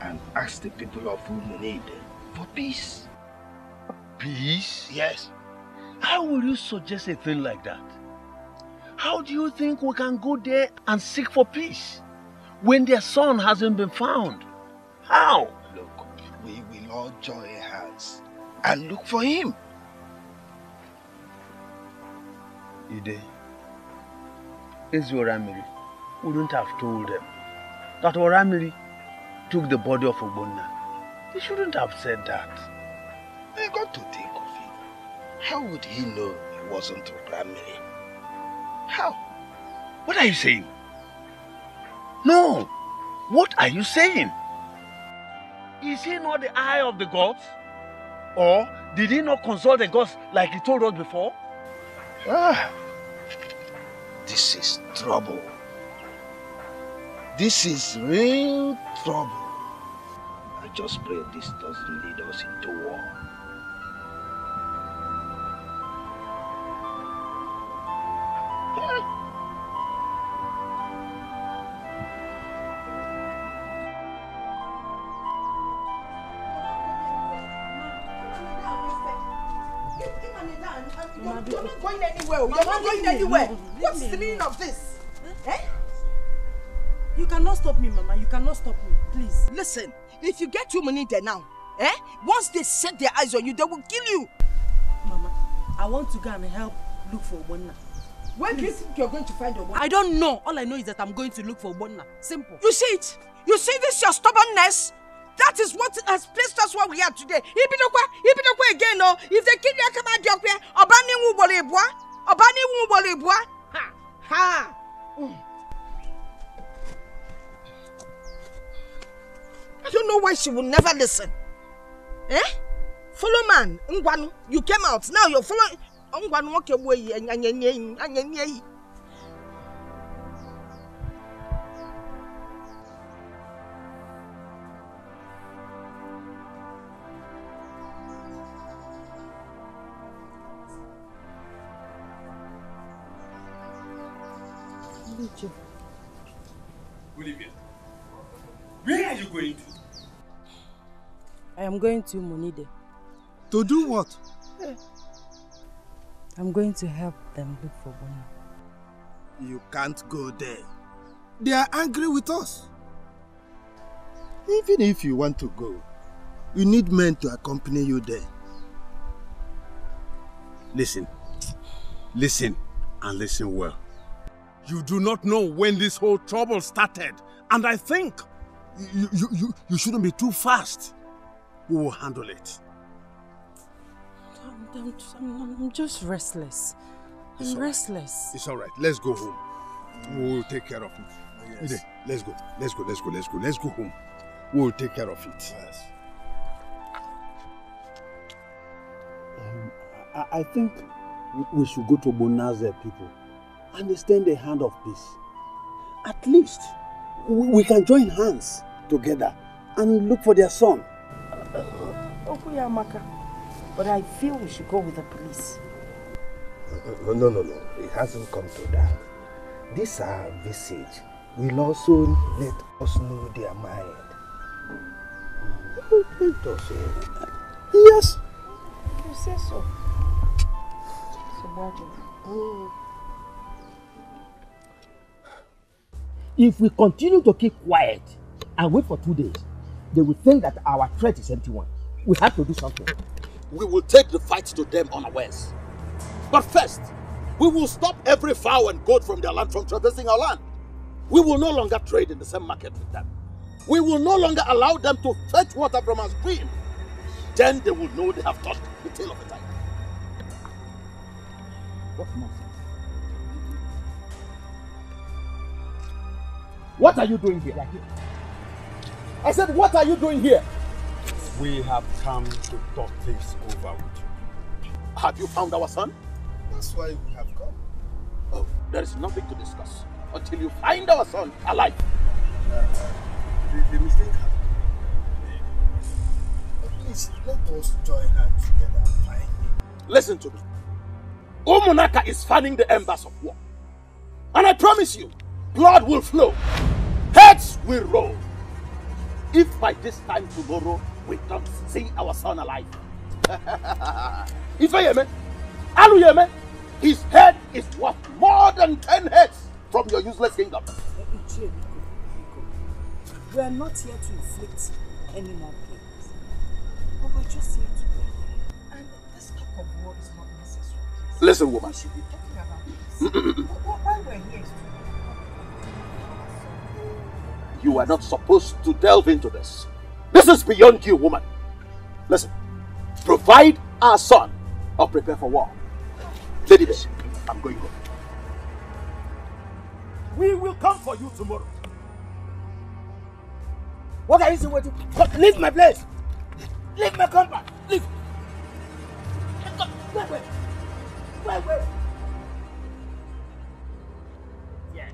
Speaker 8: and ask the people of Philmond for peace.
Speaker 4: Peace?
Speaker 8: Yes.
Speaker 4: How will you suggest a thing like that? How do you think we can go there and seek for peace when their son hasn't been found? How?
Speaker 8: Look, we will all join hands and look for him.
Speaker 4: Ide, Oramiri wouldn't have told them that Oramiri took the body of Ogbonna. He shouldn't have said that.
Speaker 8: I got to think of it. How would he know it wasn't Oramiri? How?
Speaker 4: What are you saying? No! What are you saying? Is he not the eye of the gods? Or did he not consult the gods like he told us before?
Speaker 8: This is trouble. This is real trouble. I just pray this doesn't lead us into war.
Speaker 1: You're not going anywhere. You're not going anywhere. What's the meaning of this? Eh?
Speaker 11: You cannot stop me, Mama. You cannot stop me. Please.
Speaker 1: Listen, if you get your money there now, once they set their eyes on you, they will kill you.
Speaker 11: Mama, I want to go and help look for Ogbonna.
Speaker 1: Where do you think you're going to find Ogbonna?
Speaker 11: I don't know. All I know is that I'm going to look for Ogbonna. Simple.
Speaker 1: You see it? You see this, your stubbornness? That is what has placed us where we are today. Ibinokwa again, no. If they kill you, come out there. Obani wubolebwa. Obani wubolebwa. Ha. I don't know why she will never listen. Follow man, Ngwanu, you came out. Now you're following. Ngwanu walk away.
Speaker 6: Olivia, where are you going to?
Speaker 11: I am going to Monide.
Speaker 21: To do what?
Speaker 11: I'm going to help them look for Ogbonna.
Speaker 19: You can't go there. They are angry with us. Even if you want to go, you need men to accompany you there.
Speaker 13: Listen, and listen well. You do not know when this whole trouble started, and I think you shouldn't be too fast. We will handle it.
Speaker 11: I'm just restless. I'm restless.
Speaker 13: It's all right. Let's go home. We'll take care of it.
Speaker 19: Yes.
Speaker 13: Let's go. Let's go home. We'll take care of it.
Speaker 19: Yes.
Speaker 6: I think we should go to Bona's people and extend the hand of peace. At least we can join hands together and look for their son.
Speaker 3: Okuyamaka, but I feel we should go with the police.
Speaker 15: No. It hasn't come to that. This our visit will also let us know their mind. Let us know.
Speaker 6: Yes.
Speaker 3: You say so.
Speaker 7: If we continue to keep quiet and wait for 2 days, they will think that our threat is empty one. We have to do something.
Speaker 14: We will take the fight to them unawares. But first, we will stop every fowl and goat from their land from traversing our land. We will no longer trade in the same market with them. We will no longer allow them to fetch water from our stream. Then they will know they have touched the tail of the tiger.
Speaker 7: What nonsense? What are you doing here? I said, what are you doing here?
Speaker 13: We have come to talk things over with you.
Speaker 14: Have you found our son?
Speaker 19: That's why we have come.
Speaker 14: Oh, there is nothing to discuss until you find our son alive.
Speaker 19: The mistake happened. Please, let us join hands together and find him.
Speaker 14: Listen to me. Umunaka is fanning the embers of war. And I promise you, blood will flow. Heads will roll. If by this time tomorrow we don't see our son alive. If I am, Aluyeme, his head is worth more than 10 heads from your useless kingdom.
Speaker 3: We are not here to inflict any more pain. But we're just here to pray. And this talk of war is not necessary.
Speaker 14: Listen, woman.
Speaker 3: We should be talking about this. Why we're here is to...
Speaker 14: You are not supposed to delve into this. This is beyond you, woman. Listen, provide our son or prepare for war. Lady B, I'm going home. We will come for you tomorrow.
Speaker 7: What are you saying? Leave my place. Leave my compound. Leave. Wait. Yes.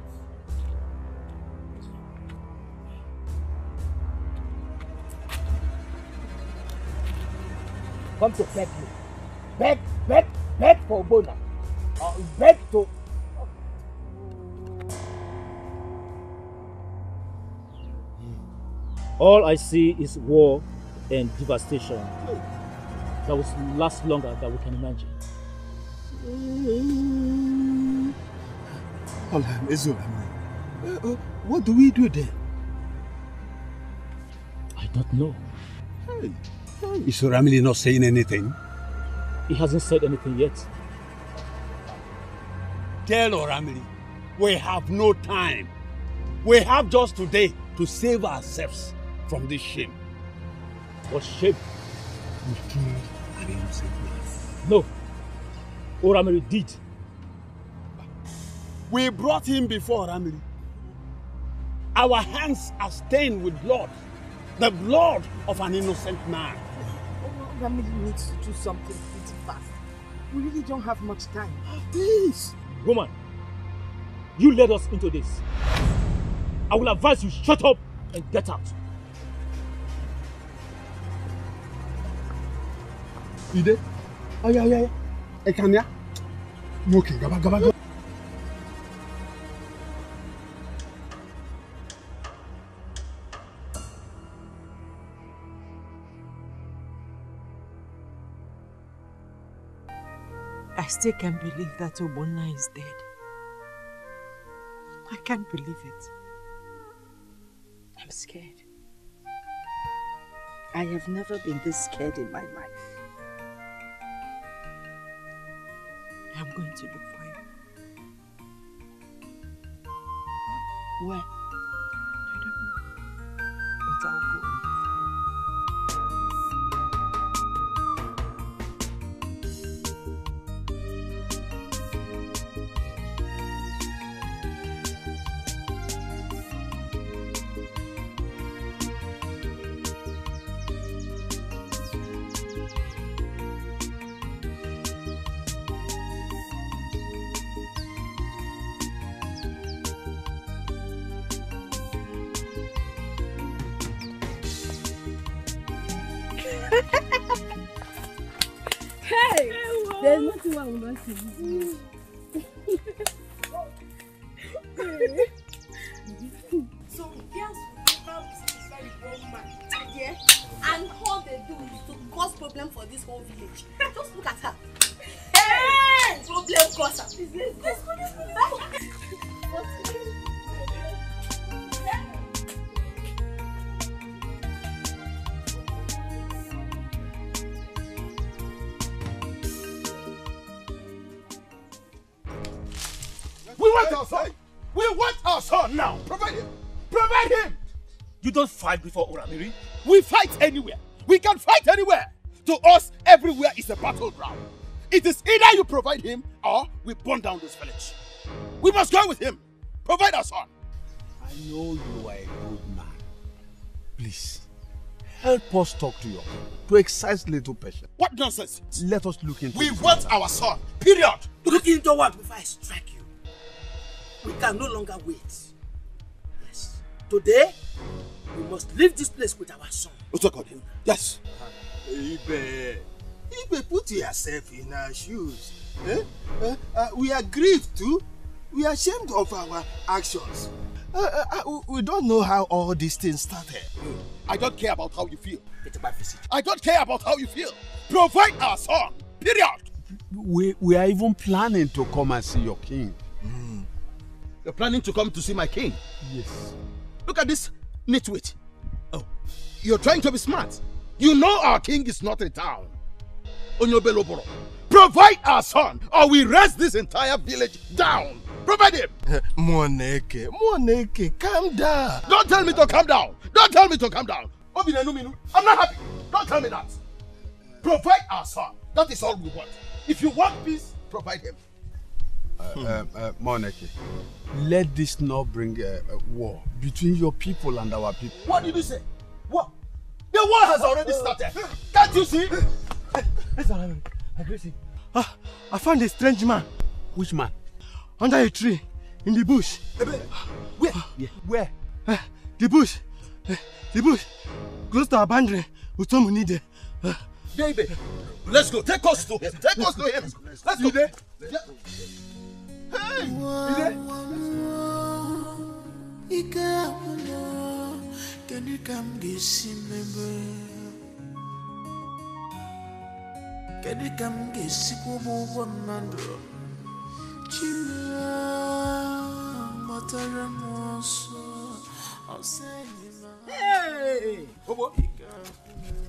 Speaker 7: Come to beg me. Beg for Bona. Beg to...
Speaker 10: All I see is war and devastation that will last longer than we can imagine.
Speaker 6: What do we do then?
Speaker 10: I don't know.
Speaker 6: Is Ramili not saying anything?
Speaker 10: He hasn't said anything yet.
Speaker 6: Tell Ramili, we have no time. We have just today to save ourselves from this shame.
Speaker 10: What shame?
Speaker 6: We killed an innocent man.
Speaker 10: No. Oramiri did.
Speaker 6: We brought him before Ramili. Our hands are stained with blood. The blood of an innocent man.
Speaker 3: Ramili needs to do something pretty fast. We really don't have much time.
Speaker 10: Please. Woman, you led us into this. I will advise you shut up and get out.
Speaker 13: Ide? Oh yeah. Ekanya? Okay, gaba.
Speaker 11: I still can't believe that Obonna is dead.
Speaker 1: I can't believe it.
Speaker 3: I'm scared. I have never been this scared in my life. I'm going to look for him. Where? I don't know. But I'll go.
Speaker 11: Hey! There's nothing wrong with us.
Speaker 5: So girls will never be satisfied with one man. Yeah? And all they do is to cause problem for this whole village. Just look at her. Hey! Problem causer. Let's go.
Speaker 17: We want our son! We want our son now! Provide him! Provide him!
Speaker 14: You don't fight before Oramiri. We fight anywhere. We can fight anywhere. To us, everywhere is a battleground. It is either you provide him or we burn down this village. We must go with him. Provide our son.
Speaker 13: I know you are a good man. Please, help us talk to to exercise little patience.
Speaker 14: What nonsense?
Speaker 13: Let us look into
Speaker 14: We
Speaker 13: this
Speaker 14: want
Speaker 13: matter.
Speaker 14: our son. Period.
Speaker 7: Look into what before I strike you. We can no longer wait. Yes. Today, we must leave this place with our son.
Speaker 14: Yes.
Speaker 8: Ibe, put yourself in our shoes. We are grieved too. We are ashamed of our actions. We don't know how all these things started.
Speaker 14: I don't care about how you feel. I don't care about how you feel. Provide our son. Period.
Speaker 13: We are even planning to come and see your king.
Speaker 14: You're planning to come to see my king?
Speaker 13: Yes.
Speaker 14: Look at this nitwit. Oh, you're trying to be smart. You know our king is not in town. Onyobeloboro, provide our son or we raise this entire village down. Provide him.
Speaker 8: Moneke, calm down.
Speaker 14: Don't tell me to calm down. Don't tell me to calm down. I'm not happy. Don't tell me that. Provide our son. That is all we want. If you want peace, provide him.
Speaker 13: Moneke, let this not bring a war between your people and our people.
Speaker 14: What did you say? What? The war has already started. Can't you see?
Speaker 8: I found a strange man.
Speaker 13: Which man?
Speaker 8: Under a tree, in the bush.
Speaker 14: Where?
Speaker 13: Where?
Speaker 8: The bush. The bush. Close to our boundary. Utomunide.
Speaker 14: Baby, let's go. Take us to him. Take us to him. Let's go. Hey,
Speaker 9: Can you come get see me? Can you come get see me? One man,
Speaker 7: Hey!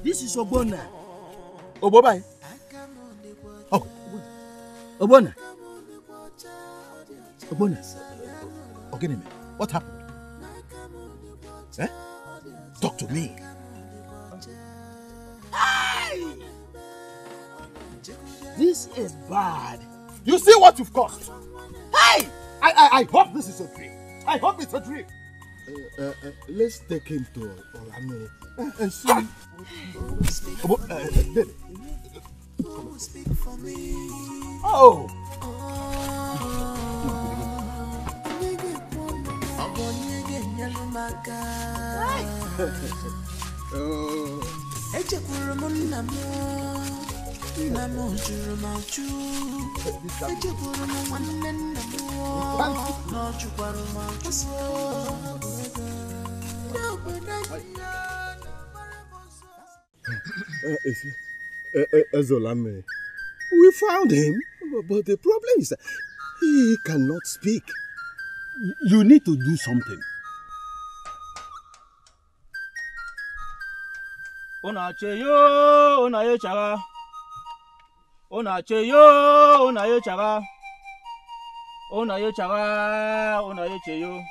Speaker 7: This is Obona.
Speaker 8: Obobai.
Speaker 7: Oh, Obona. Obona. Okay, what happened? Eh? Talk to me. Hey! This is bad.
Speaker 14: You see what you've caused? Hey! I hope this is a dream. I hope it's a dream.
Speaker 8: Let's take him to Olame and see.
Speaker 14: Oh!
Speaker 8: Ezolame, we found him, but the problem is that he cannot speak.
Speaker 6: You need to do something.
Speaker 10: Ona cheyo, ona ye chaga. Ona cheyo, ona ye chaga. Ona ye chaga, ona ye cheyo.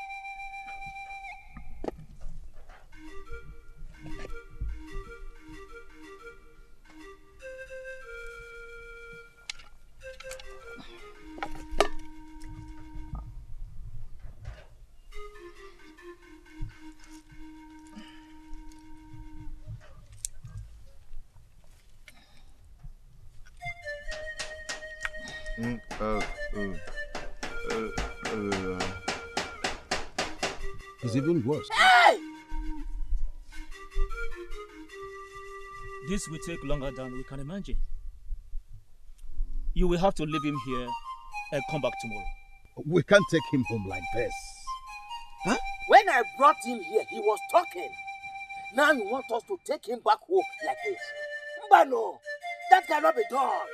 Speaker 6: It's even worse.
Speaker 10: Hey! This will take longer than we can imagine. You will have to leave him here and come back tomorrow.
Speaker 6: We can't take him home like this.
Speaker 7: Huh? When I brought him here, he was talking. Now you want us to take him back home like this? Mbano, that cannot be done.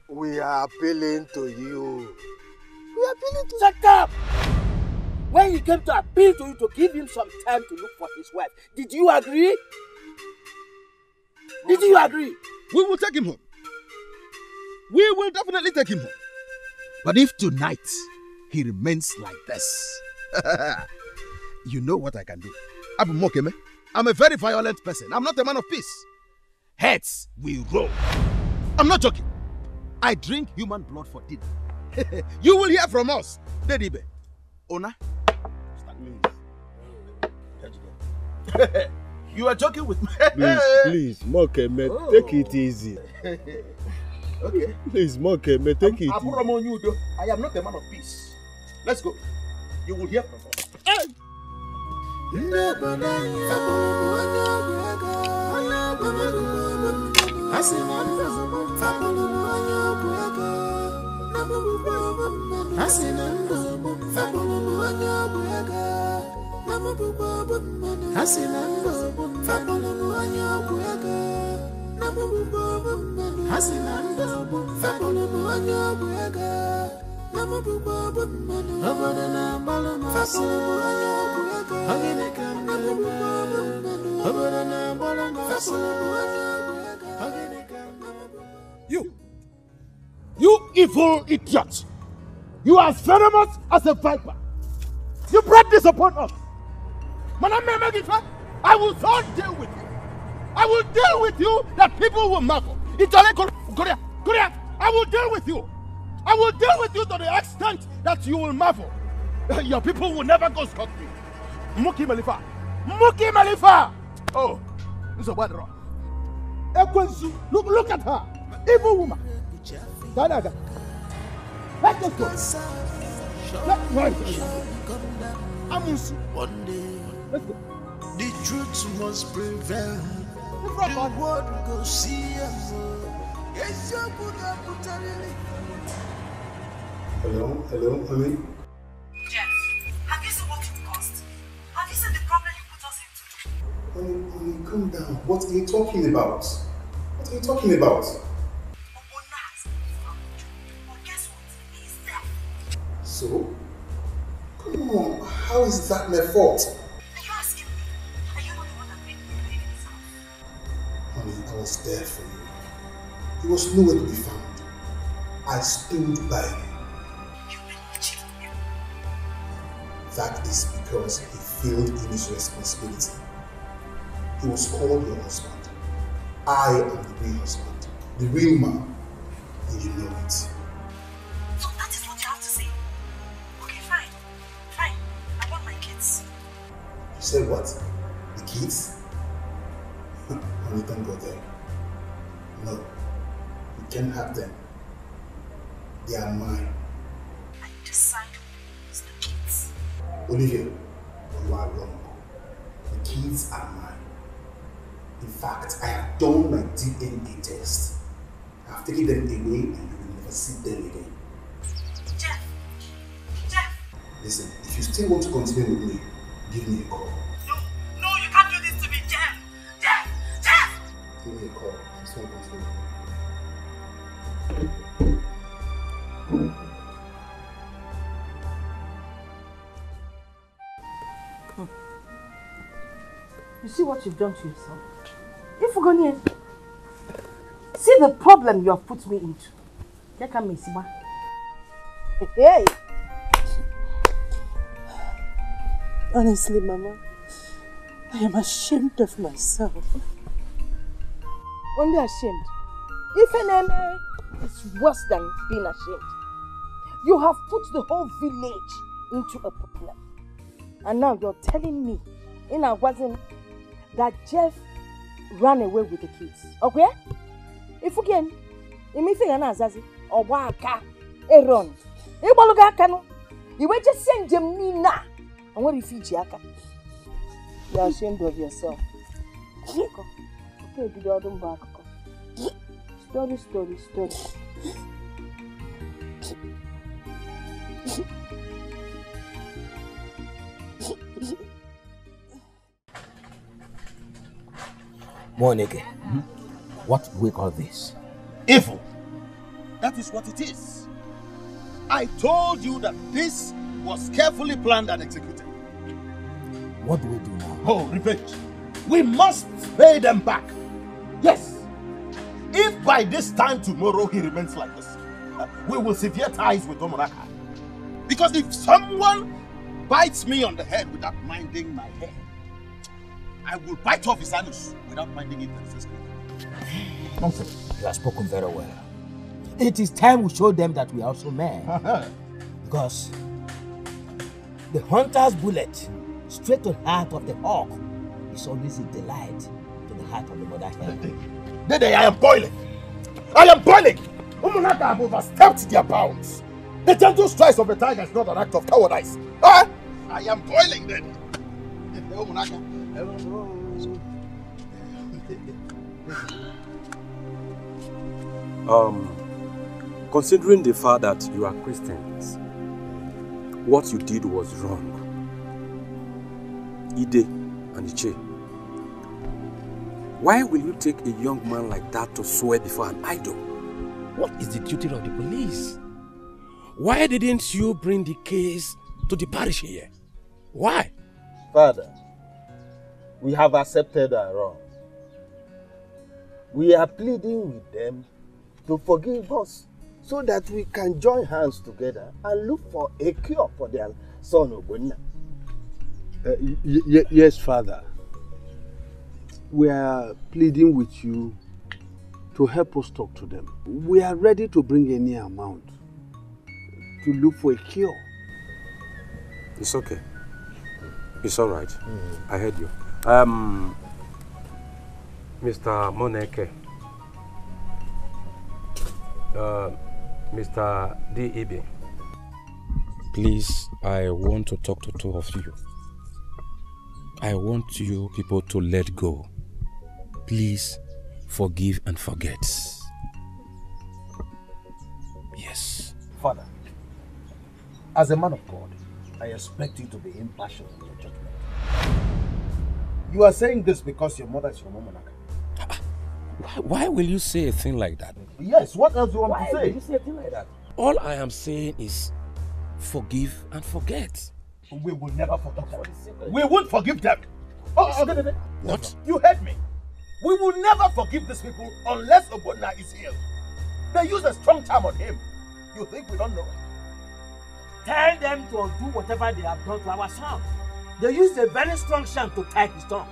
Speaker 21: We are appealing to you. We are appealing to you.
Speaker 7: Shut up! When he came to appeal to you to give him some time to look for his wife, did you agree? Did you agree?
Speaker 14: We will take him home. We will definitely take him home. But if tonight he remains like this, you know what I can do. Abu Mokeme, I'm a very violent person. I'm not a man of peace. Heads will roll. I'm not joking. I drink human blood for dinner. You will hear from us. Dedibe. Ona? You are joking with me.
Speaker 19: Please, Mokeme, take it easy.
Speaker 14: Okay.
Speaker 19: Please, Mokeme, take it easy.
Speaker 14: I am not a man of peace. Let's go. You will hear from us. Hey! You evil idiot! You are as venomous as a viper! You brought this upon us! I will so deal with you! I will deal with you that people will marvel! Korea! I will deal with you! I will deal with you to the extent that you will marvel! Your people will never go scot-free! Muki Malifa! Oh, it's a bad wrong. Ekwensu, look at her! Evil woman! Danaga! Let us go!
Speaker 9: One day, the truth must prevail. The world will go see us.
Speaker 18: Hello, honey.
Speaker 11: Jeff, have you seen what you caused? Have you seen the problem you put us into?
Speaker 18: Honey, calm down. What are you talking about? What are you talking about? So? Come on, how is that my fault?
Speaker 11: Are you asking me? Are you not the one that made me believe in yourself?
Speaker 18: Honey, I was there for you. He was nowhere to be found. I stood by you.
Speaker 11: You made me cheat on him.
Speaker 18: That is because he failed in his responsibility. He was called your husband. I am the real husband, the real man, and you know it.
Speaker 11: So that is what you have to say? Okay, fine. Fine. I want my kids.
Speaker 18: You said what? The kids? Honey, don't go there. No. You can't have them. They are mine.
Speaker 11: I decide who owns the kids.
Speaker 18: Olivia, you are wrong. The kids are mine. In fact, I have done my DNA test. I have taken them away and you will never see them again.
Speaker 11: Jeff!
Speaker 18: Listen, if you still want to continue with me, give me a call.
Speaker 11: No, you can't do this to me, Jeff!
Speaker 18: Give me a call. I just want to continue with me.
Speaker 3: You see what you've done to yourself? If we're going to see the problem you have put me into. Hey!
Speaker 11: Honestly, Mama, I am ashamed of myself.
Speaker 3: Only ashamed. If an enemy is worse than being ashamed. You have put the whole village into a problem. And now you're telling me, in a wasn't that Jeff ran away with the kids. Okay? If again, you may think Azazi or Waka, Aaron. You will just send them Nina. And what if you are ashamed of yourself? Okay, do the back. Story.
Speaker 7: Moneke, what do we call this?
Speaker 14: Evil. That is what it is. I told you that this was carefully planned and executed.
Speaker 7: What do we do now?
Speaker 14: Oh, revenge. We must pay them back. Yes. If by this time tomorrow he remains like this, we will sever ties with Omonaka. Because if someone bites me on the head without minding my hair, I will bite off his anus without minding it.
Speaker 7: Nonsense. You have spoken very well. It is time we show them that we are also men. Because the hunter's bullet straight to the heart of the hawk is always a delight to the heart of the mother hen.
Speaker 14: Dede, I am boiling. I am boiling. Umunaka have overstepped their bounds. The gentle strikes of a tiger is not an act of cowardice. Huh? I am boiling, Dede. Umunaka.
Speaker 16: Considering the fact that you are Christians, what you did was wrong. Ide and Iche, why will you take a young man like that to swear before an idol? What is the duty of the police? Why didn't you bring the case to the parish here? Why?
Speaker 14: Father, we have accepted our wrong. We are pleading with them to forgive us so that we can join hands together and look for a cure for their son Ogbonna.
Speaker 13: Yes, Father. We are pleading with you to help us talk to them. We are ready to bring any amount to look for a cure.
Speaker 16: It's okay. It's all right. I heard you. Mr. Moneke, Mr. D.E.B. Please, I want to talk to two of you. I want you people to let go. Please forgive and forget. Yes.
Speaker 14: Father, as a man of God, I expect you to be impartial in your judgment. You are saying this because your mother is from Omonaka.
Speaker 16: Why will you say a thing like that?
Speaker 14: Yes, what else do you want
Speaker 16: Why
Speaker 14: to say?
Speaker 16: will you say a thing like that? All I am saying is forgive and forget.
Speaker 14: We will never forgive them. We won't forgive them. Okay.
Speaker 16: What?
Speaker 14: You heard me. We will never forgive these people unless Ogbonna is healed. They use a strong charm on him. You think we don't know?
Speaker 15: Tell them to undo whatever they have done to our son. They used a very strong charm to tie his tongue.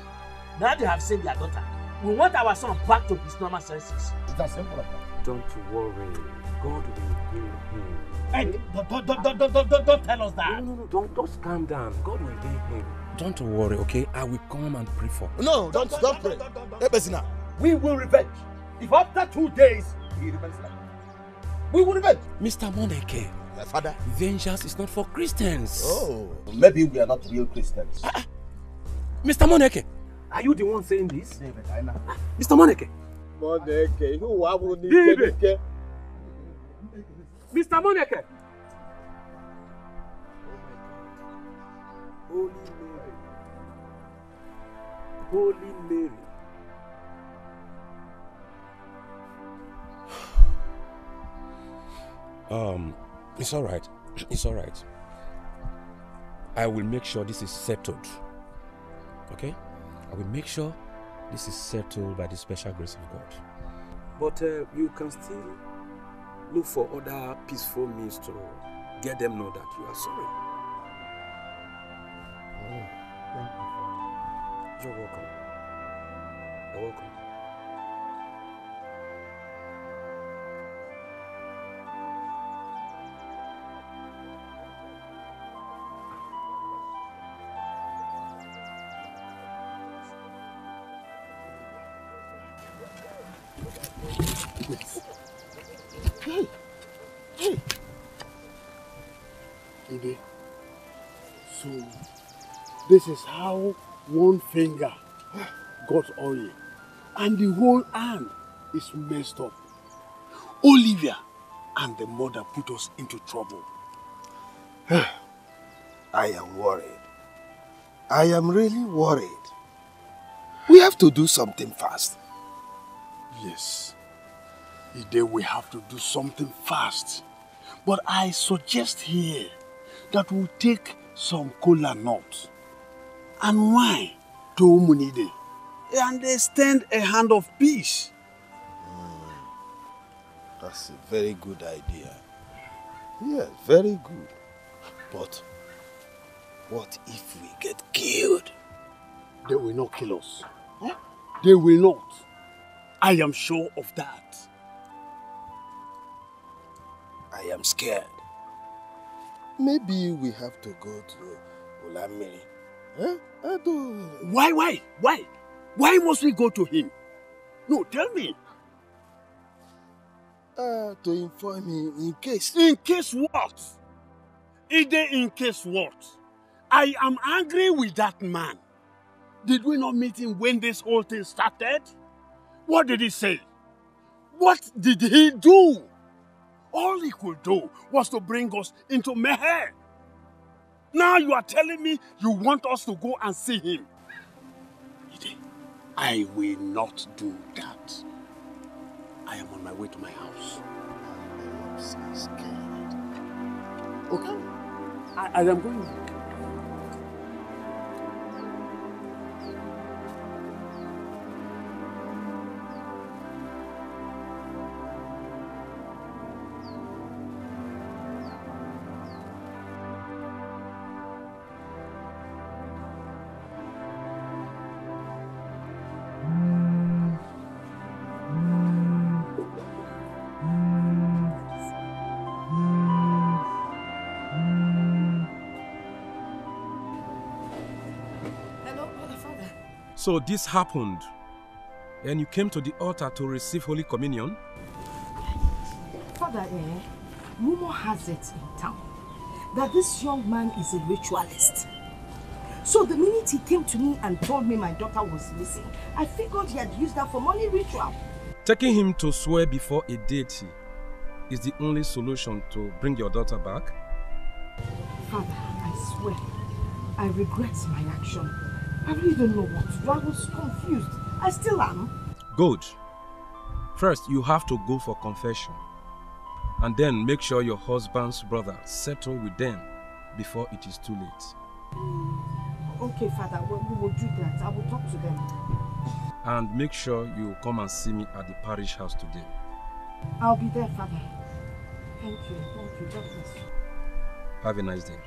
Speaker 15: Now they have seen their daughter. We want our son back to his normal senses.
Speaker 14: It's that simple like that.
Speaker 16: Don't worry. God will heal him.
Speaker 15: And don't tell us that.
Speaker 16: No, don't just calm down. God will heal him. Don't worry, okay? I will come and pray for him.
Speaker 14: No, don't pray. We will revenge. If after 2 days he repents like that, we will revenge.
Speaker 16: Mr. Moneke,
Speaker 14: my father,
Speaker 16: vengeance is not for Christians.
Speaker 14: Oh, maybe we are not real Christians.
Speaker 16: Mr. Moneke,
Speaker 15: are you the one saying this?
Speaker 14: David, I know.
Speaker 16: Mr. Moneke.
Speaker 13: Moneke, who will
Speaker 15: David. Mr. Moneke.
Speaker 16: Holy Mary. It's all right. It's all right. I will make sure this is settled Okay? I will make sure this is settled by the special grace of God. But you can still look for other peaceful means to get them know that you are sorry.
Speaker 19: Oh, thank you, Father.
Speaker 16: You're welcome. You're welcome.
Speaker 19: Hey! Hey! Ide, so this is how one finger got oil and the whole hand is messed up. Olivia and the mother put us into trouble.
Speaker 8: I am worried. I am really worried. We have to do something fast.
Speaker 19: Yes. Ide, we have to do something fast. But I suggest here that we take some cola nuts and wine to Umunide and extend a hand of peace.
Speaker 8: That's a very good idea. Yes, very good. But what if we get killed?
Speaker 19: They will not kill us. Huh? They will not. I am sure of that.
Speaker 8: I am scared. Maybe we have to go to Olamiri. Huh?
Speaker 19: Why? Why must we go to him? No, tell me.
Speaker 8: To inform him in case.
Speaker 19: In case what? Ide, in case what? I am angry with that man. Did we not meet him when this whole thing started? What did he say? What did he do? All he could do was to bring us into Meher. Now you are telling me you want us to go and see him. Ide, I will not do that. I am on my way to my house.
Speaker 8: I am so scared.
Speaker 19: Okay. I am going.
Speaker 16: So this happened, and you came to the altar to receive Holy Communion?
Speaker 3: Father, rumor has it in town that this young man is a ritualist. So the minute he came to me and told me my daughter was missing, I figured he had used that for money ritual.
Speaker 16: Taking him to swear before a deity is the only solution to bring your daughter back?
Speaker 3: Father, I swear, I regret my action. I really don't know what to do. I was confused. I still am.
Speaker 16: Good. First, you have to go for confession. And then make sure your husband's brother settle with them before it is too late.
Speaker 3: Okay, Father, we will do that. I will talk to them.
Speaker 16: And make sure you come and see me at the parish house today.
Speaker 3: I'll be there, Father. Thank you. Thank you. God bless you.
Speaker 16: Have a nice day.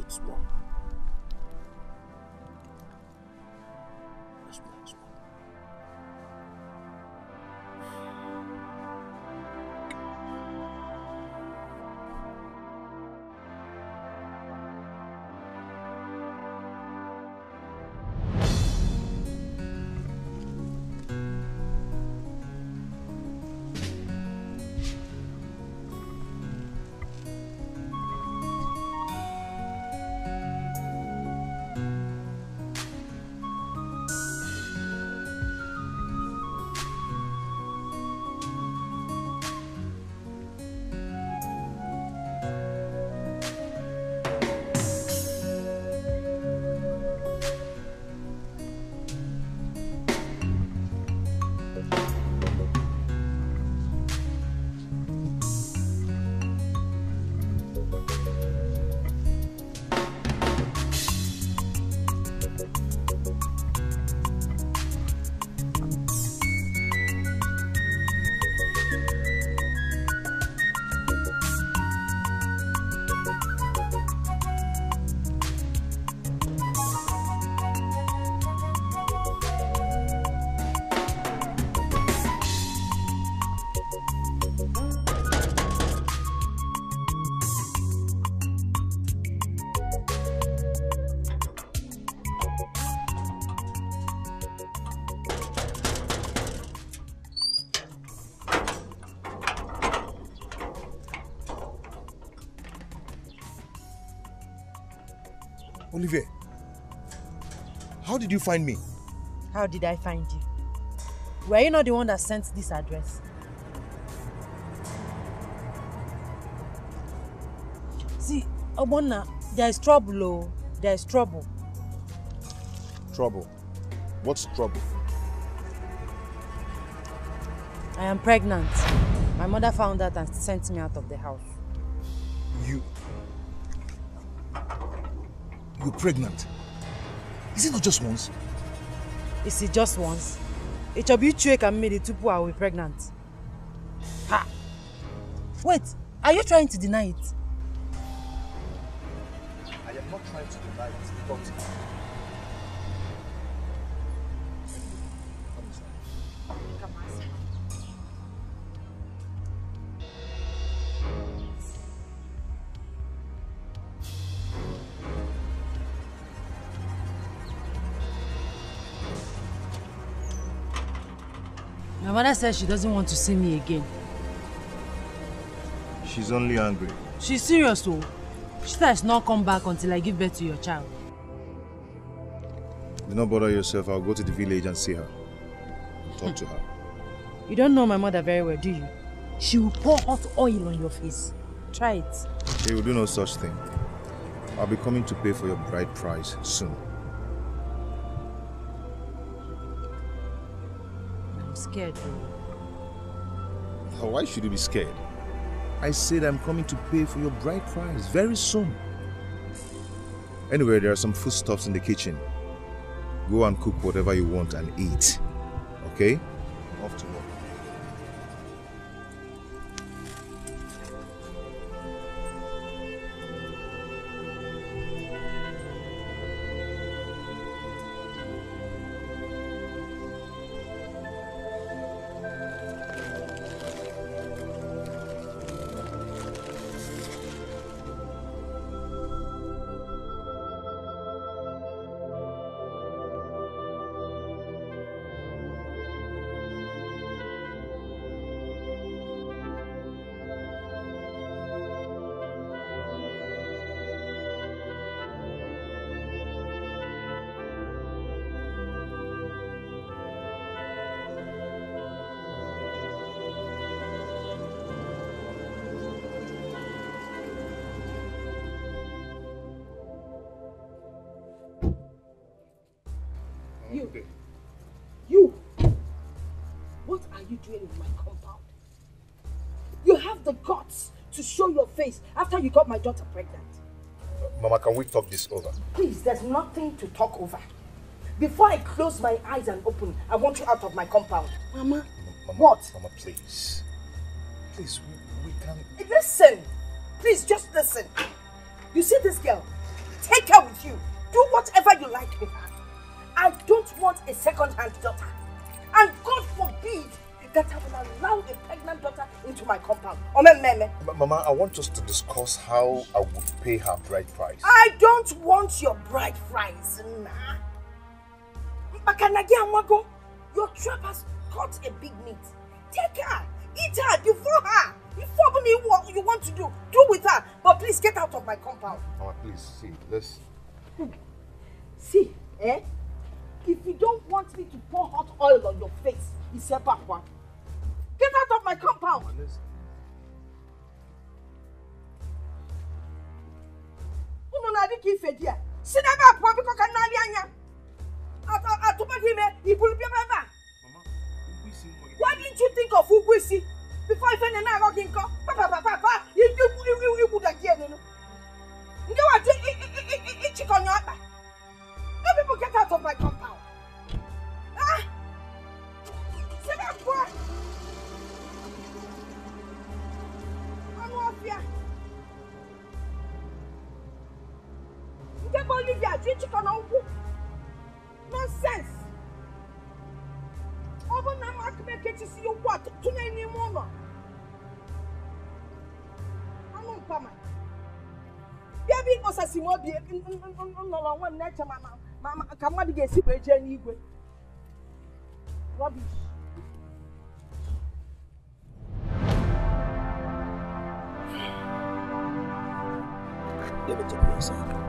Speaker 8: It's more. It's more.
Speaker 2: Olivier, how did you find me?
Speaker 11: How did I find you? Were you not the one that sent this address? See, Obonna, there is trouble, oh. There is trouble.
Speaker 2: Trouble? What's trouble?
Speaker 11: I am pregnant. My mother found out and sent me out of the house.
Speaker 2: You're pregnant? Is it not just once?
Speaker 11: Is it just once? It shall be true and made it to I will be pregnant. Ha! Wait, are you trying to deny it?
Speaker 2: I am not trying to deny it, but...
Speaker 11: My mother says she doesn't want to see me again.
Speaker 2: She's only angry.
Speaker 11: She's serious though. She said I should not come back until I give birth to your child.
Speaker 2: Do not bother yourself. I'll go to the village and see her. Talk to her.
Speaker 11: You don't know my mother very well, do you? She will pour hot oil on your face. Try it.
Speaker 2: She will do no such thing. I'll be coming to pay for your bride price soon.
Speaker 11: I'm scared though.
Speaker 2: Why should you be scared? I said I'm coming to pay for your bride price very soon. Anyway, there are some foodstuffs in the kitchen. Go and cook whatever you want and eat. Okay? Off to work.
Speaker 3: You! What are you doing in my compound? You have the guts to show your face after you got my daughter pregnant.
Speaker 2: Mama, can we talk this over?
Speaker 3: Please, there's nothing to talk over. Before I close my eyes and open, I want you out of my compound. Mama, what?
Speaker 2: Mama, please. Please, we can...
Speaker 3: Listen! Please, just listen. You see this girl? Take her with you. Do whatever you like with her. I don't want a second-hand daughter. And God forbid that I will allow a pregnant daughter into my compound.
Speaker 2: Mama, I want us to discuss how I would pay her bride price.
Speaker 3: I don't want your bride price. Your trap has caught a big meat. Take her. Eat her. Before her. Before you want to do with her. But please get out of my compound.
Speaker 2: Mama, please, see, let's...
Speaker 3: See, eh? If you don't want me to pour hot oil on your face, it's a back one. Get out of my compound! Why didn't you think of Ugwisi before I find an arrow in call? Papa, you would again. You are doing chicken on your back. No people get out of my compound. Ah! Say that boy! I'm off here. You can't believe you are doing chicken on you. Nonsense! Over now, I can make it to see you what? To any more. I'm not coming. Baby, was a small beer in one nature, Mama, come on, get sick with Jenny. Rubbish.
Speaker 14: Let me take you outside.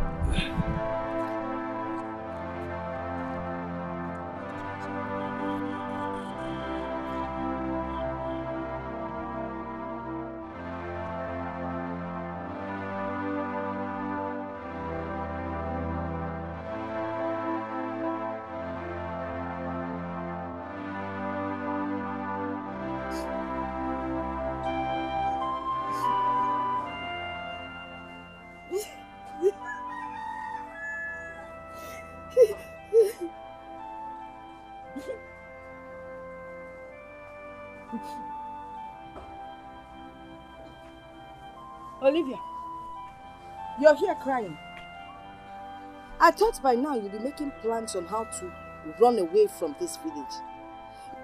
Speaker 3: Olivia, you're here crying. I thought by now you'd be making plans on how to run away from this village.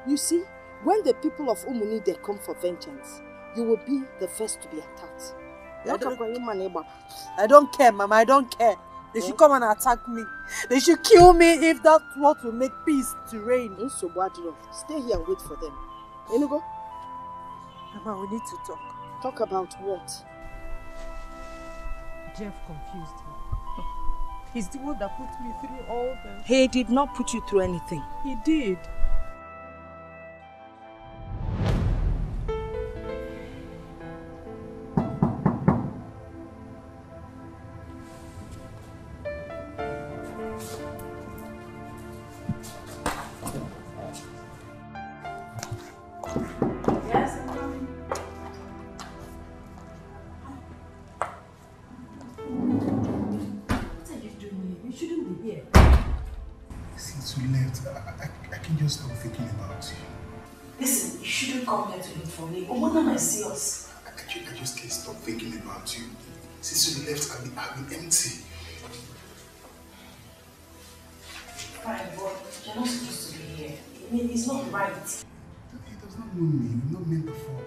Speaker 3: You see, when the people of Umunide come for vengeance, you will be the first to be attacked.
Speaker 11: I don't care, Mama. I don't care. They should come and attack me. They should kill me if that's what will make peace to reign.
Speaker 3: Stay here and wait for them. You go?
Speaker 11: Mama, we need to talk.
Speaker 3: Talk about what?
Speaker 11: Jeff confused me. He's the one that put me through all this.
Speaker 3: He did not put you through anything.
Speaker 11: He did.
Speaker 18: I just can't stop thinking about you. Since you left, I've been empty.
Speaker 12: Fine, but you're not supposed to be here. I mean, it's not right.
Speaker 18: He does not know me. We've not met before.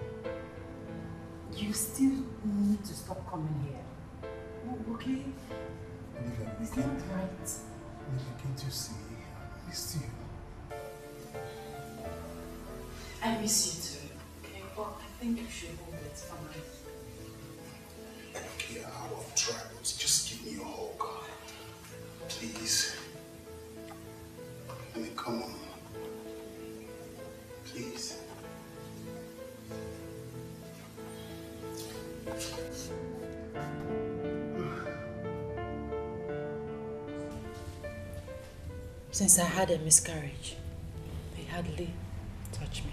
Speaker 12: You still need to stop coming here. Oh, okay?
Speaker 18: Olivia,
Speaker 12: it's not right.
Speaker 18: Olivia, can't you see? I miss you.
Speaker 12: I miss you too. Okay, but I think you should hold it for me.
Speaker 18: Okay, I will try, but just give me a hug. Please. I mean, come on. Please.
Speaker 12: Since I had a miscarriage, he hardly touched me.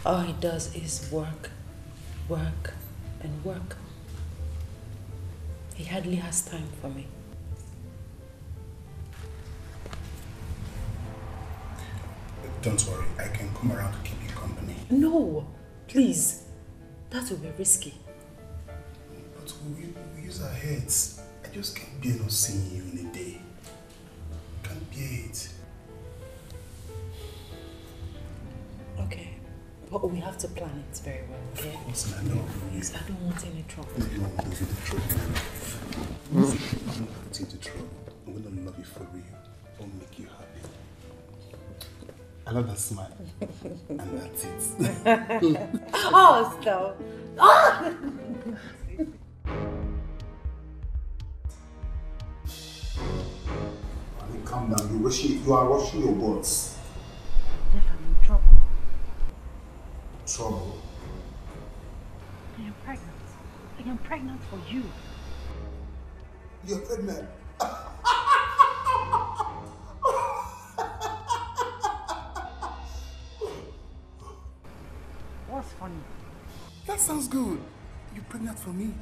Speaker 12: All he does is work, work, and work. He hardly has time for me.
Speaker 18: Don't worry, I can come around to keep you company.
Speaker 12: No, please. That will be risky.
Speaker 18: But we use our heads. I just can't bear not seeing you in a day. Can't bear it.
Speaker 12: Okay, but we have to plan it very well, okay?
Speaker 18: Of course, I know.
Speaker 12: Because I don't want any trouble.
Speaker 18: No, you won't put you into trouble. I'm not put you into trouble. I'm going to love you for real. I'll make you happy. I love that smile. And that's it.
Speaker 11: Oh, stop. Oh!
Speaker 18: Calm down. You are rushing your words.
Speaker 12: Jeff, I'm in trouble.
Speaker 18: Trouble?
Speaker 12: I am pregnant. I am pregnant for you.
Speaker 18: You're pregnant?
Speaker 12: What's funny?
Speaker 18: That sounds good. You're pregnant for me.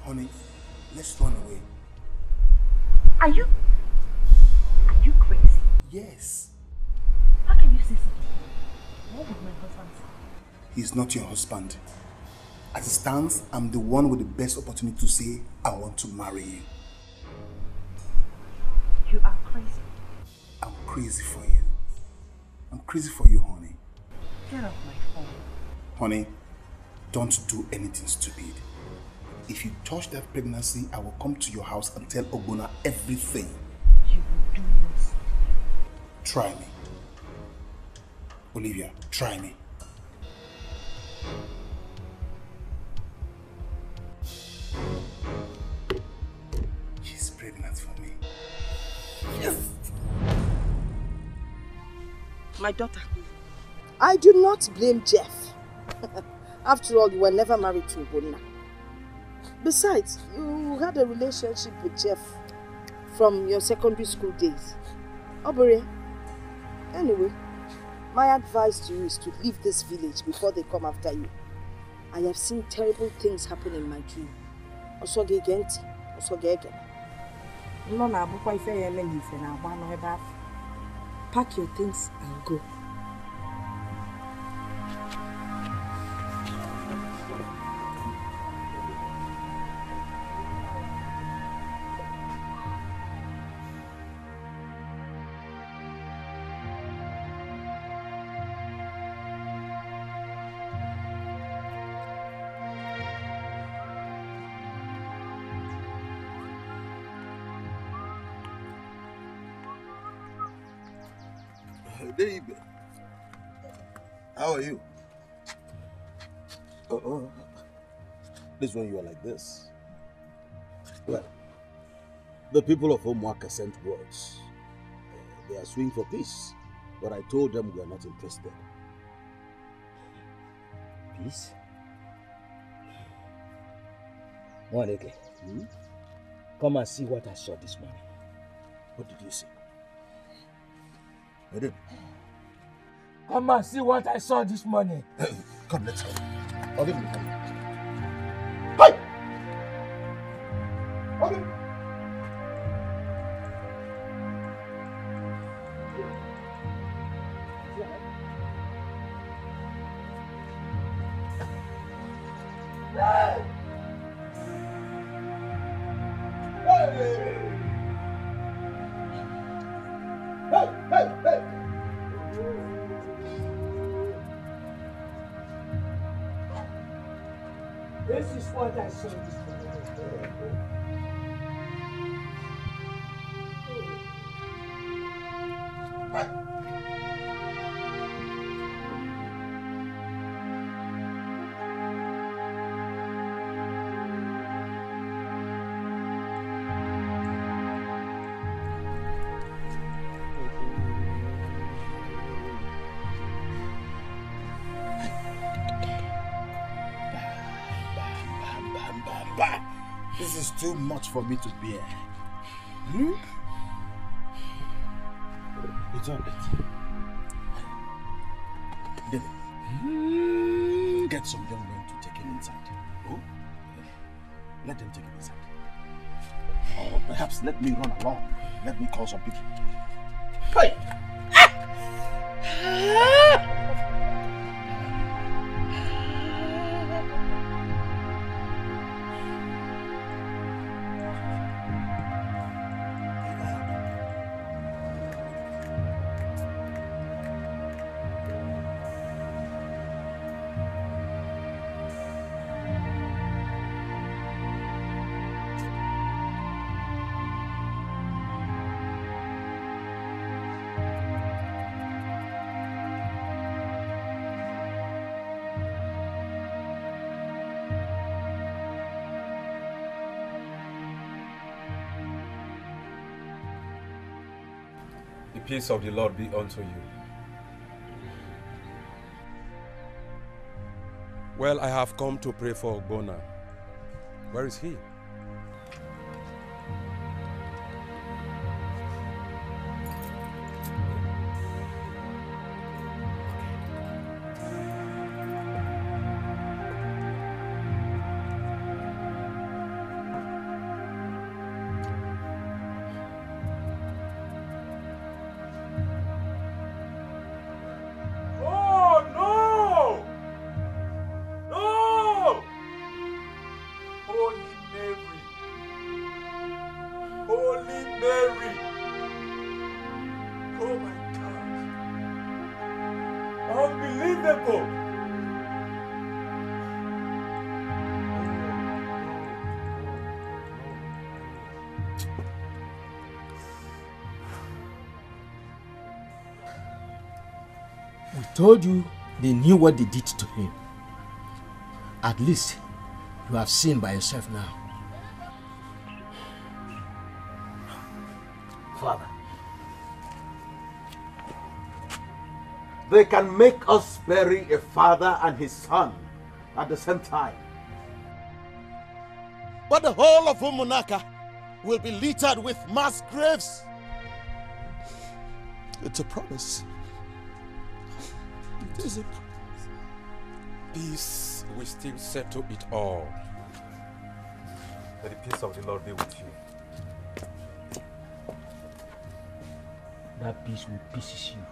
Speaker 18: Honey, let's run away.
Speaker 12: Are you crazy?
Speaker 18: Yes.
Speaker 12: How can you say such a thing? What would my husband say?
Speaker 18: He's not your husband. As it stands, I'm the one with the best opportunity to say, I want to marry you.
Speaker 12: You are crazy.
Speaker 18: I'm crazy for you. I'm crazy for you, honey.
Speaker 12: Get off my phone.
Speaker 18: Honey, don't do anything stupid. If you touch that pregnancy, I will come to your house and tell Ogbona everything.
Speaker 12: You will do this.
Speaker 18: Try me. Olivia, try me. She's pregnant for me. Yes!
Speaker 3: My daughter, I do not blame Jeff. After all, you were never married to Ogbonna. Besides, you had a relationship with Jeff from your secondary school days. Obere, anyway, my advice to you is to leave this village before they come after you. I have seen terrible things happen in my dream.
Speaker 11: Pack your things and go.
Speaker 17: David. How are you? This when you are like this. Well, the people of Omwaka sent words. They are suing for peace, but I told them we are not interested.
Speaker 15: Peace? Mwaneke, come and see what I saw this morning.
Speaker 17: What did you see? I did.
Speaker 15: Come and see what I saw this morning.
Speaker 17: Come, let's go. I'll give you the camera.
Speaker 15: This is what I saw this morning.
Speaker 17: This is too much for me to bear. It's all right. David, get some young men to take him inside. Oh? Let them take him inside. Or perhaps let me run along. Let me call some people. Hey!
Speaker 16: The peace of the Lord be unto you. Well, I have come to pray for Ogbonna. Where is he?
Speaker 15: Told you they knew what they did to him. At least you have seen by yourself now.
Speaker 14: Father, they can make us bury a father and his son at the same time. But the whole of Umunaka will be littered with mass graves.
Speaker 16: It's a promise. It is a promise. Peace will still settle it all. May the peace of the Lord be with you.
Speaker 15: That peace will pieces you.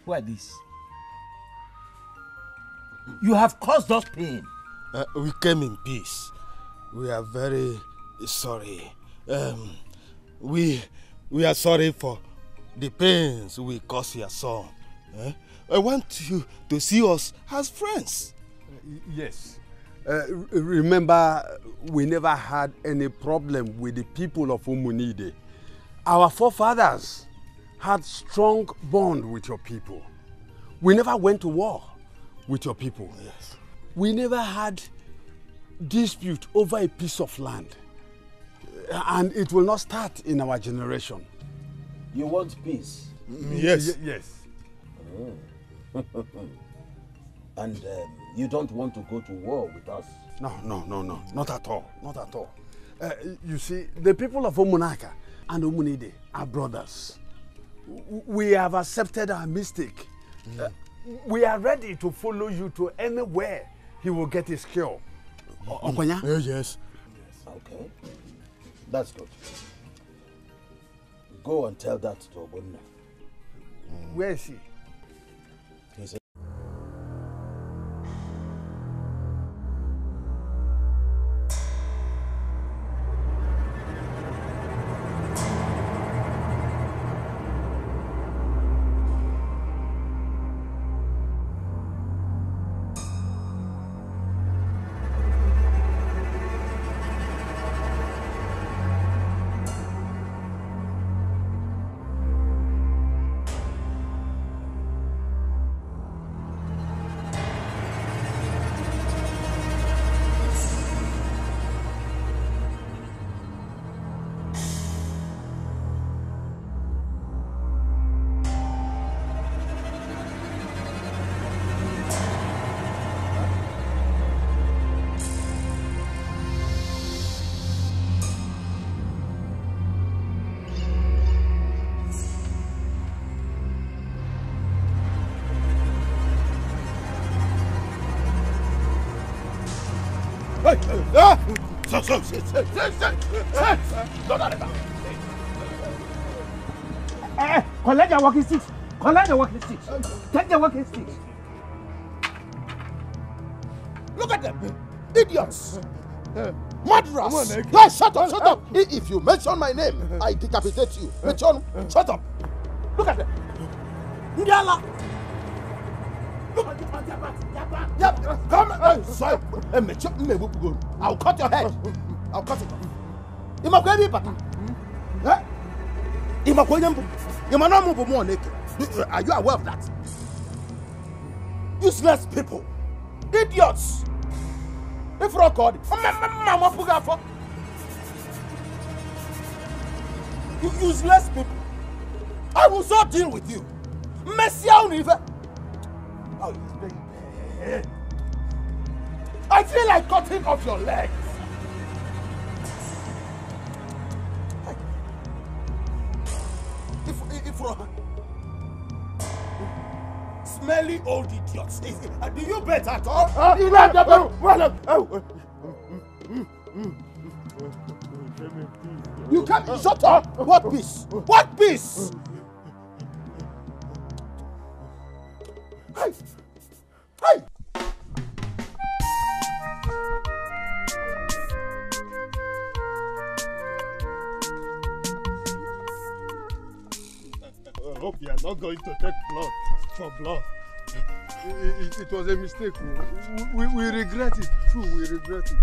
Speaker 7: Who are these? You have caused us pain.
Speaker 21: We came in peace. We are very sorry. We are sorry for the pains we caused your son. I want you to see us as friends.
Speaker 6: Yes. Remember, we never had any problem with the people of Umunide. Our forefathers had strong bond with your people. We never went to war with your people.
Speaker 21: Yes.
Speaker 6: We never had dispute over a piece of land. And it will not start in our generation.
Speaker 7: You want peace?
Speaker 21: Yes.
Speaker 6: Yes.
Speaker 7: Oh. And you don't want to go to war with us?
Speaker 6: No, not at all, not at all. You see, the people of Omunaka and Omunide are brothers. We have accepted our mistake. We are ready to follow you to anywhere he will get his cure. Okonya?
Speaker 21: Yes.
Speaker 7: Okay, that's good. Go and tell that to Obunna.
Speaker 6: Where is he?
Speaker 7: He's collect your walking sticks. Collect the walking sticks. Take the walking sticks.
Speaker 14: Look at them, idiots. Murderers. Hey, shut up. If you mention my name, I decapitate you. Shut up. Look at them. Ndiala. Look at them. Yep. Come. Sorry. I'll cut your head. I'll cut it off. Imakwebi pata. Imakwenyambu. Imanamu more naked. Are you aware of that? Useless people. Idiots. If you're called, you useless people. I will so deal with you. Messiah Univer. I feel like cutting off your legs. If smelly old idiots. Do you bet at all? You can't shut up. What peace? What peace? Hey! Hey!
Speaker 21: I hope you are not going to take blood for blood. It was a mistake. We regret it. True, we regret it.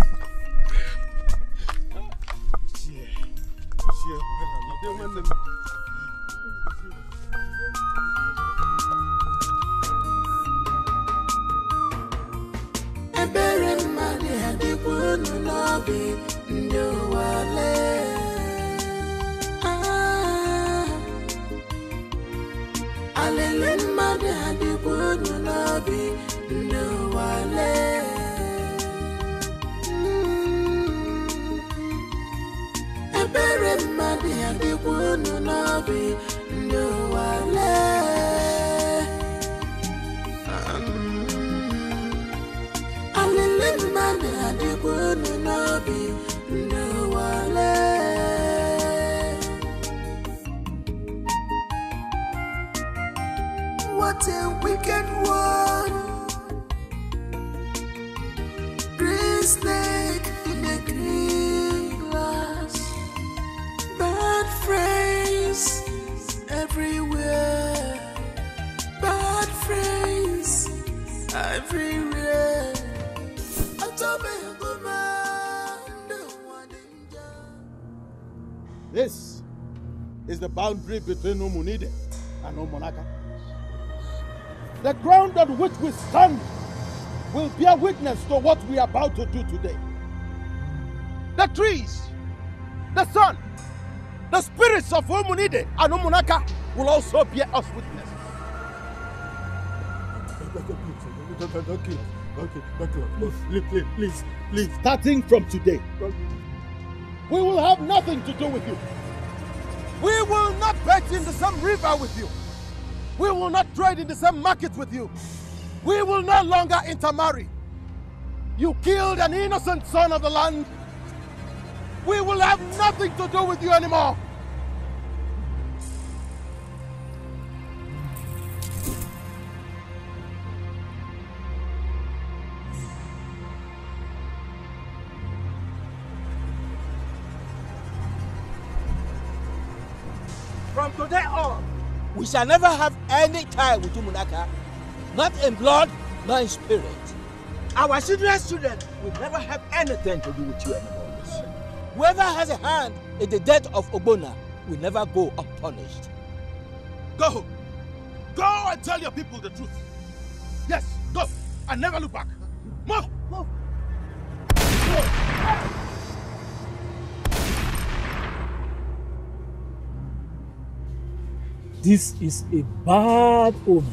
Speaker 9: Ebere mmadụ adịkwa unu n'obi ndị ụwa lee. Alele mmadụ adịkwa unu n'obi ndị ụwa lee. Ebere mmadụ adịkwa unu n'obi ndị ụwa lee. Alele mmadụ adịkwa unu n'obi ndị ụwa lee. what a wicked one. Green snake in a green glass. Bad friends everywhere. Bad friends everywhere.
Speaker 21: This is the boundary between Umunide and Umunaka. The ground on which we stand will bear witness to what we are about to do today. The trees, the sun, the spirits of Umunide and Umunaka will also bear us witness. Don't kill us. Please. Starting from today, we will have nothing to do with you. We will not bathe in the same river with you. We will not trade in the same market with you. We will no longer intermarry. You killed an innocent son of the land. We will have nothing to do with you anymore.
Speaker 7: From today on, we shall never have any tie with Umunaka, not in blood, nor in spirit. Our children's children will never have anything to do with you anymore. Whoever has a hand in the death of Ogbonna will never go unpunished.
Speaker 21: Go! Go and tell your people the truth. Yes, go and never look back. Move! Move!
Speaker 10: This is a bad omen.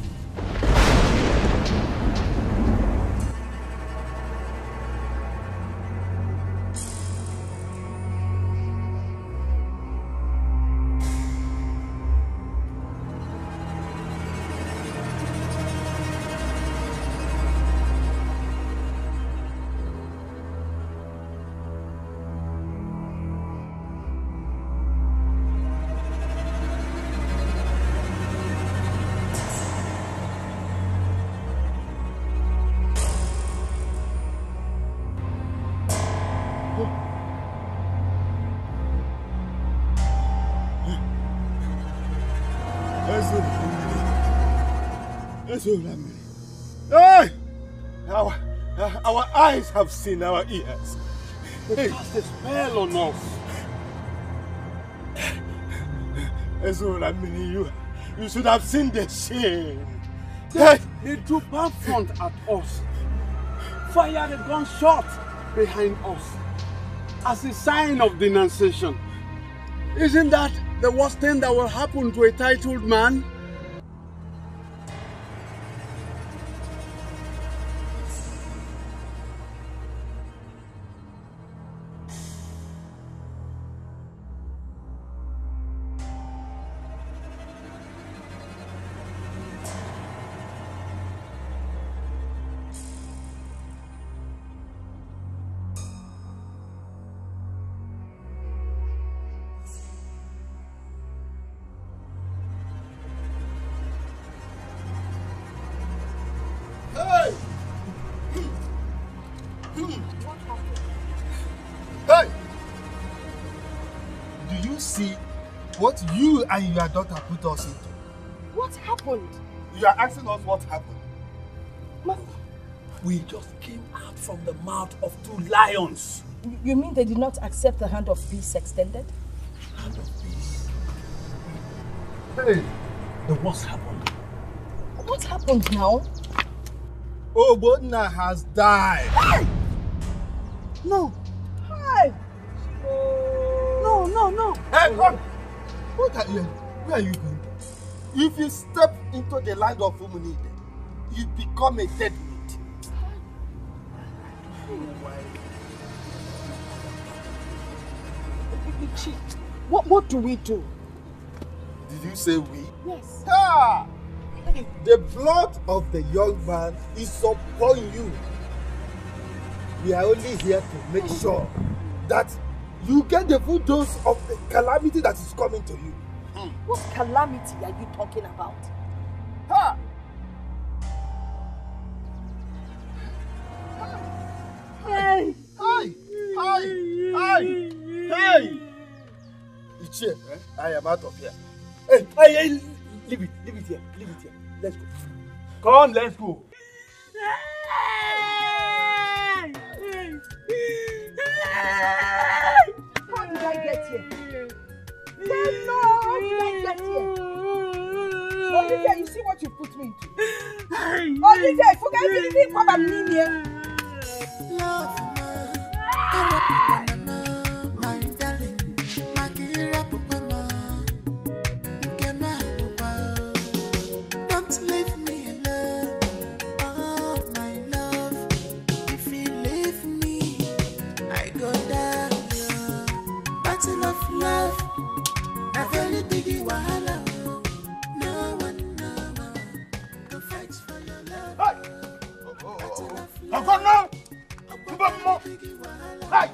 Speaker 21: Hey! Our eyes have seen our ears.
Speaker 6: They cast a spell on us.
Speaker 21: You should have seen the shame.
Speaker 6: They drew back front at us, fired a gunshot behind us as a sign of denunciation. Isn't that the worst thing that will happen to a titled man?
Speaker 21: What you and your daughter put us into.
Speaker 5: What happened?
Speaker 21: You are asking us what happened.
Speaker 6: We just came out from the mouth of two lions.
Speaker 3: You mean they did not accept the hand of peace extended?
Speaker 21: Hand of peace?
Speaker 6: Hey, the worst happened.
Speaker 3: What happened now?
Speaker 21: Ogbonna has died.
Speaker 3: Hey! No. Hey! No.
Speaker 21: Hey, come. What are you? Where are you going? If you step into the land of Umunide, you become a dead meat.
Speaker 3: What do we do?
Speaker 21: Did you say we?
Speaker 3: Yes.
Speaker 21: Ah! The blood of the young man is upon you. We are only here to make sure that you get the full dose of the calamity that is coming to you.
Speaker 3: What calamity are you talking about?
Speaker 21: Ha! Hey! It's here. I am out of here. Hey, leave it here. Let's go. Come, let's go.
Speaker 1: How did I get here? Hello, how did I get here? Olivia, you see what you put me into? Olivia, forget everything. Come and leave here.
Speaker 9: My darling, my dear Papa, don't leave me alone. Oh, my love, if you leave me, I go down. Battle of love, a very big wahala. No one to fight for your love.
Speaker 21: I'm gone now. Hey!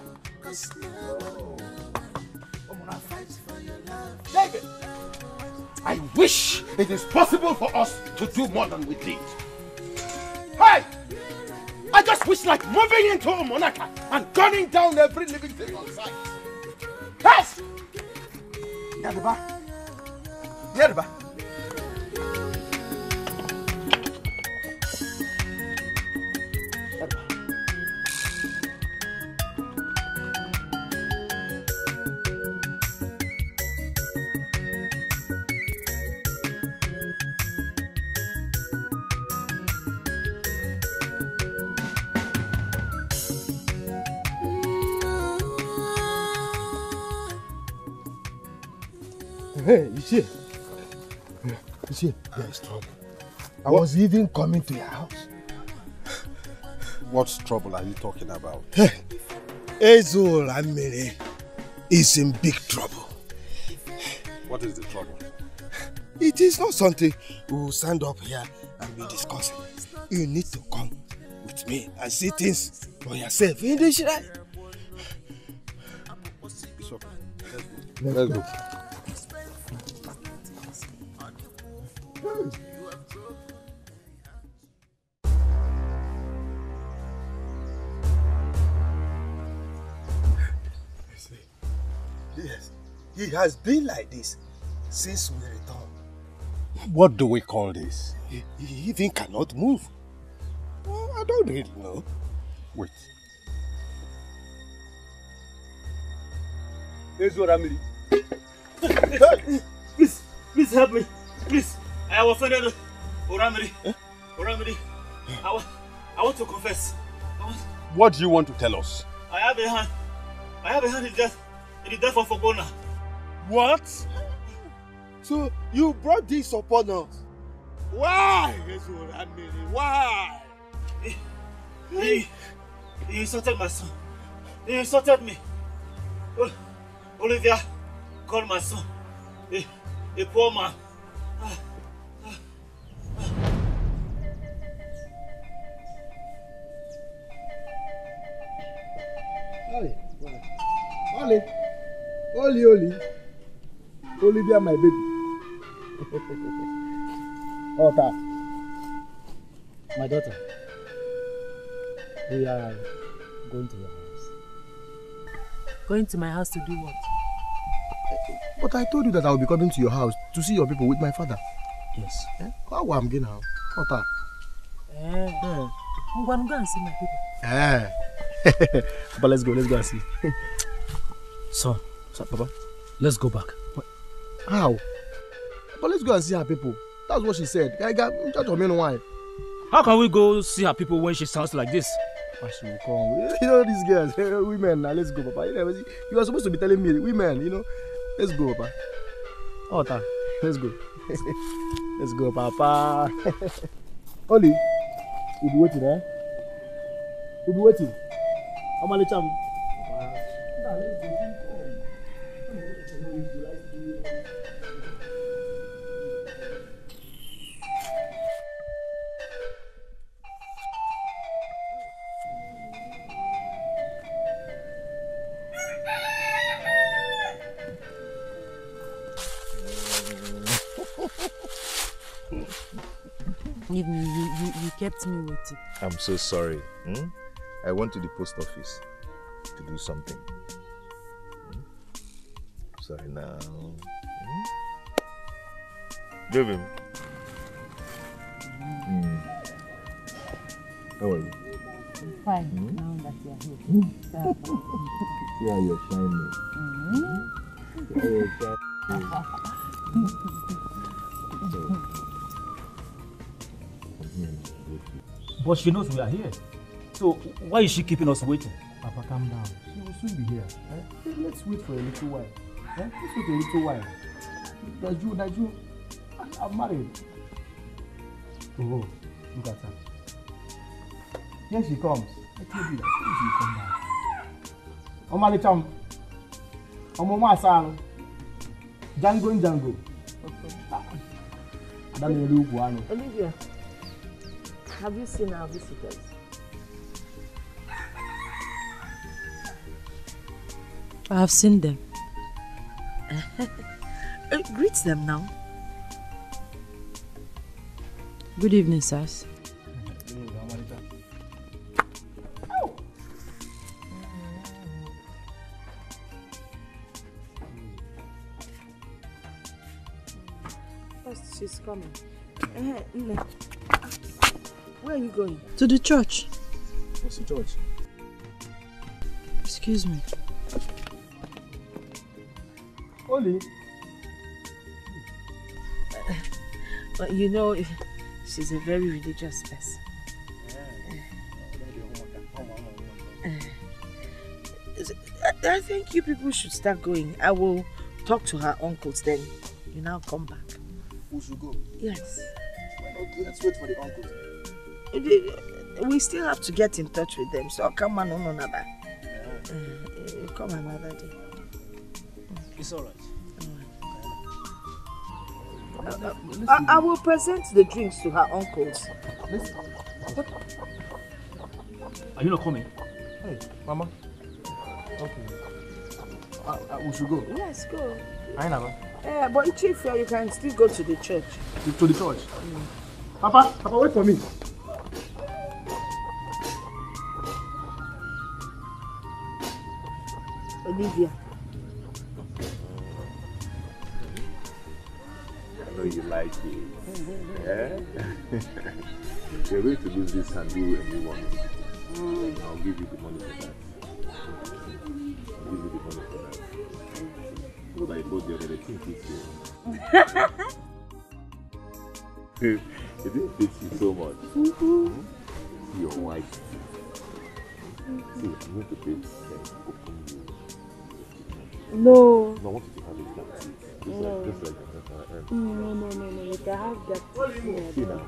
Speaker 21: David, I wish it is possible for us to do more than we did. Hey! I just wish like moving into a monarchy and gunning down every living thing on sight. Yes! Yadiba. Hey, you see, there is trouble. I was even coming to your house.
Speaker 13: What trouble are you talking about?
Speaker 21: Hey, Ezul Amiri is in big trouble.
Speaker 13: What is the trouble?
Speaker 21: It is not something we will stand up here and be discussing. You need to come with me and see things for yourself in the shrine.
Speaker 13: It's okay. Let's go.
Speaker 21: Yes, he has been like this since we returned.
Speaker 13: What do we call this?
Speaker 21: He even cannot move. Well, I don't really know.
Speaker 13: Wait.
Speaker 21: Here's what I'm
Speaker 20: Please help me. Please. I have offended Oramiri. Oramiri. I want to confess.
Speaker 13: What do you want to tell us?
Speaker 20: I have a hand in the death of Ogbonna.
Speaker 21: What? So you brought this upon us? Why? Why?
Speaker 20: He insulted my son. He insulted me. Olivia called my son a poor man.
Speaker 21: Oli. Olivia, my baby.
Speaker 10: Ota, my daughter, we are going to your house.
Speaker 11: Going to my house to do what?
Speaker 21: But I told you that I will be coming to your house to see your people with my father.
Speaker 10: Yes.
Speaker 21: How am I going now? Ota.
Speaker 11: I'm going to go and see my people.
Speaker 21: But let's go and see.
Speaker 10: Son,
Speaker 21: Papa,
Speaker 10: let's go back.
Speaker 21: How? But let's go and see her people. That's what she said. Why?
Speaker 10: How can we go see her people when she sounds like this?
Speaker 21: She will come. You know these girls, women. Now let's go, Papa. You are supposed to be telling me, women. You know. Let's go, Papa. Ota, let's go. Let's go, Papa. Oli, we'll be waiting, eh? We'll be waiting. How many times?
Speaker 11: You kept me waiting.
Speaker 2: I'm so sorry. I went to the post office to do something. sorry now. Give him. How are you?
Speaker 11: I'm fine now that you're here.
Speaker 2: See how you're shining. See how you're shining.
Speaker 10: But she knows we are here. So why is she keeping us waiting?
Speaker 4: Papa, calm down. She will soon be here. Let's wait for a little while. Let's wait a little while. Naju, I'm married. Oh, look at her. Here she comes. I told you that. She will come back. Omali Cham. Omoma Asal. Django.
Speaker 3: Olivia, have you seen our visitors?
Speaker 11: I have seen them.
Speaker 3: Greet them now.
Speaker 11: Good evening, sirs.
Speaker 3: First, she's coming. Where are you going?
Speaker 11: To the church.
Speaker 4: What's the church?
Speaker 11: Excuse me.
Speaker 4: Oli.
Speaker 3: But you know, she's a very religious person. I think you people should start going. I will talk to her uncles, then you now come back.
Speaker 4: We should go?
Speaker 3: Yes.
Speaker 4: Let's wait for the uncles.
Speaker 3: We still have to get in touch with them, so come on, another. Come another day.
Speaker 10: It's alright.
Speaker 3: I will present the drinks to her uncles.
Speaker 10: Are you not coming?
Speaker 4: Hey, Mama. Okay. We should go.
Speaker 3: Let's go.
Speaker 4: I know.
Speaker 3: Yeah, but Chief, you can still go to the church.
Speaker 4: To the church? Papa, wait for me.
Speaker 3: Olivia.
Speaker 2: I know you like it. Yeah? You're going to lose this and do a new one. I'll give you the money for that. I'll give you the money for that. What I bought the other thing fits you. It didn't fit you so much. See your wife. See, I'm going to pay open you.
Speaker 3: No.
Speaker 2: No, I want you to have it that too. Just like that.
Speaker 3: No. You can have that.
Speaker 2: See now.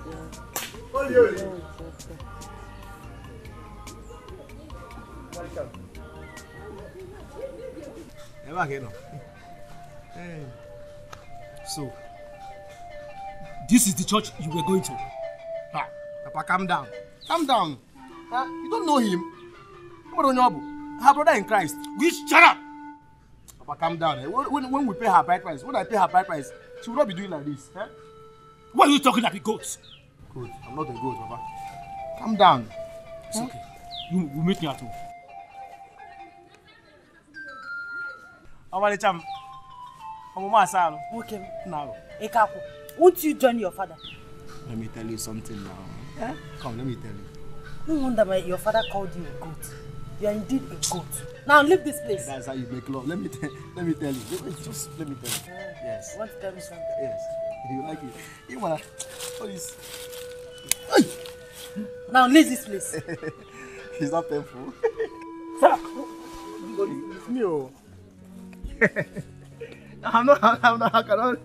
Speaker 4: So, this is the church you were going to. Papa, calm down. Calm down. You don't know him. Her brother in Christ. Shut up! Papa, calm down. When we pay her bride price, when I pay her bride price, she will not be doing like this.
Speaker 10: Why are you talking like a goat?
Speaker 4: Good. I'm not a goat, Papa. Calm down.
Speaker 10: It's okay. You will meet me at home.
Speaker 11: Okay. Now. Ekaku, won't you join your father?
Speaker 4: Let me tell you something now. Come, let me tell you.
Speaker 11: No wonder your father called you a goat. You are indeed a goat. Now leave this place.
Speaker 4: That's how you make love. Let me tell you. Just let me tell you. Yes.
Speaker 11: You want to tell me something?
Speaker 4: Yes. You like it? You wanna? What is?
Speaker 11: Now leave this place.
Speaker 4: It's not painful. It's me, oh. I'm not. I cannot.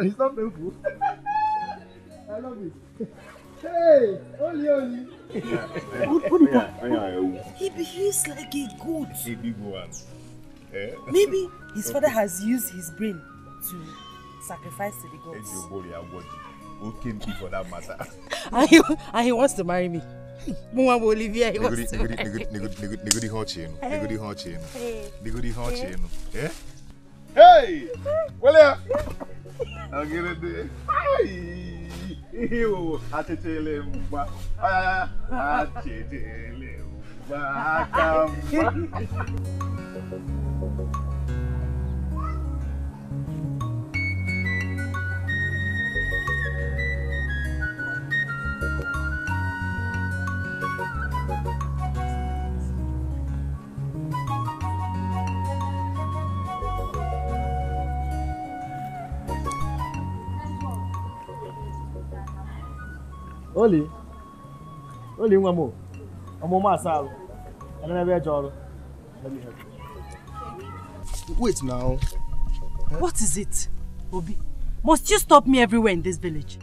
Speaker 4: It's not painful. I love it. Hey, Oli.
Speaker 11: He behaves like a goat.
Speaker 2: A big one.
Speaker 11: Maybe his father has used his brain to sacrifice to the gods.
Speaker 2: Who came for that matter?
Speaker 11: And he wants to marry me. Olivia, he wants to marry me.
Speaker 2: Hey! Well, I'll give it there. You
Speaker 4: Oli Wamo. Omoma Sal. And then I let me help you. Wait now.
Speaker 11: What is it, Obi? Must you stop me everywhere in this village?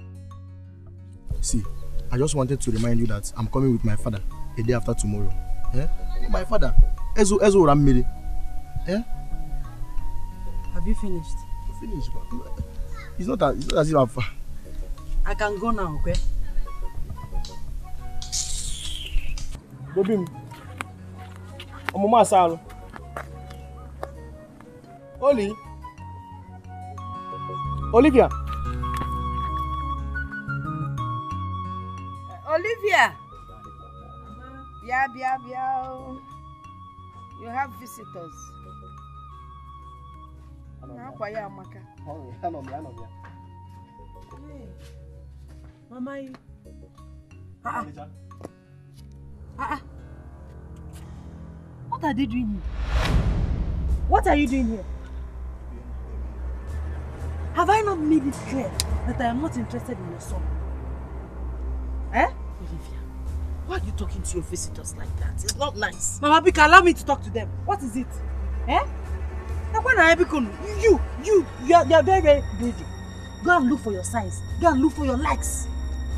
Speaker 4: See, I just wanted to remind you that I'm coming with my father a day after tomorrow. My father, Ezo Ramiri.
Speaker 11: Have you finished?
Speaker 4: Finished. It's not as if I'm far.
Speaker 11: I can go now, okay?
Speaker 4: Bobim. Omoma Sal. Oli. Olivia.
Speaker 1: Olivia. Bia. You have visitors.
Speaker 11: Mama, what are they doing here? What are you doing here? Have I not made it clear that I am not interested in your son? Olivia, why are you talking to your visitors like that? It's not nice. Mama Bika, allow me to talk to them. What is it? You are very, very greedy. Go and look for your size. Go and look for your likes.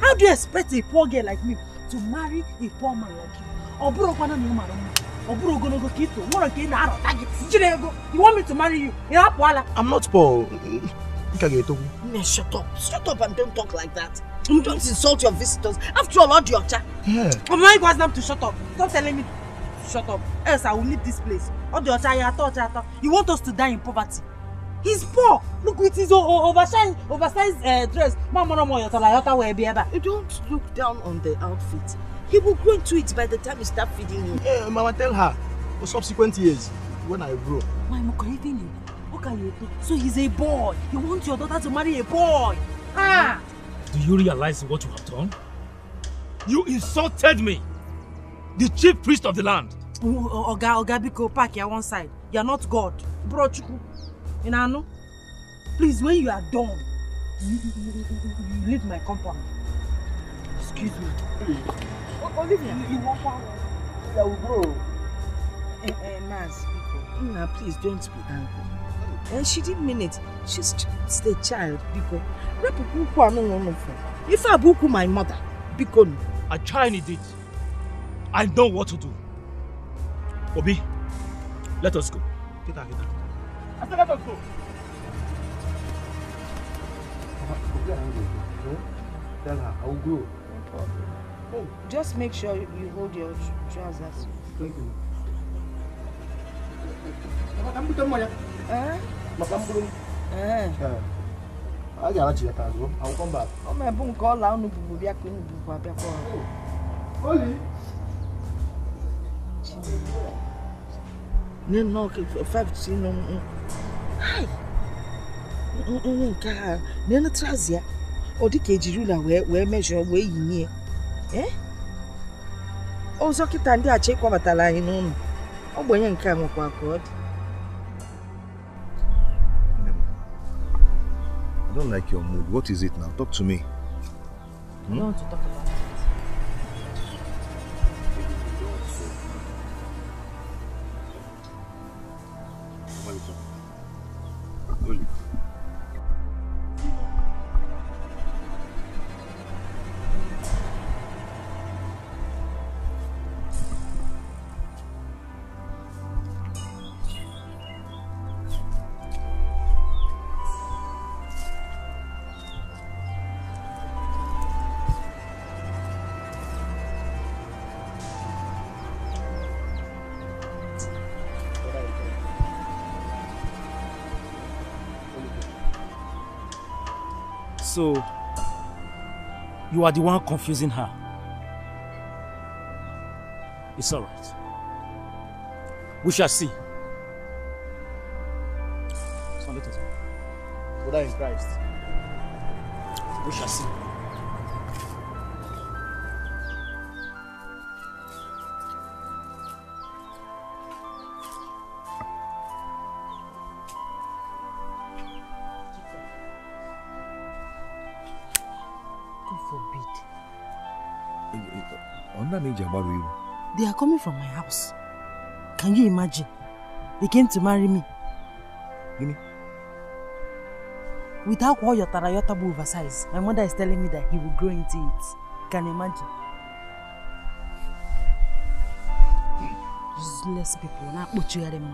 Speaker 11: How do you expect a poor girl like me to marry a poor man like you? You want me to marry you?
Speaker 4: I'm not poor.
Speaker 11: Shut up. Shut up and don't talk like that. Don't insult your visitors. After all, your child.
Speaker 4: Yeah.
Speaker 11: I'm not going them to shut up. Stop telling me to shut up. Else I will leave this place. You want us to die in poverty? He's poor. Look with his oversized dress. You don't look down on the outfit. He will grow into it by the time you start feeding him.
Speaker 4: Yeah, Mama, tell her. For subsequent years, when I grow.
Speaker 11: So he's a boy. You want your daughter to marry a boy.
Speaker 10: Do you realize what you have done? You insulted me, the chief priest of the land.
Speaker 11: Oga Biko, park here one side. You are not God. Bro Chuku. Please, when you are done, you leave my compound. Excuse me.
Speaker 1: Olivia, you walk out.
Speaker 4: Yeah, we grow.
Speaker 1: Mas, please don't be angry. And she didn't mean it. She's just a child, Biko. If I book my mother, Biko.
Speaker 10: A child did. I know what to do. Obi, let us go.
Speaker 4: Get her.
Speaker 10: I said let us go.
Speaker 4: Tell her, I will grow.
Speaker 1: Oh, just make sure you hold your trousers.
Speaker 4: Thank you. I will come back.
Speaker 1: Oh, my boom call out.
Speaker 4: Oli.
Speaker 1: No, 5 Hi. No, trouser. Or Dikeh ruler where measure where you near. Oh, so kitandi a check over the line on. Oh, when you come up, I
Speaker 2: don't like your mood. What is it now? Talk to me.
Speaker 11: I don't want to talk about it.
Speaker 10: So, you are the one confusing her. It's all right. We shall see. So let us go.
Speaker 4: Brother in Christ.
Speaker 10: We shall see.
Speaker 11: They are coming from my house. Can you imagine? They came to marry me. Without all your tarayota oversize, my mother is telling me that he will grow into it. Can you imagine? Useless people. Not what you are in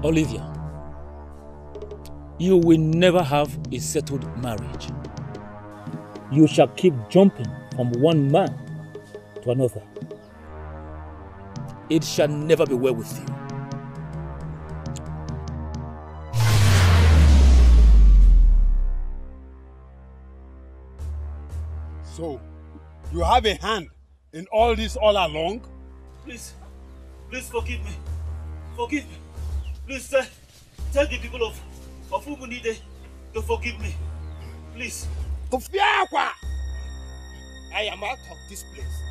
Speaker 10: Olivia, you will never have a settled marriage. You shall keep jumping from one man to another. It shall never be well with you.
Speaker 13: So, you have a hand in all this all along?
Speaker 20: Please forgive me. Forgive me. Please tell the people of Ugunide to forgive me. Please.
Speaker 21: I am out of this place.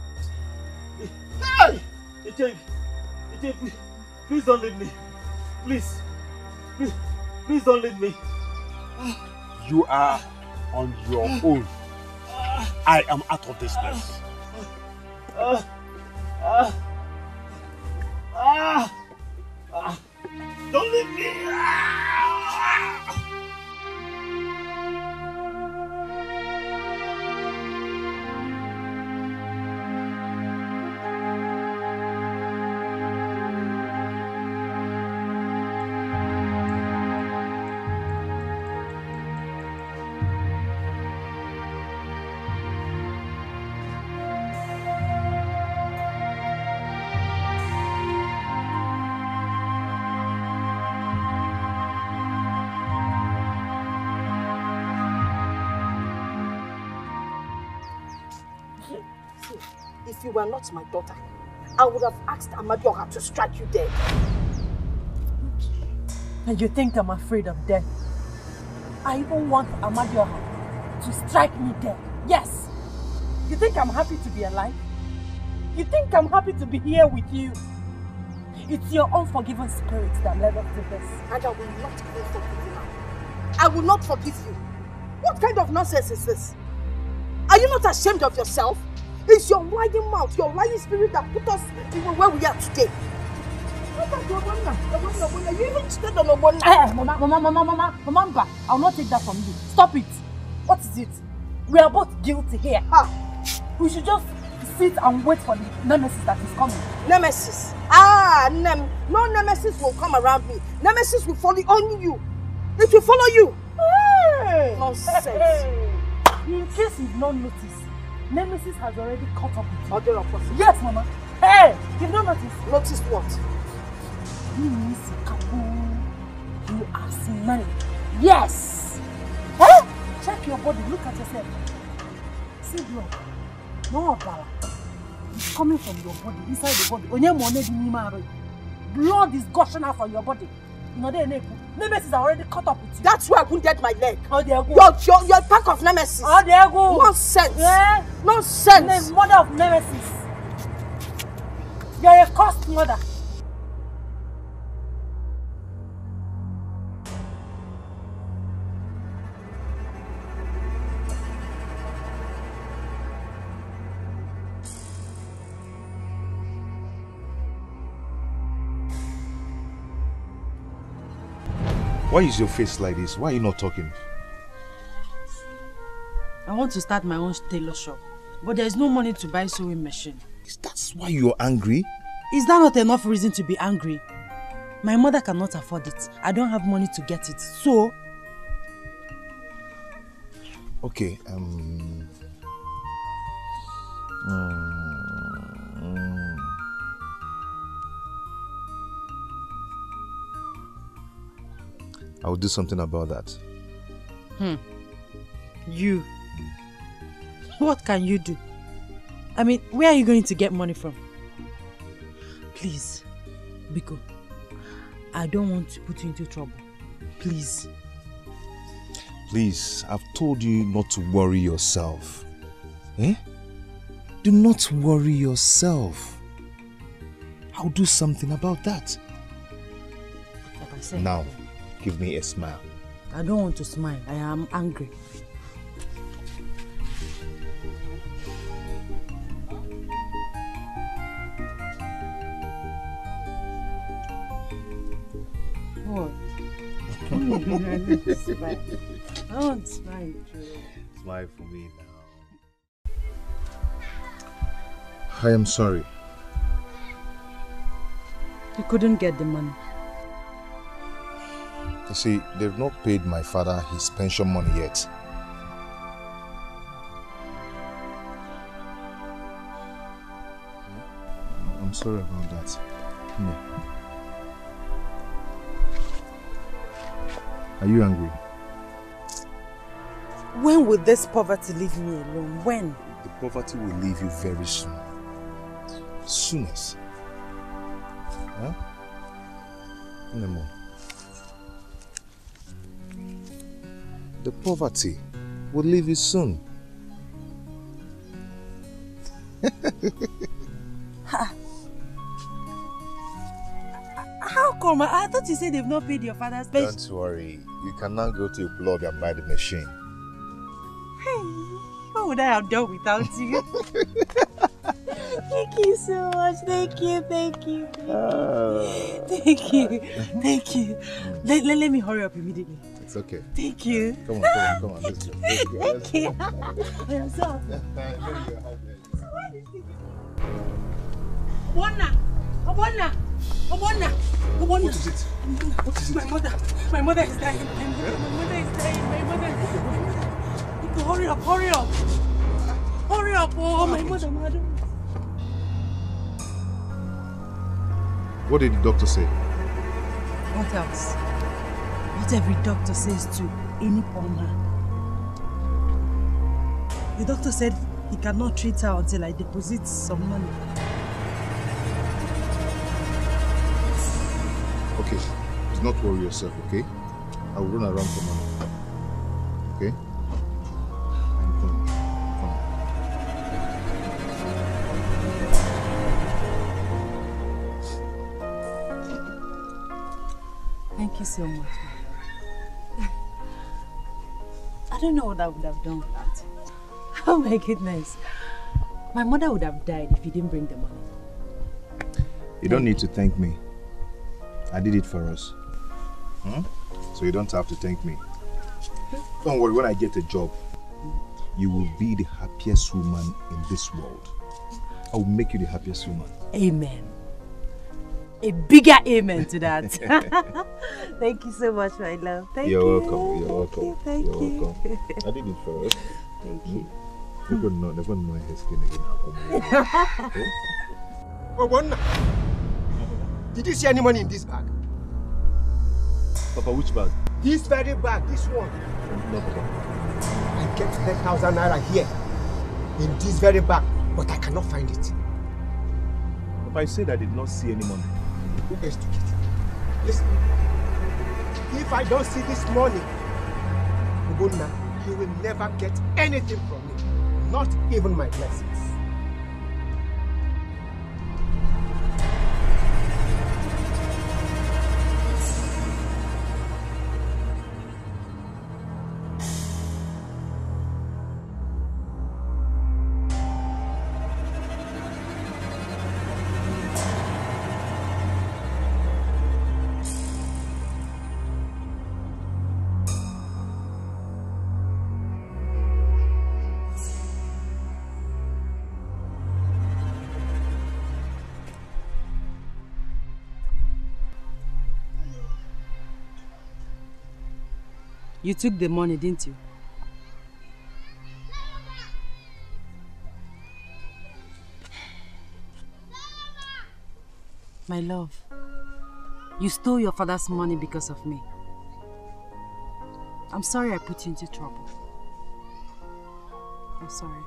Speaker 20: Hey! Please don't leave me. Please don't leave me.
Speaker 13: You are on your own. I am out of this place.
Speaker 20: Don't leave me.
Speaker 3: If you were not my daughter, I would have asked Amadioha to strike you dead.
Speaker 11: And you think I'm afraid of death? I even want Amadioha to strike me dead. Yes! You think I'm happy to be alive? You think I'm happy to be here with you? It's your unforgiving spirit that led up to this.
Speaker 3: And I will not even forgive you now. I will not forgive you. What kind of nonsense is this? Are you not ashamed of yourself? It's your lying mouth, your lying spirit that put us even where we are today. You even stood on Mama,
Speaker 11: I'll not take that from you. Stop it. What is it? We are both guilty here. We should just sit and wait for the nemesis that is coming.
Speaker 3: Nemesis? No nemesis will come around me. Nemesis will follow only you. It will follow you.
Speaker 11: Hey.
Speaker 3: Nonsense.
Speaker 11: Hey. In case you've not noticed, Nemesis has already caught up with you.
Speaker 3: Other opposite.
Speaker 11: Yes, Mama. Hey, you've not noticed.
Speaker 3: Noticed what?
Speaker 11: You are smelling. Yes. Hey, check your body. Look at yourself. See blood. No blood. It's coming from your body, inside the body. Blood is gushing out from your body. Nemesis are already caught up with you.
Speaker 3: That's why I wounded my leg.
Speaker 11: Oh, there go.
Speaker 3: Your pack of Nemesis.
Speaker 11: Oh, there go.
Speaker 3: Nonsense.
Speaker 11: Yeah?
Speaker 3: Nonsense.
Speaker 11: The mother of Nemesis. You're a cursed mother.
Speaker 2: Why is your face like this? Why are you not talking?
Speaker 11: I want to start my own tailor shop, but there is no money to buy sewing machine.
Speaker 2: That's why you're angry?
Speaker 11: Is that not enough reason to be angry? My mother cannot afford it. I don't have money to get it, so...
Speaker 2: Okay, I'll do something about that.
Speaker 11: You? What can you do? I mean, where are you going to get money from? Please, Biko, I don't want to put you into trouble. Please.
Speaker 2: Please, I've told you not to worry yourself. Eh? Do not worry yourself. I'll do something about that.
Speaker 11: Like I said,
Speaker 2: now, give me a smile.
Speaker 11: I don't want to smile. I am angry. What? I won't smile.
Speaker 2: Smile for me now. I am sorry.
Speaker 11: You couldn't get the money.
Speaker 2: You see, they've not paid my father his pension money yet. I'm sorry about that. No. Are you angry?
Speaker 11: When will this poverty leave me alone? When?
Speaker 2: The poverty will leave you very soon. Soonest. Huh? Nemo. The poverty will leave you soon.
Speaker 11: How come? I thought you said they've not paid your father's pension.
Speaker 2: Don't worry. You can now go to a plug and buy the machine.
Speaker 11: Hey, what would I have done without you? Thank you so much. Thank you. Thank you. Thank you. Thank you. Let me hurry up immediately.
Speaker 2: It's okay.
Speaker 11: Thank you.
Speaker 2: Come on. Let's go.
Speaker 11: Thank you. I am so. Obonna.
Speaker 2: What is it? What is it?
Speaker 11: My mother is dying. My mother. Hurry up. Oh, my mother.
Speaker 2: What did the doctor say?
Speaker 11: What else? What every doctor says to any poor man. The doctor said he cannot treat her until I deposit some money.
Speaker 2: Okay, do not worry yourself, okay? I will run around for money. Okay? I'm coming.
Speaker 11: Thank you so much. I don't know what I would have done without you. Oh my goodness. My mother would have died if you didn't bring the money.
Speaker 2: You don't need to thank me. I did it for us. So you don't have to thank me. Don't worry, when I get a job, you will be the happiest woman in this world. I will make you the happiest woman.
Speaker 11: Amen. A bigger amen to that. Thank you so much, my love. Thank you.
Speaker 2: You're welcome.
Speaker 11: Thank you.
Speaker 2: I did it for us.
Speaker 11: Thank you.
Speaker 2: Never know her skin again.
Speaker 21: Obonna, did you see any money in this bag?
Speaker 2: Papa, which bag?
Speaker 21: This very bag, this one.
Speaker 2: No, Papa.
Speaker 21: I get 10,000 naira here in this very bag, but I cannot find it.
Speaker 2: Papa, I said I did not see any money.
Speaker 21: Who else took it? Listen, if I don't see this money, Obonna, you will never get anything from me, not even my blessings.
Speaker 11: You took the money, didn't you? My love, you stole your father's money because of me. I'm sorry I put you into trouble. I'm sorry.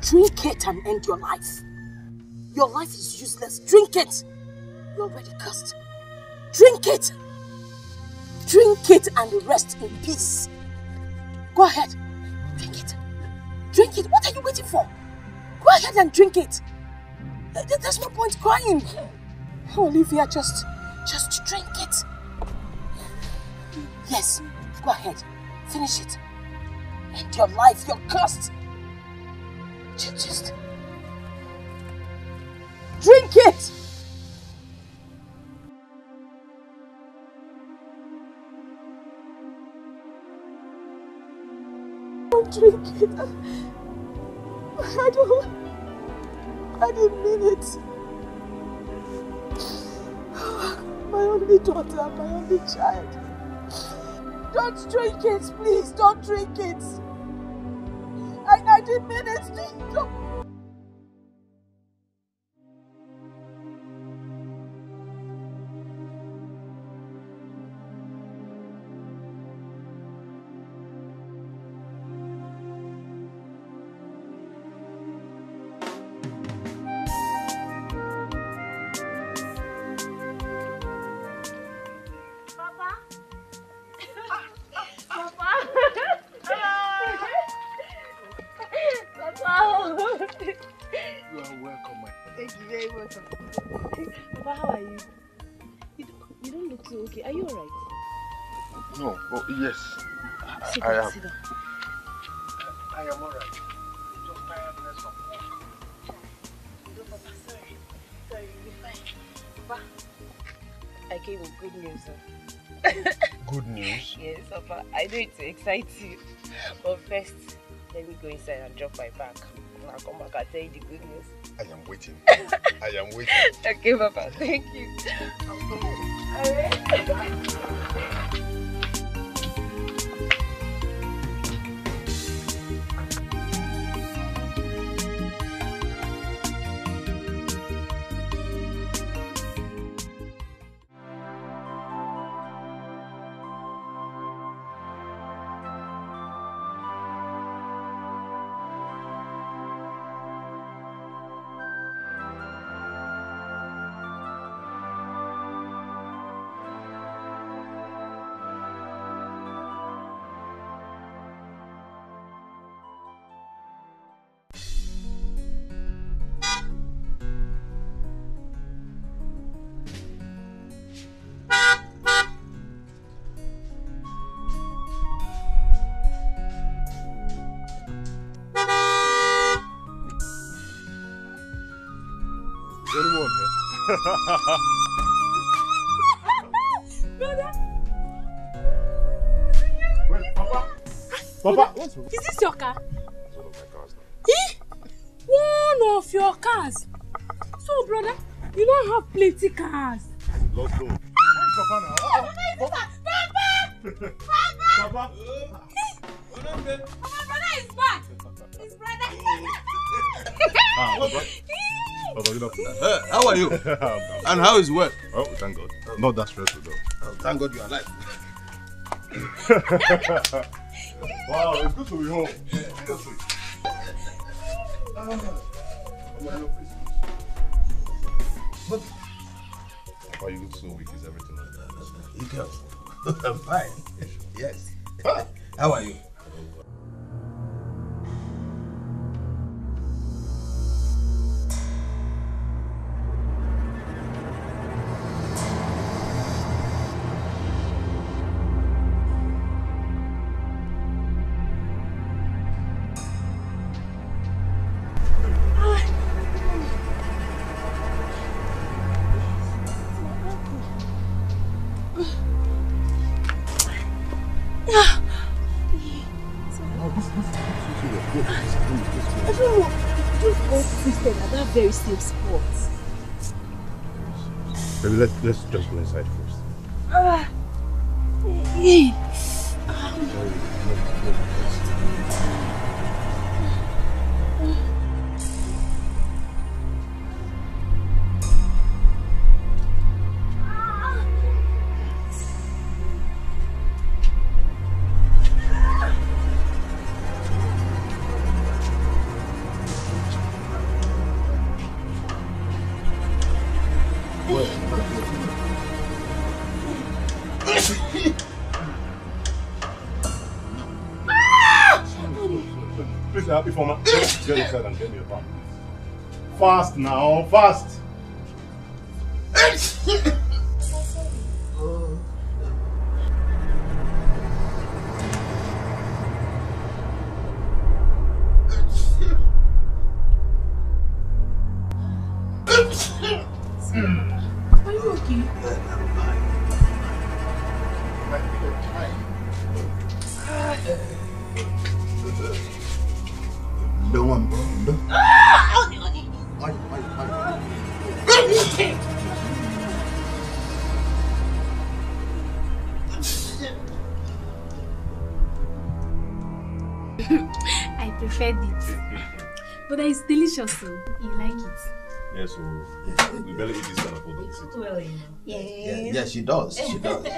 Speaker 3: Drink it and end your life. Your life is useless. Drink it. You're already cursed. Drink it. Drink it and rest in peace. Go ahead. Drink it. Drink it. What are you waiting for? Go ahead and drink it. There's no point crying. Olivia, just drink it. Yes, go ahead. Finish it. End your life. You're cursed. Just drink it. Don't drink it. I didn't mean it. My only daughter, my only child. Don't drink it, please. Don't drink it. I didn't mean it. Don't.
Speaker 2: Yes, I am.
Speaker 3: Sit down.
Speaker 2: I am alright. Just tiredness of work.
Speaker 3: No, Papa, sorry, you're fine. Papa, I came with good news, sir.
Speaker 2: Good news?
Speaker 3: Yes, Papa, I know it to excite you. But first, let me go inside and drop my bag. When I come back, I'll tell you the good news.
Speaker 2: I am waiting. I am waiting.
Speaker 3: Okay, Papa, thank you. I'll come home. Alright.
Speaker 11: Brother!
Speaker 2: Wait, Papa! Papa!
Speaker 11: Is this your car?
Speaker 2: It's one of my cars now.
Speaker 11: One of your cars? So, brother, you don't have plenty cars.
Speaker 2: Let's go. Where's Papa now?
Speaker 11: Papa!
Speaker 2: Papa!
Speaker 11: My brother is back! His brother!
Speaker 2: Papa. Papa, good afternoon.
Speaker 21: How are you? And how is work?
Speaker 2: Oh, thank God. Not that stressful though.
Speaker 21: Oh, thank God you are alive.
Speaker 2: Wow, it's good to be home. Seriously. Papa, you look so weak. Is everything like that?
Speaker 21: You go. I'm fine. Yes. How are you?
Speaker 3: Very safe spot.
Speaker 2: Maybe let's just go inside first. Ifeoma, get inside and get me a bag. Fast now, fast.
Speaker 11: Are you okay?
Speaker 18: Don't want to.
Speaker 19: I preferred it. But it's delicious, so you like it.
Speaker 2: Yeah, so we better eat this kind of food.
Speaker 19: Well, you know.
Speaker 18: Yeah, she does. She does. She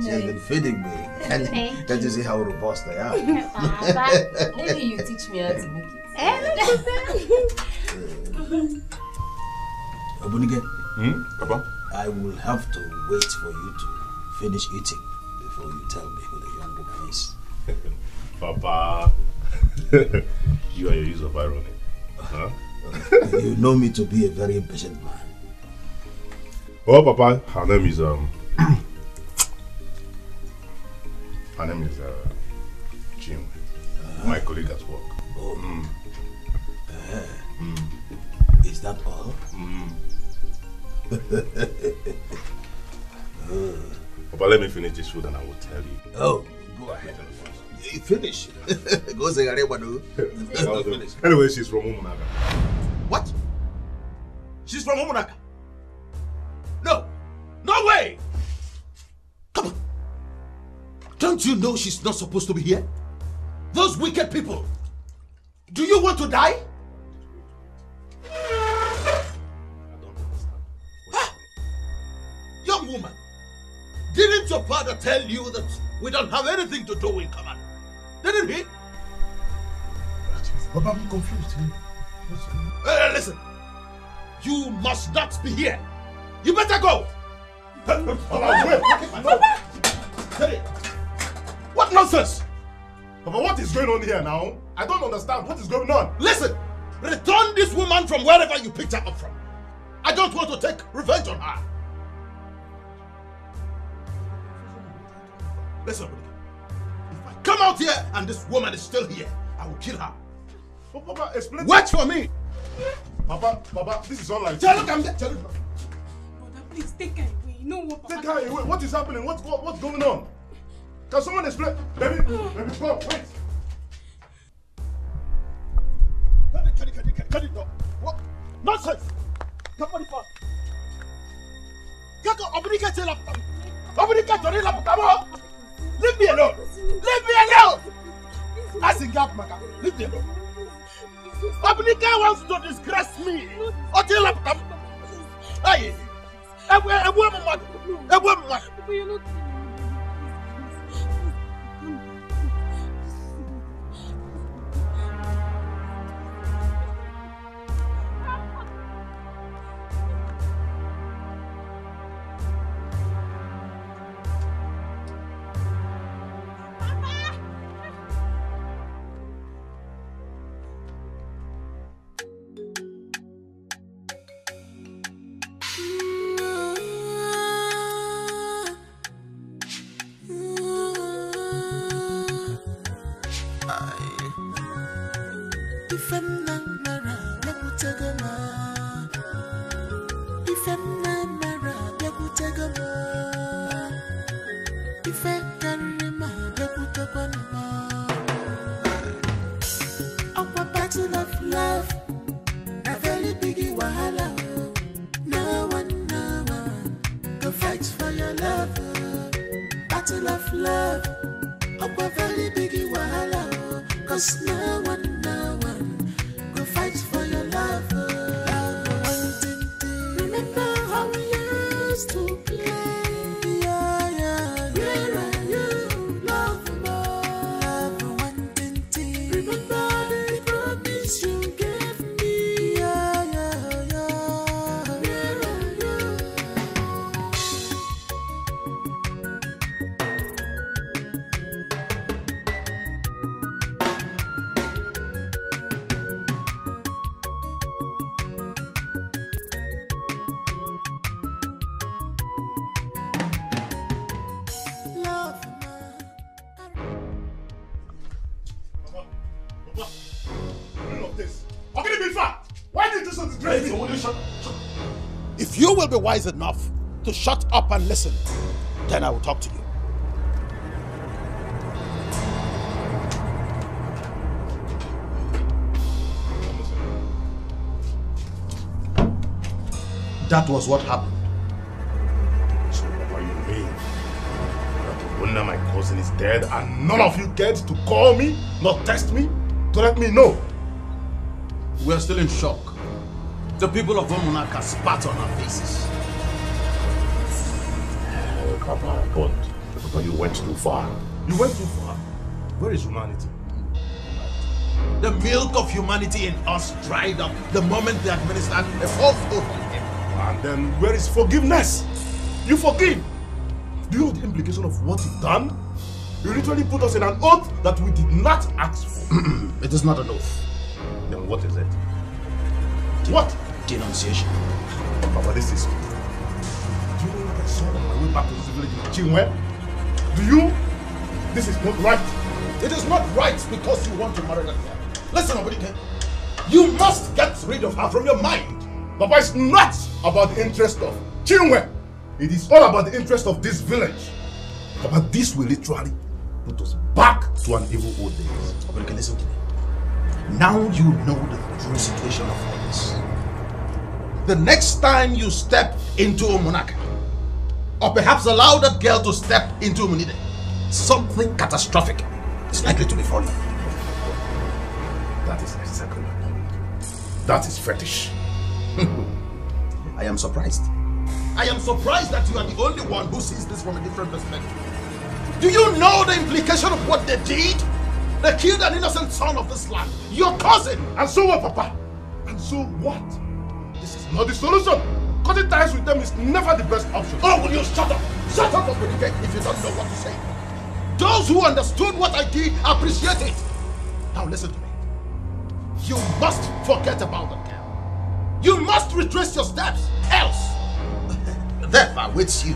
Speaker 18: has been feeding me. And can't you see how robust I am?
Speaker 12: Maybe you teach me how to make it.
Speaker 18: Obunige,
Speaker 2: Papa?
Speaker 18: I will have to wait for you to finish eating before you tell me who the young woman is.
Speaker 2: Papa, you and your use of irony. Huh?
Speaker 18: You know me to be a very impatient man.
Speaker 2: Well, Papa, her name is Jim, my colleague at work.
Speaker 18: Oh. Is that all?
Speaker 2: Papa, let me finish this food and I will tell you.
Speaker 18: Oh, go ahead. You finish. Go say finish.
Speaker 2: Anyway, she's from Umunaga.
Speaker 18: What? She's from Umunaga? No! No way! Come on! Don't you know she's not supposed to be here? Those wicked people! Do you want to die?
Speaker 2: I don't understand.
Speaker 18: Young woman, didn't your father tell you that we don't have anything to do in common? Didn't he?
Speaker 2: Papa, I'm confused.
Speaker 18: Listen, you must not be here. You better go. What nonsense?
Speaker 2: Papa, what is going on here now? I don't understand. What is going on?
Speaker 18: Listen, return this woman from wherever you picked her up from. I don't want to take revenge on her. Listen, if I come out here and this woman is still here, I will kill her.
Speaker 2: Oh, Papa, explain.
Speaker 18: Wait for me.
Speaker 2: Papa, this is unlike.
Speaker 18: Tell her, tell her.
Speaker 11: Please take her away. You know what, Papa?
Speaker 2: Take her away. What is happening? What's going on? Can someone explain? Baby, come, wait.
Speaker 18: Cut it off. What? Nonsense! Somebody fall. Leave me alone! Leave me alone! That's a gap, Maka. Leave me alone. Abnika wants to disgrace me. Until I'm Hey! A woman.
Speaker 14: anything. Will you shut up? If you will be wise enough to shut up and listen, then I will talk to you. That was what happened.
Speaker 17: So, Papa, you mean that Obunna, my cousin, is dead and none of you cared to call me, not text me, to let me know?
Speaker 14: We are still in shock. The people of Omunaka spat on our faces.
Speaker 17: Papa, but Papa, you went too far. You went too far. Where is humanity?
Speaker 14: The milk of humanity in us dried up the moment they administered a false oath on him.
Speaker 17: And then where is forgiveness? You forgive. Do you know the implication of what you've done? You literally put us in an oath that we did not ask for.
Speaker 14: It is not an oath.
Speaker 17: Then what is it?
Speaker 14: What? Denunciation.
Speaker 17: Papa, this is... Do you know what I saw on my way back to this village in Chinwe? Do you? This is not right.
Speaker 14: It is not right because you want to marry that girl. Listen, Obadike. You must get rid of her from your mind.
Speaker 17: Papa, it's not about the interest of Chinwe. It is all about the interest of this village. Papa, this will literally put us back to an evil old days.
Speaker 14: Obadike, listen to me. Now you know the true situation of all this. The next time you step into Omunaka, or perhaps allow that girl to step into Omunide, something catastrophic is likely to befall you.
Speaker 17: That is exactly my point. That is fetish.
Speaker 14: I am surprised. I am surprised that you are the only one who sees this from a different perspective. Do you know the implication of what they did? They killed an innocent son of this land, your cousin.
Speaker 17: And so what, Papa? And so what? This is not the solution. Cutting ties with them is never the best option.
Speaker 14: Oh, will you shut up? Shut up, Obadike, if you don't know what to say. Those who understood what I did appreciate it. Now listen to me. You must forget about that girl. You must retrace your steps, else death awaits you.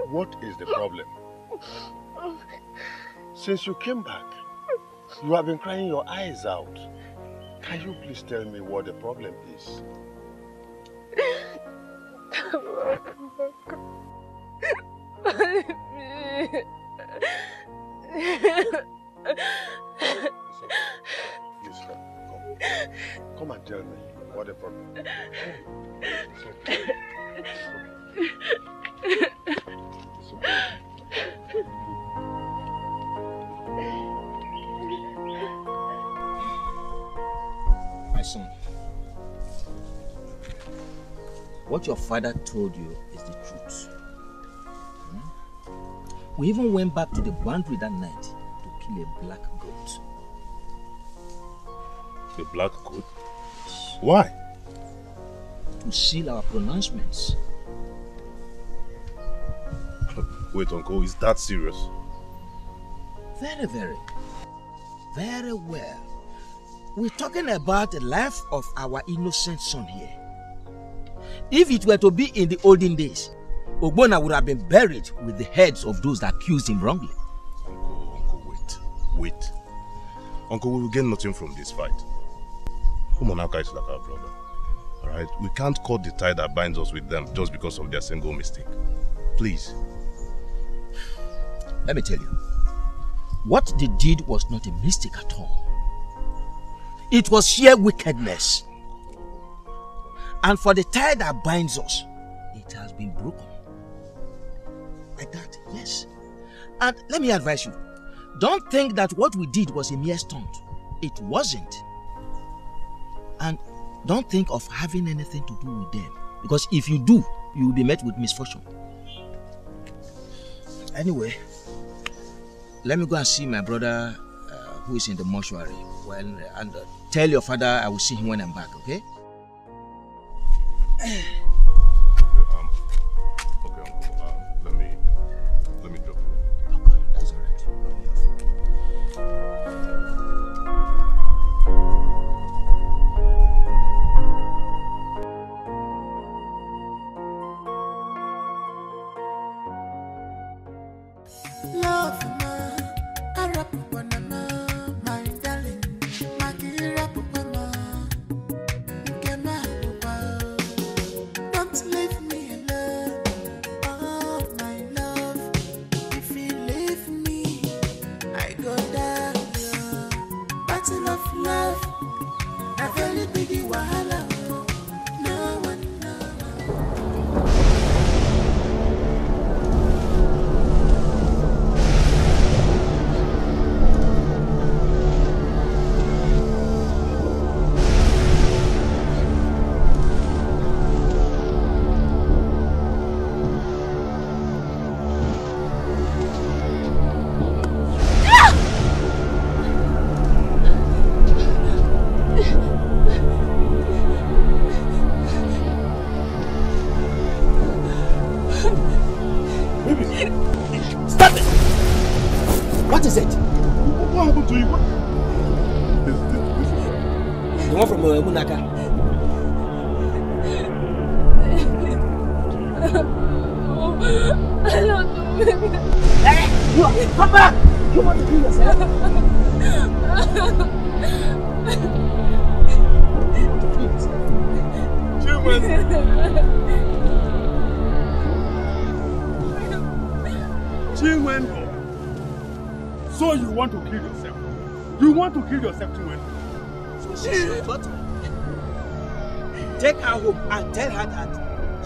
Speaker 17: What is the problem? Since you came back, you have been crying your eyes out. Can you please tell me what the problem is? Come and tell me what the problem is. It's okay. It's okay.
Speaker 15: My son, what your father told you is the truth. We even went back to the boundary that night to kill a black goat.
Speaker 17: A black goat? Why?
Speaker 15: To seal our pronouncements.
Speaker 17: Wait, Uncle, is that serious?
Speaker 15: Very, very well. We're talking about the life of our innocent son here. If it were to be in the olden days, Ogbonna would have been buried with the heads of those that accused him wrongly.
Speaker 17: Uncle, wait. Uncle, we will gain nothing from this fight. Umonaka is like our brother. Alright? We can't cut the tie that binds us with them just because of their single mistake. Please.
Speaker 15: Let me tell you.
Speaker 7: What they did was not a mistake at all. It was sheer wickedness. And for the tie that binds us, it has been broken. Like that, yes. And let me advise you, don't think that what we did was a mere stunt. It wasn't. And don't think of having anything to do with them. Because if you do, you will be met with misfortune. Anyway, let me go and see my brother who is in the mortuary. And tell your father I will see him when I'm back, okay?
Speaker 2: Okay, let me drop you.
Speaker 7: Okay, that's all right.
Speaker 9: Love, Arab banana, my darling, Magira Papa, Gema Papa. Don't leave me alone, oh my love. If you leave me, I go down. Battle of love, a very big wahala. No one
Speaker 7: Stop it! What is it?
Speaker 2: What happened to you? What?
Speaker 7: The one from Munaka.
Speaker 9: I don't know.
Speaker 7: Hey, come back! You want to kill yourself?
Speaker 13: Chinwendo. So you want to kill yourself? You want to kill yourself, Chinwendo?
Speaker 7: So she's your daughter. Take her home and tell her that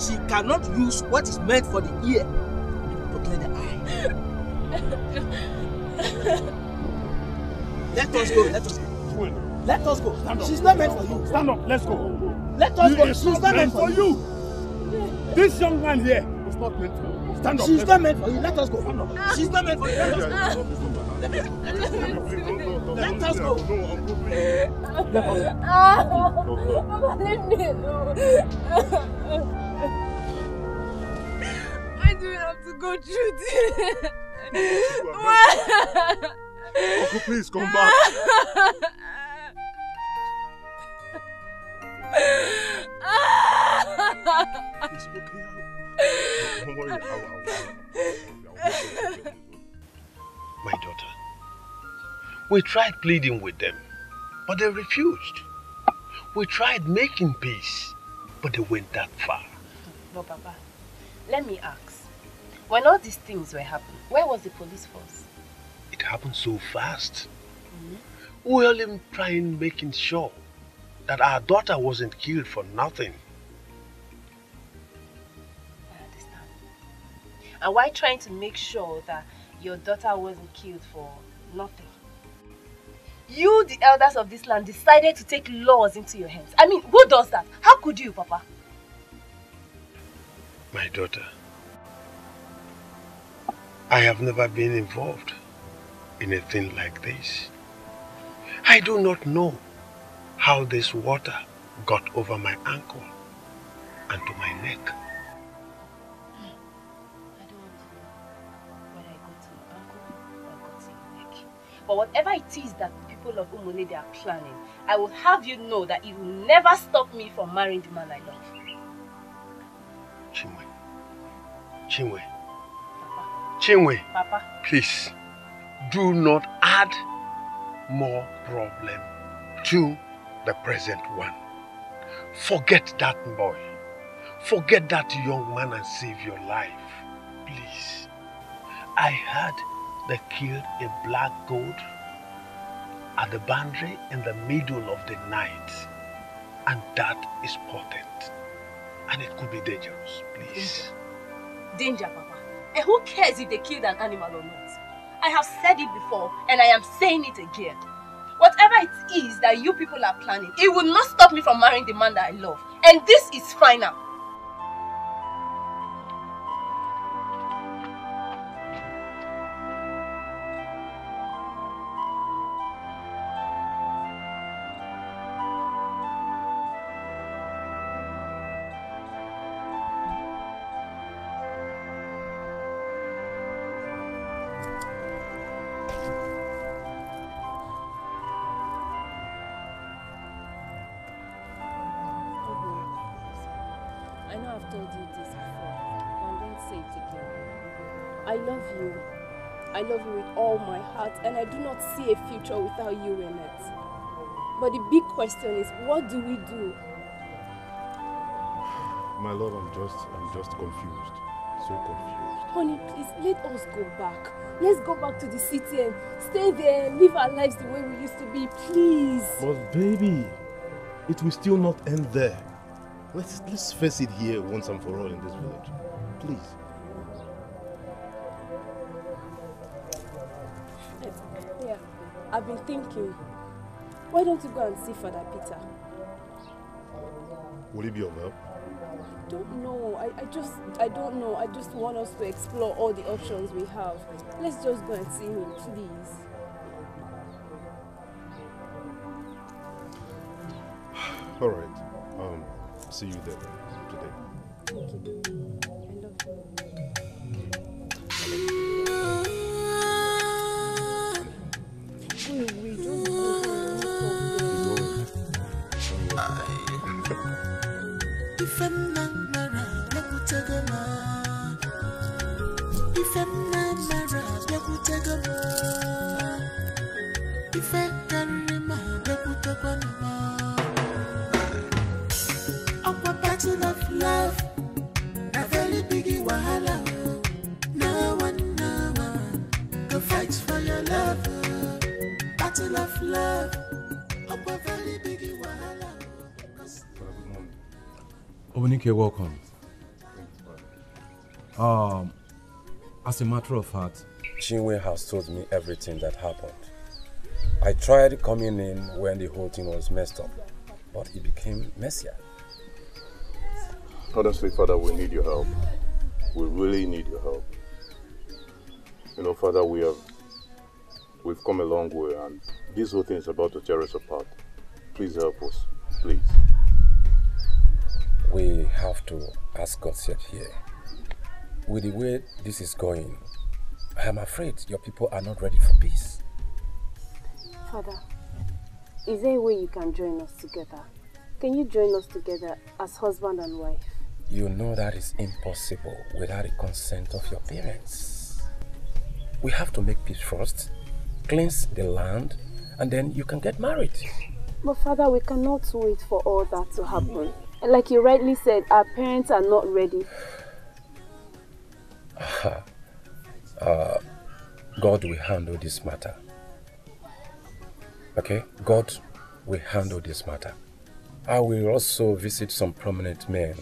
Speaker 7: she cannot use what is meant for the ear to clear the eye. Let us go, let us go. Let us go. She's not meant for you.
Speaker 13: Stand up, let's go.
Speaker 7: Let us go. She's not meant for you.
Speaker 13: This young man here was not meant for you. Stand up.
Speaker 7: She's not meant for you. Let us go. She's not meant for you. Let us go. Let us go.
Speaker 9: Papa, leave me alone. Why do we have to go through this? Why?
Speaker 2: Uncle, please come back. It's okay. Don't worry.
Speaker 14: My daughter, we tried pleading with them, but they refused. We tried making peace, but they went that far.
Speaker 8: But Papa, let me ask. When all these things were happening, where was the police force?
Speaker 14: It happened so fast. We were only trying making sure that our daughter wasn't killed for nothing.
Speaker 8: I understand. And why trying to make sure that your daughter wasn't killed for nothing? You, the elders of this land, decided to take laws into your hands. I mean, who does that? How could you, Papa?
Speaker 14: My daughter, I have never been involved in a thing like this. I do not know how this water got over my ankle and to my neck.
Speaker 8: I don't want to know whether it got to your ankle or it got to your neck. But whatever it is that the people of Umunede are planning, I will have you know that it will never stop me from marrying the man I love.
Speaker 14: Chinwe. Chinwe. Papa. Chinwe.
Speaker 8: Papa.
Speaker 14: Please, do not add more problem to the present one. Forget that boy. Forget that young man and save your life. Please. I heard they killed a black goat at the boundary in the middle of the night. And that is potent. And it could be dangerous, please.
Speaker 8: Danger, Papa. And who cares if they killed an animal or not? I have said it before and I am saying it again. Whatever it is that you people are planning, it will not stop me from marrying the man that I love. And this is final.
Speaker 16: I love you with all my heart and I do not see a future without you in it. But the big question is, what do we do?
Speaker 18: My lord, I'm just confused. So confused.
Speaker 16: Honey, please, let us go back. Let's go back to the city and stay there and live our lives the way we used to be, please.
Speaker 18: But baby, it will still not end there. Let's face it here once and for all in this village. Please.
Speaker 16: Yeah, I've been thinking. Why don't you go and see Father Peter?
Speaker 18: Will he be of help?
Speaker 16: I don't know. I don't know. I just want us to explore all the options we have. Let's just go and see him, please.
Speaker 18: All right. See you there today.
Speaker 16: Thank you.
Speaker 22: Obunike, welcome. As a matter of fact,
Speaker 23: Chinwe has told me everything that happened. I tried coming in when the whole thing was messed up, but it became messier.
Speaker 2: Honestly, Father, we need your help. We really need your help. You know, Father, we've come a long way, and this whole thing is about to tear us apart. Please help us, please.
Speaker 23: We have to ask God's help here. With the way this is going, I am afraid your people are not ready for peace.
Speaker 16: Father, is there a way you can join us together? Can you join us together as husband and wife?
Speaker 23: You know that is impossible without the consent of your parents. We have to make peace first, cleanse the land, and then you can get married.
Speaker 16: But Father, we cannot wait for all that to happen. Like you rightly said, our parents are not ready.
Speaker 23: God will handle this matter. Okay? God will handle this matter. I will also visit some prominent men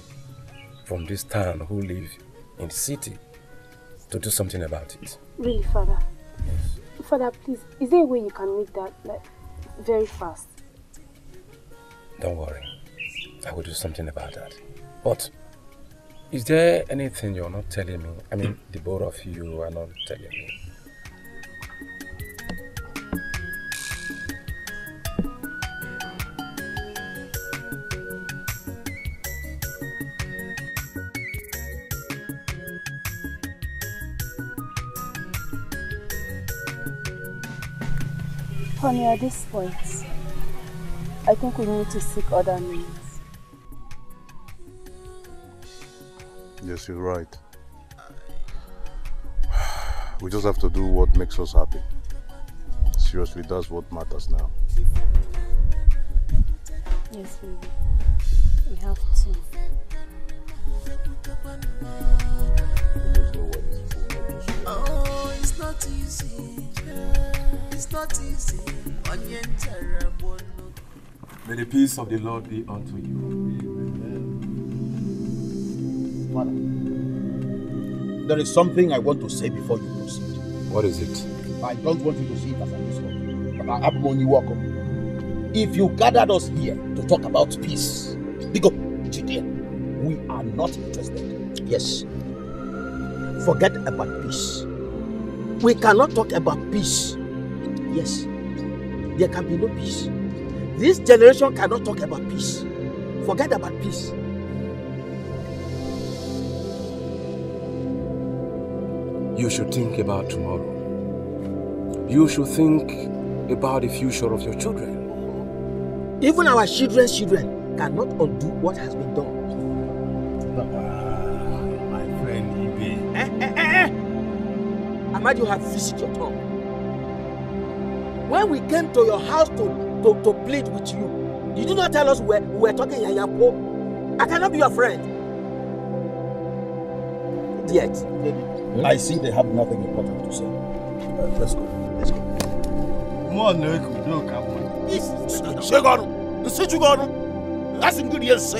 Speaker 23: from this town who live in the city to do something about it.
Speaker 16: Really, Father? Yes. Father, please, is there a way you can make that very fast?
Speaker 23: Don't worry. I will do something about that. But is there anything you're not telling me? I mean, the both of you are not telling me.
Speaker 16: Honey, at this point, I think we need to seek other means.
Speaker 2: Yes, you're right. We just have to do what makes us happy. Seriously, that's what matters now.
Speaker 16: Yes, baby. We have to.
Speaker 9: Oh, it's not easy. not easy.
Speaker 23: May the peace of the Lord be unto you.
Speaker 14: Father, there is something I want to say before you proceed.
Speaker 23: What is it?
Speaker 14: I don't want you to see it as an insult, but I am only welcome. If you gathered us here to talk about peace, we are not interested. Yes. Forget about peace. We cannot talk about peace. Yes. There can be no peace. This generation cannot talk about peace. Forget about peace.
Speaker 23: You should think about tomorrow. You should think about the future of your children.
Speaker 14: Even our children's children cannot undo what has been done.
Speaker 21: My friend Ibe.
Speaker 14: Amadi, you have visited your tongue. When we came to your house to plead with you, you did not tell us we were talking Yayapo. I cannot be your friend. Yet, I see they have nothing important to say. Let's go. Let's go. That's in good years.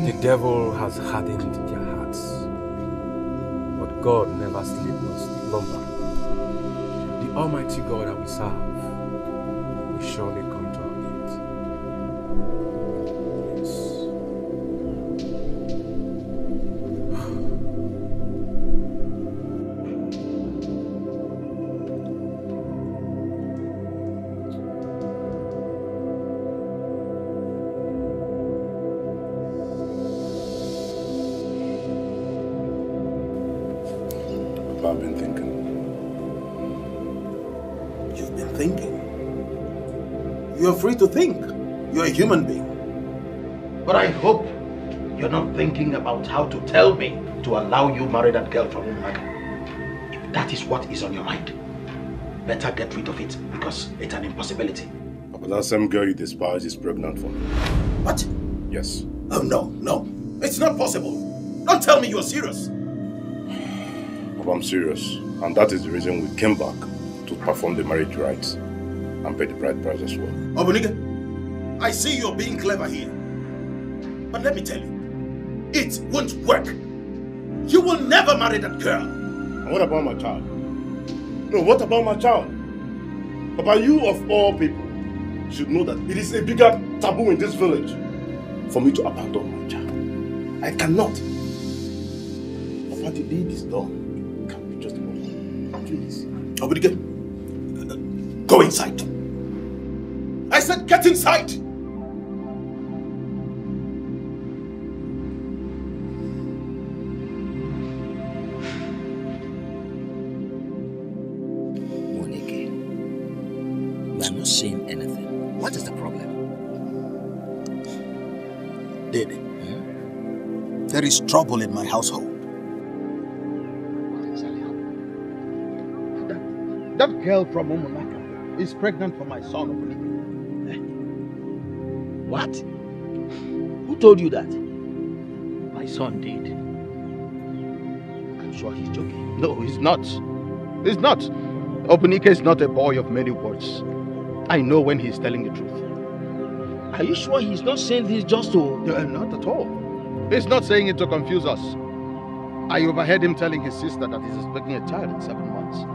Speaker 23: The devil has hardened their hearts, but God never sleeps nor slumber. The Almighty God that we serve will surely come to our aid. Yes. I've been thinking.
Speaker 14: You've been thinking? You're free to think. You're a human being. But I hope you're not thinking about how to tell me to allow you marry that girl from Umaka. If that is what is on your mind, better get rid of it because it's an impossibility.
Speaker 23: But that same girl you despise is pregnant for me.
Speaker 14: What?
Speaker 23: Yes.
Speaker 14: Oh, no. It's not possible. Don't tell me you're serious.
Speaker 23: But I'm serious. And that is the reason we came back to perform the marriage rites and pay the bride price as well.
Speaker 14: Obuniga, I see you're being clever here. But let me tell you, it won't work. You will never marry that girl.
Speaker 23: And what about my child? No, what about my child? Papa, you of all people should know that it is a bigger taboo in this village for me to abandon my child. I cannot. Papa, the deed is done. Can we just move on? Please.
Speaker 14: Obuniga, go inside. I said get inside.
Speaker 7: You are not saying anything. What is the problem?
Speaker 14: Dede, there is trouble in my household. That girl from Umunaka is pregnant for my son.
Speaker 7: What? Who told you that?
Speaker 14: My son did. I'm sure he's joking. No, he's not. He's not. Opunike is not a boy of many words. I know when he's telling the truth.
Speaker 7: Are you sure he's not saying this just to...
Speaker 14: not at all. He's not saying it to confuse us. I overheard him telling his sister that he's expecting a child in 7 months.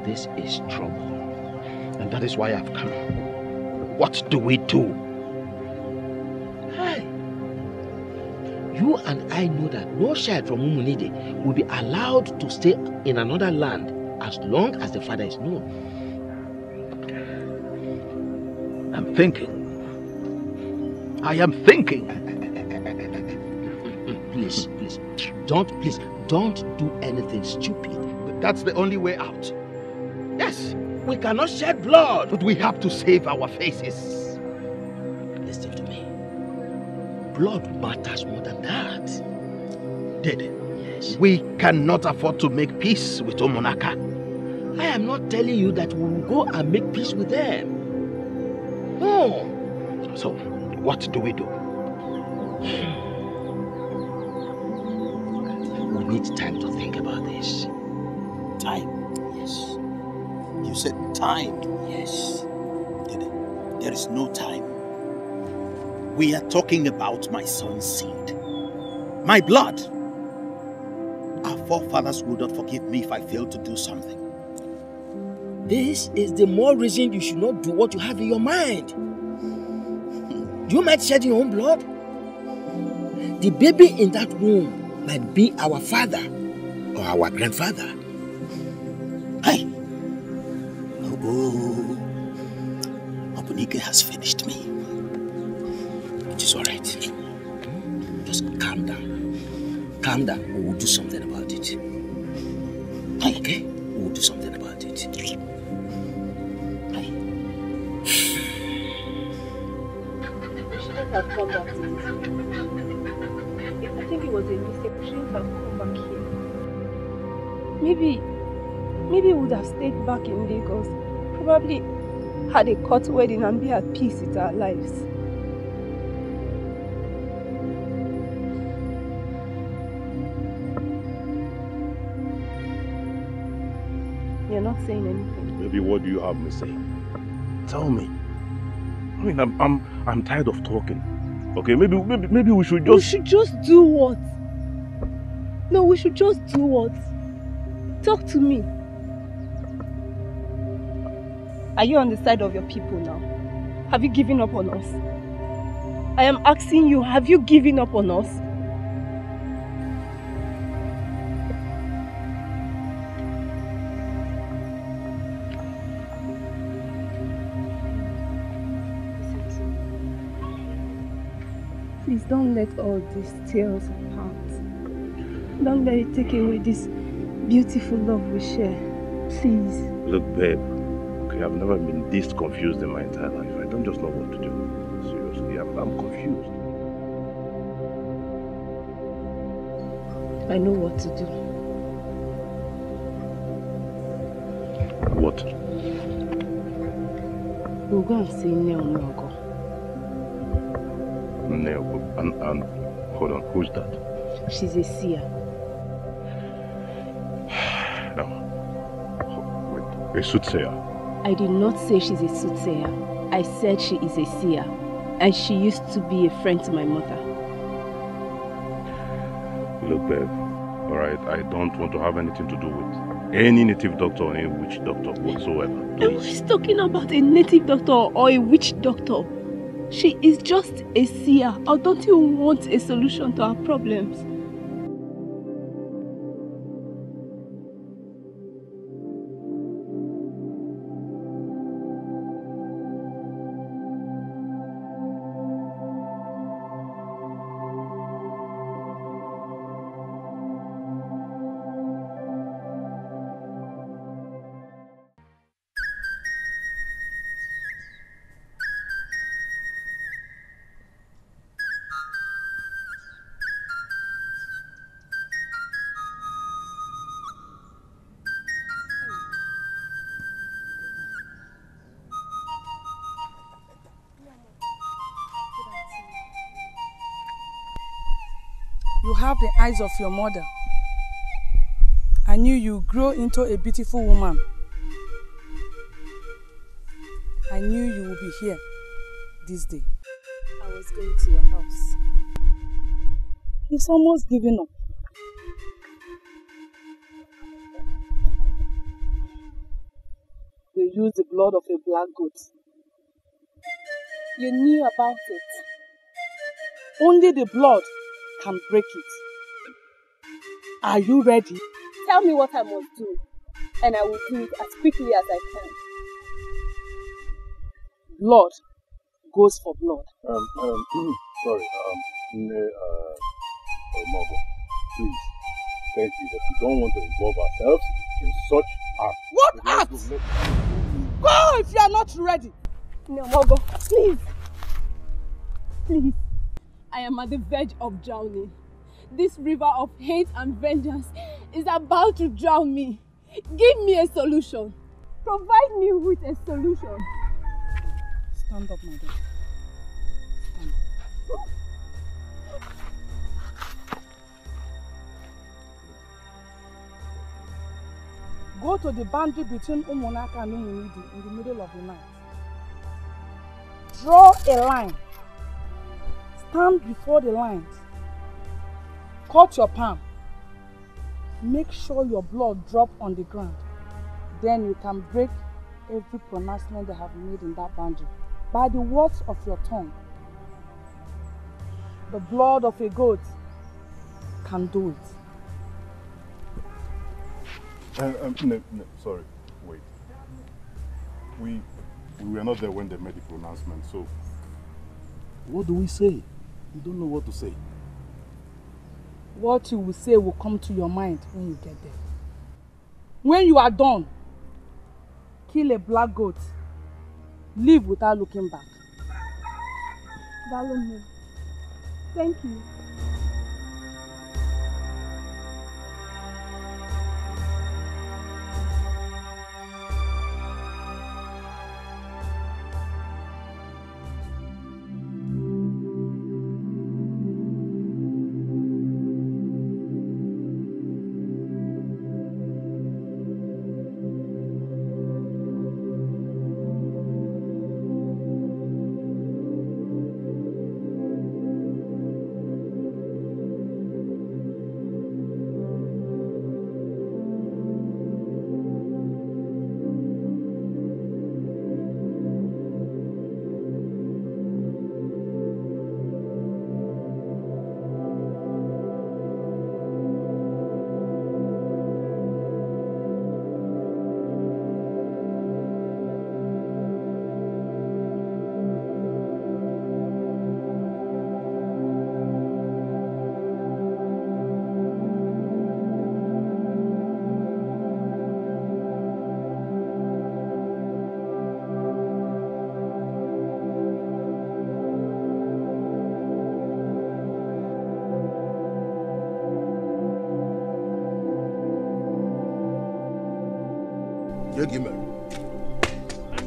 Speaker 7: This is trouble.
Speaker 14: And that is why I've come. What do we do?
Speaker 7: Hey. You and I know that no child from Umunide will be allowed to stay in another land as long as the father is known.
Speaker 14: I'm thinking. I am thinking.
Speaker 7: Please, don't do anything stupid.
Speaker 14: But that's the only way out.
Speaker 7: Yes, we cannot shed blood.
Speaker 14: But we have to save our faces.
Speaker 7: Listen to me. Blood matters more than that.
Speaker 14: Dede,
Speaker 7: yes.
Speaker 14: We cannot afford to make peace with Umunaka.
Speaker 7: I am not telling you that we will go and make peace with them. No.
Speaker 14: So, what do we do? We need time to think about this.
Speaker 17: Time?
Speaker 14: Yes.
Speaker 17: You said time?
Speaker 14: Yes.
Speaker 17: There is no time. We are talking about my son's seed. My blood. Our forefathers would not forgive me if I failed to do something.
Speaker 7: This is the more reason you should not do what you have in your mind. Do you mind shedding your own blood? The baby in that womb might be our father or our grandfather.
Speaker 17: Hey! Oh, Dikeh has finished me.
Speaker 7: It is alright. Just calm down. Calm down. We will do something about it. Okay? We will do something about it.
Speaker 8: We shouldn't have come back to this. I think it was a mistake. We shouldn't have come back here. Maybe we would have stayed back in Lagos. Probably had a court wedding and be at peace with our lives. You're not saying anything.
Speaker 23: Maybe what do you have me say? Tell me. I mean, I'm tired of talking. Okay, maybe we should just...
Speaker 8: We should just do what? No, we should just do what? Talk to me. Are you on the side of your people now? Have you given up on us? I am asking you, have you given up on us? Please don't let all these tears apart. Don't let it take away this beautiful love we share. Please.
Speaker 23: Look, babe. Okay, I've never been this confused in my entire life. I don't just know what to do. Seriously, I'm confused.
Speaker 8: I know what to do.
Speaker 23: What?
Speaker 8: We'll go and see Neomogo.
Speaker 23: And hold on, who's that?
Speaker 8: She's a seer.
Speaker 23: No. Wait, a soothsayer?
Speaker 8: I did not say she's a soothsayer. I said she is a seer. And she used to be a friend to my mother.
Speaker 23: Look, babe, alright, I don't want to have anything to do with any native doctor or any witch doctor whatsoever. Please.
Speaker 8: She's talking about a native doctor or a witch doctor. She is just a seer. Or don't you want a solution to our problems?
Speaker 11: You have the eyes of your mother. I knew you grow into a beautiful woman. I knew you would be here this day.
Speaker 8: I was going to your house.
Speaker 11: It's almost giving up. They used the blood of a black goat. You knew about it. Only the blood can break it. Are you ready?
Speaker 8: Tell me what I must do, and I will do it as quickly as I can.
Speaker 11: Blood goes for blood.
Speaker 23: Sorry, Mogo, please, thank you, but we don't want to involve ourselves in such acts.
Speaker 11: What acts? Go if you are not ready.
Speaker 8: No, Mogo, please. Please. I am at the verge of drowning. This river of hate and vengeance is about to drown me. Give me a solution. Provide me with a solution.
Speaker 11: Stand up, my dear. Stand up. Go to the boundary between Umunaka and Umunidi in the middle of the night. Draw a line. Stand before the lines. Cut your palm. Make sure your blood drops on the ground. Then you can break every pronouncement they have made in that boundary by the words of your tongue. The blood of a goat can do it.
Speaker 23: No, sorry, wait. We were not there when they made the pronouncement, so what do we say? We don't know what to say.
Speaker 11: What you will say will come to your mind when you get there. When you are done, kill a black goat. Leave without looking back.
Speaker 19: Thank you.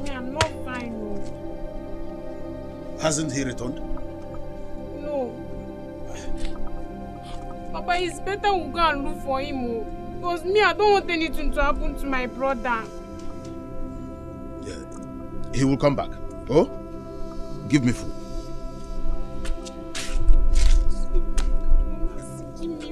Speaker 21: I'm not fine.
Speaker 14: Hasn't he returned?
Speaker 21: No. Papa, it's better we go and look for him. Because me, I don't want anything to happen to my brother.
Speaker 14: Yeah. He will come back. Oh? Give me food.
Speaker 21: Give me food.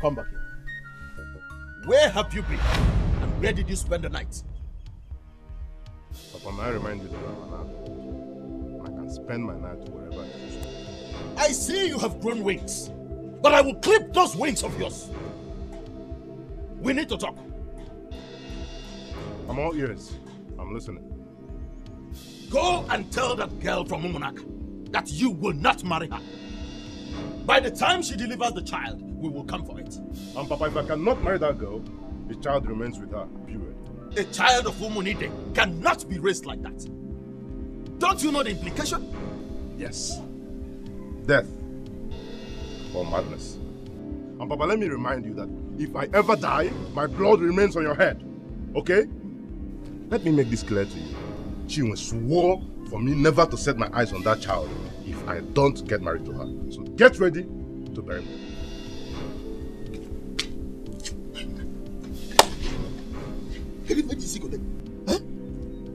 Speaker 14: Come back here. Where have you been? And where did you spend the night?
Speaker 23: Papa, may I remind you that I'm an adult. I can spend my night wherever I choose.
Speaker 14: I see you have grown wings, but I will clip those wings of yours. We need to talk.
Speaker 23: I'm all ears. I'm listening.
Speaker 14: Go and tell that girl from Umunak that you will not marry her. By the time she delivers the child, we will come for it.
Speaker 23: And Papa, if I cannot marry that girl, the child remains with her, period.
Speaker 14: A child of Umunide cannot be raised like that. Don't you know the implication?
Speaker 23: Yes. Death or madness. And Papa, let me remind you that if I ever die, my blood remains on your head. Okay? Let me make this clear to you. Chinwe swore for me never to set my eyes on that child if I don't get married to her. So get ready to bury me.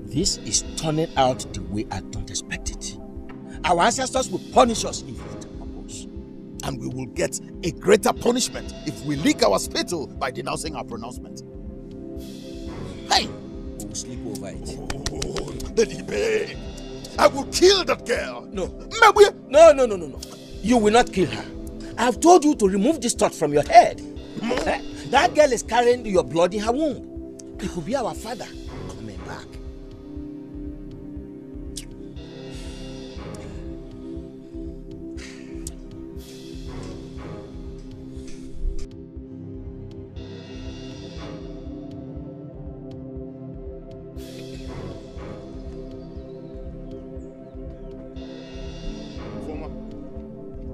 Speaker 7: This is turning out the way I don't expect it. Our ancestors will punish us if we oppose.
Speaker 14: And we will get a greater punishment if we leak our spittle by denouncing our pronouncement. Hey!
Speaker 15: will sleep over it.
Speaker 14: Dikeh, I will kill that girl.
Speaker 15: No. No. You will not kill her. I have told you to remove this thought from your head. That girl is carrying your blood in her womb. It could be our father coming back.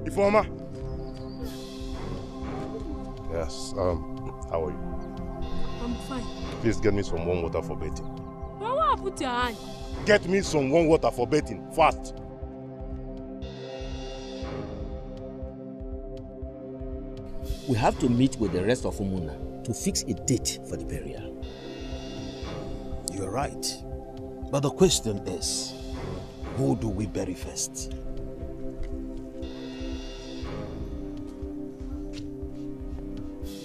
Speaker 23: Informer. Yes, how are you?
Speaker 19: I'm fine.
Speaker 23: Please get me some warm water for bathing.
Speaker 19: Why put your hand?
Speaker 23: Get me some warm water for bathing, fast.
Speaker 15: We have to meet with the rest of Umuna to fix a date for the burial.
Speaker 14: You're right. But the question is, who do we bury first?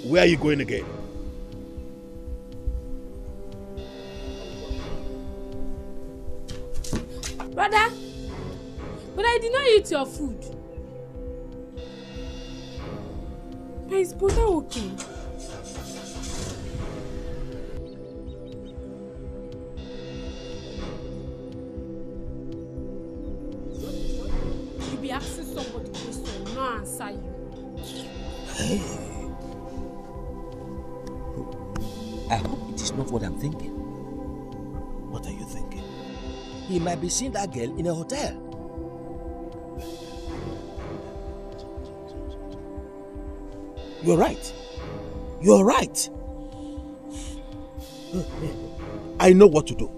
Speaker 14: Where are you going again?
Speaker 19: Brother, but I did not eat your food. Is brother okay? You be asking somebody question, no answer you.
Speaker 15: Hey. I hope it is not what I'm thinking.
Speaker 14: What are you thinking?
Speaker 15: He might be seeing that girl in a hotel. You're right. You're right.
Speaker 14: I know what to do.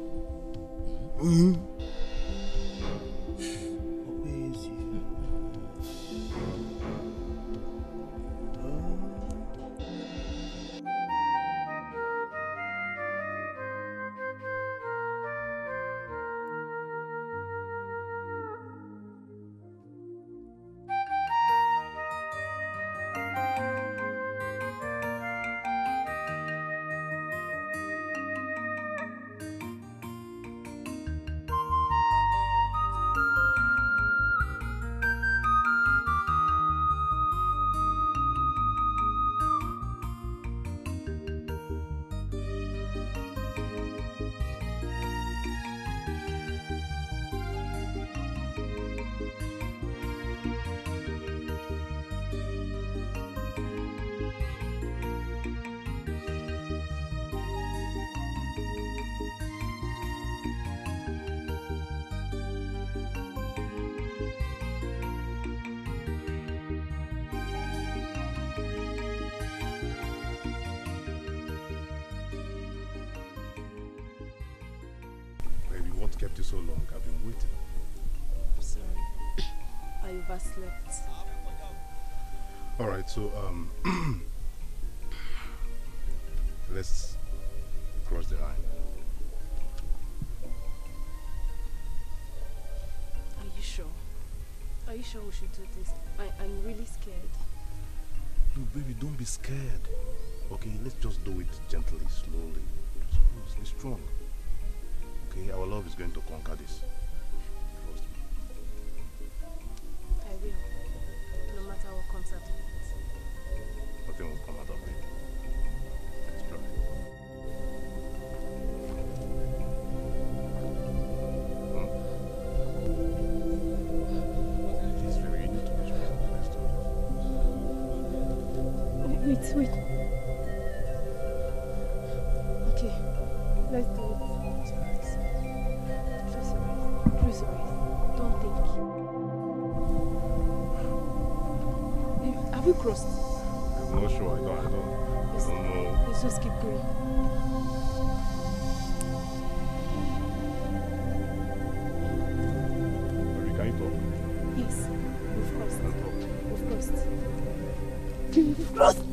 Speaker 23: Kept you so long. I've been waiting.
Speaker 16: I'm sorry. I overslept.
Speaker 23: All right, so let's cross the line.
Speaker 16: Are you sure? Are you sure we should do this? I'm really scared.
Speaker 23: No, baby, don't be scared. Okay, let's just do it gently, slowly. Just be strong. Okay, our love is going to conquer this. Trust me.
Speaker 16: I will. No matter what comes out of it.
Speaker 23: Nothing will come out of it. Let's try. Please, baby, you need to be strong. Let's do this.
Speaker 16: Wait. Okay, let's do it. Close your eyes. Don't think. Have you crossed?
Speaker 23: I'm not sure. I don't know.
Speaker 16: Let's just keep going.
Speaker 23: Baby, can you talk?
Speaker 16: Yes, we've crossed. We've crossed.
Speaker 9: We've crossed!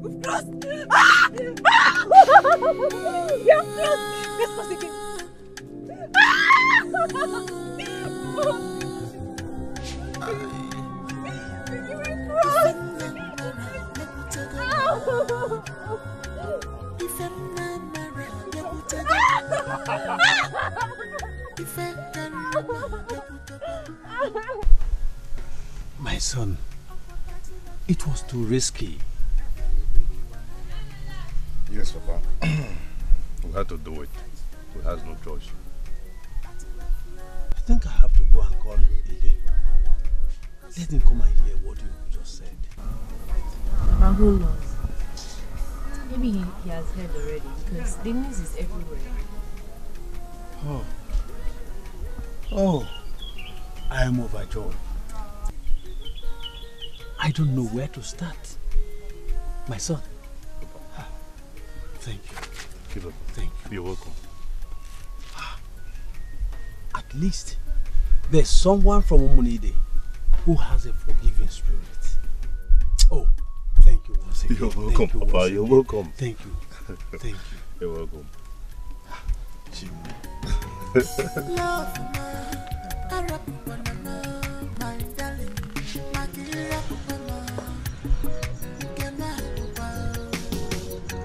Speaker 3: We've crossed! Ah! Ah! We have crossed! Let's cross again.
Speaker 9: If I'm not married,
Speaker 15: My son, it was too risky.
Speaker 2: Yes, Papa. We had to do it. We had no choice.
Speaker 15: I think I have to go and call Ide. Let him come and hear what you just said.
Speaker 8: But who knows? Maybe he has heard already because the news is everywhere.
Speaker 15: Oh. Oh. I am overjoyed. I don't know where to start. My son. Thank you.
Speaker 2: Keep up.
Speaker 15: Thank you.
Speaker 2: You're welcome.
Speaker 15: At least there's someone from Omunide who has a forgiving spirit. Oh, thank you once again.
Speaker 2: You're welcome, Papa. You're welcome.
Speaker 15: Thank you. Thank you.
Speaker 2: You're welcome.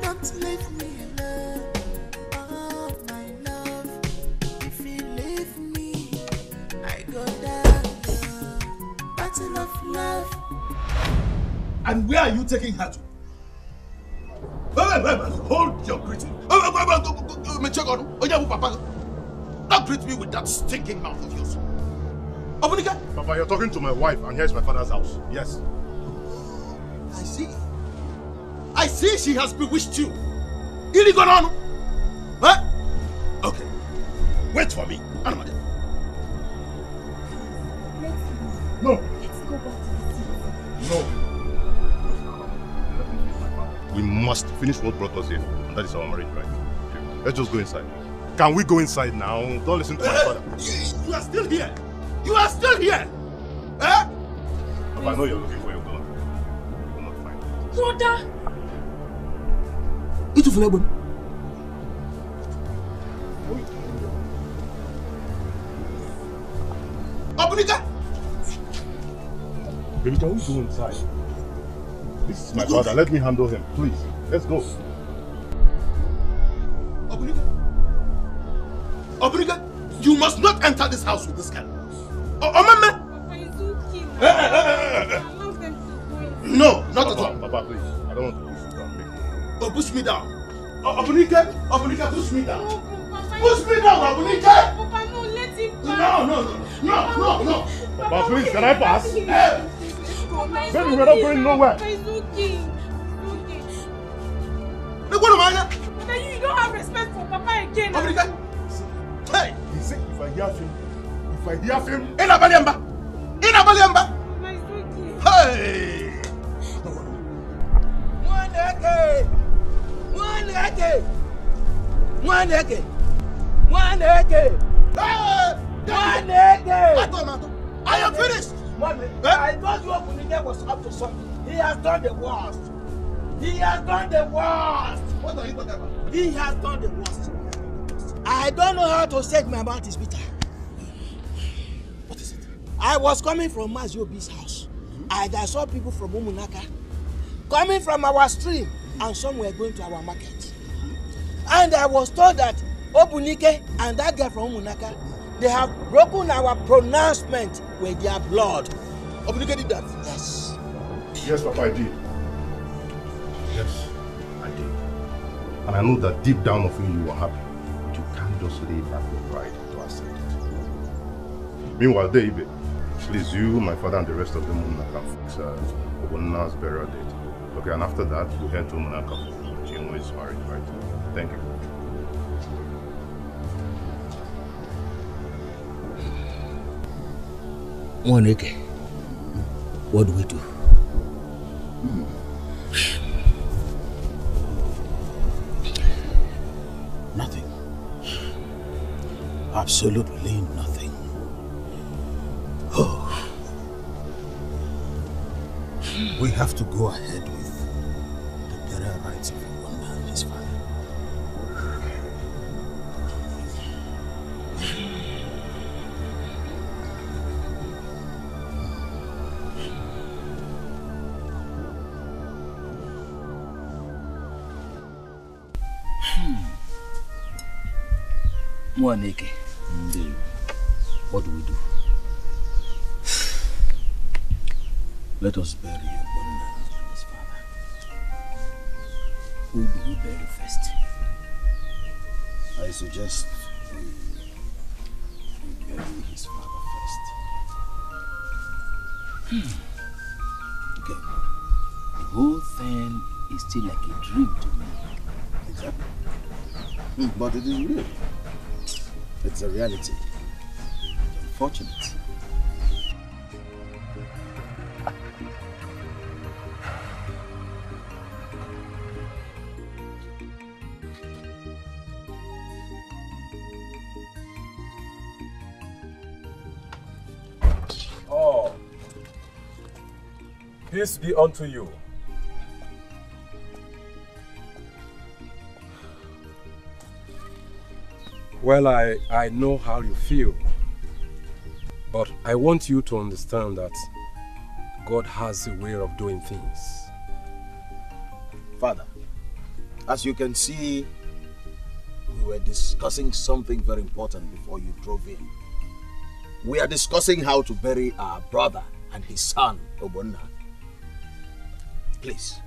Speaker 9: Don't leave me alone, oh my love. If you leave me, I go down. Battle of love.
Speaker 17: And where are you taking her to? Hold your greeting. Don't greet me with that stinking mouth of yours. Obunika?
Speaker 23: Papa, you're talking to my wife, and here's my father's house. Yes.
Speaker 17: I see. I see she has bewitched you. Ini gone on? Huh? Okay. Wait for me. Anamade.
Speaker 23: No.
Speaker 19: Let's go back to the city.
Speaker 23: No. We must finish what brought us here. And that is our marriage, right? Okay. Let's just go inside. Can we go inside now? Don't listen to my father.
Speaker 17: You are still here. You are still here. Eh?
Speaker 23: Papa, I know you're looking for your gun. You will not find it.
Speaker 19: Brother!
Speaker 17: Itu Philmond. Obunika!
Speaker 23: Baby, can we go inside? This is my father. Let me handle him. Please. Let's go.
Speaker 17: Obunika! Obunika! You must not enter this house with this guy. Mama!
Speaker 19: Papa is okay.
Speaker 17: Allow
Speaker 19: them to go.
Speaker 17: No, not at all.
Speaker 23: Papa, please. I don't want to push you down.
Speaker 17: Oh, push me down. Obunika, push me down. Push me down, Obunika.
Speaker 19: Papa, no, let him
Speaker 17: pass. No.
Speaker 23: Papa, please, can I pass?
Speaker 17: Hey.
Speaker 23: Baby, we're not going nowhere.
Speaker 19: Papa, it's okay.
Speaker 17: Look, what am I?
Speaker 19: Papa, you don't have respect for Papa again.
Speaker 17: Obunika. Hey.
Speaker 23: He said if I hear him.
Speaker 17: Inabaliamba.
Speaker 19: Papa, it's okay.
Speaker 17: Hey. I am finished.
Speaker 15: I thought you Opunide was up to something. He has done the worst.
Speaker 17: What are you talking about?
Speaker 15: He has done the worst. I don't know how to say it. My mouth is bitter.
Speaker 17: What is it?
Speaker 15: I was coming from Maziobi's house. And I saw people from Umunaka coming from our stream, and some were going to our market. And I was told that Obunike and that guy from Umunaka, they have broken our pronouncement with their blood.
Speaker 17: Obunike did that?
Speaker 15: Yes.
Speaker 23: Yes, Papa, I did. Yes, I did. And I know that deep down of you, you are happy. But you can't just lay back with pride to accept it. Meanwhile, David, please, you, my father, and the rest of them will not fix Obuna's burial date. Okay, and after that, we head to Munaka. Chinwe is married, right? Thank you.
Speaker 15: Moneke, what do we do?
Speaker 14: Nothing. Absolutely nothing. Oh. We have to go ahead with the burial rites of Wanda and his father.
Speaker 1: Mwaneke, what do we do? Let us bury Obonna and his father. Who do we bury first?
Speaker 14: I suggest we bury his father first.
Speaker 1: Okay. The whole thing is still like a dream to me.
Speaker 14: Exactly. But it is real. It's a reality. Unfortunate.
Speaker 22: Oh, peace be unto you. Well, I know how you feel, but I want you to understand that God has a way of doing things.
Speaker 14: Father, as you can see, we were discussing something very important before you drove in. We are discussing how to bury our brother and his son, Obonna. Please,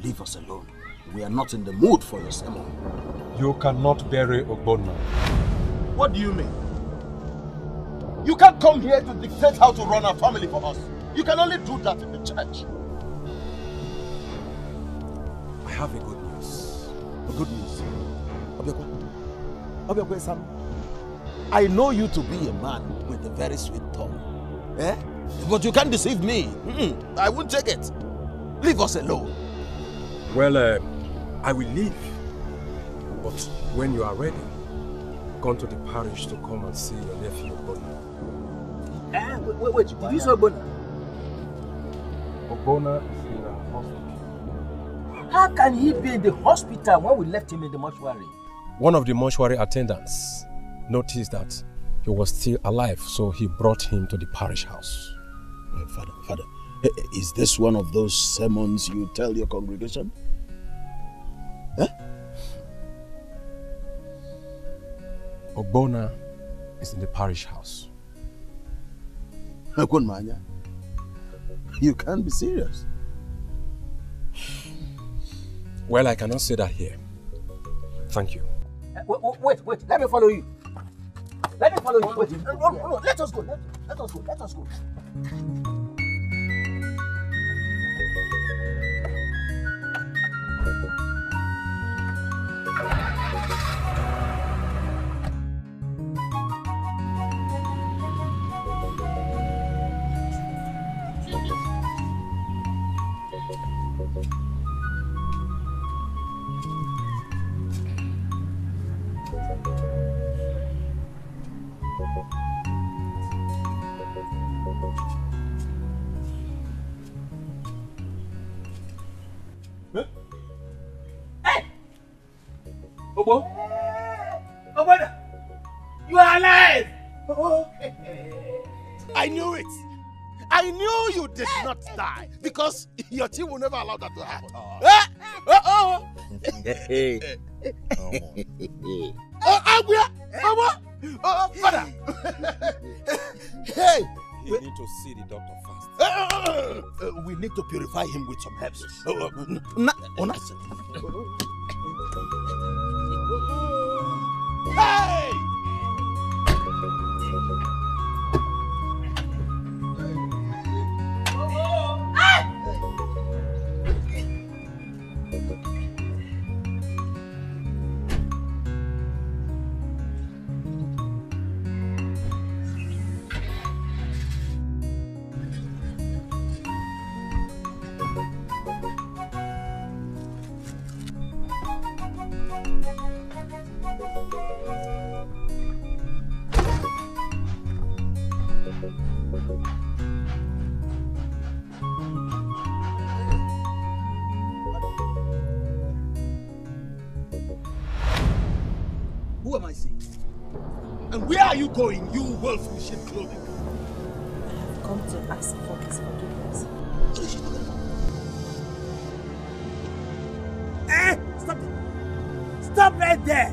Speaker 14: leave us alone. We are not in the mood for your sermon.
Speaker 22: You cannot bury Obonna.
Speaker 14: What do you mean? You can't come here to dictate how to run our family for us. You can only do that in the church.
Speaker 22: I have a good news.
Speaker 14: A good news? Obiakwe Sam, I know you to be a man with a very sweet tongue. Eh? But you can't deceive me. I won't take it. Leave us alone.
Speaker 22: Well, I will leave. But when you are ready, come to the parish to come and see your nephew Obonna.
Speaker 1: Wait, did you say Obonna?
Speaker 22: Obonna is in the hospital.
Speaker 1: How can he be in the hospital when we left him in the mortuary?
Speaker 22: One of the mortuary attendants noticed that he was still alive, so he brought him to the parish house.
Speaker 14: Father, is this one of those sermons you tell your congregation? Huh?
Speaker 22: Obonna is in the parish house.
Speaker 14: You can't be serious.
Speaker 22: Well, I cannot say that here. Thank you.
Speaker 1: Wait, let me follow you. Let me follow you. Wait, no, let us go. Let us go.
Speaker 7: Obonna, you are alive!
Speaker 14: I knew it. I knew you did not die because your team will never allow that to happen. Father! Hey!
Speaker 22: You need to see the doctor fast.
Speaker 14: We need to purify him with some herbs. Hey!
Speaker 7: Who am I seeing? And where are you going, you wolf in sheep clothing?
Speaker 8: I've come to ask for his forgiveness.
Speaker 7: What is she talking about? Stop it! Stop right there!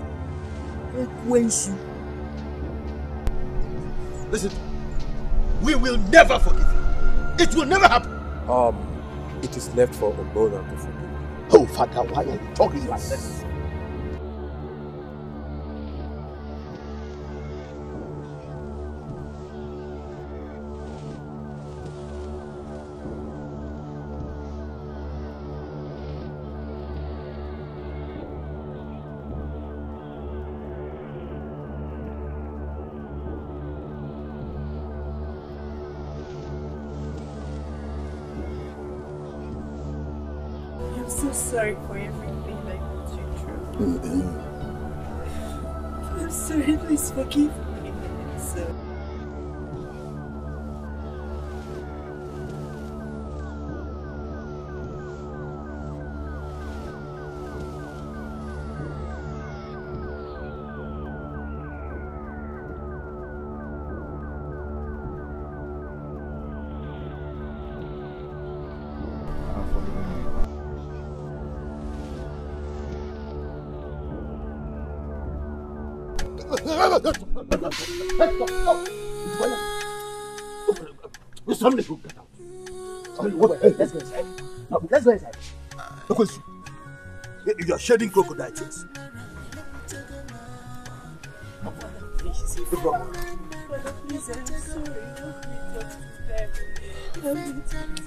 Speaker 14: Listen, we will never forgive you. It will never happen.
Speaker 22: It is left for Ogbona to forgive.
Speaker 14: Oh, Father, why are you talking like this?
Speaker 19: I'm so sorry for everything I put you through. I'm sorry, please forgive me. So.
Speaker 14: Somebody go get out. Let's go inside. No, let's go inside. Because you are shedding crocodile tears.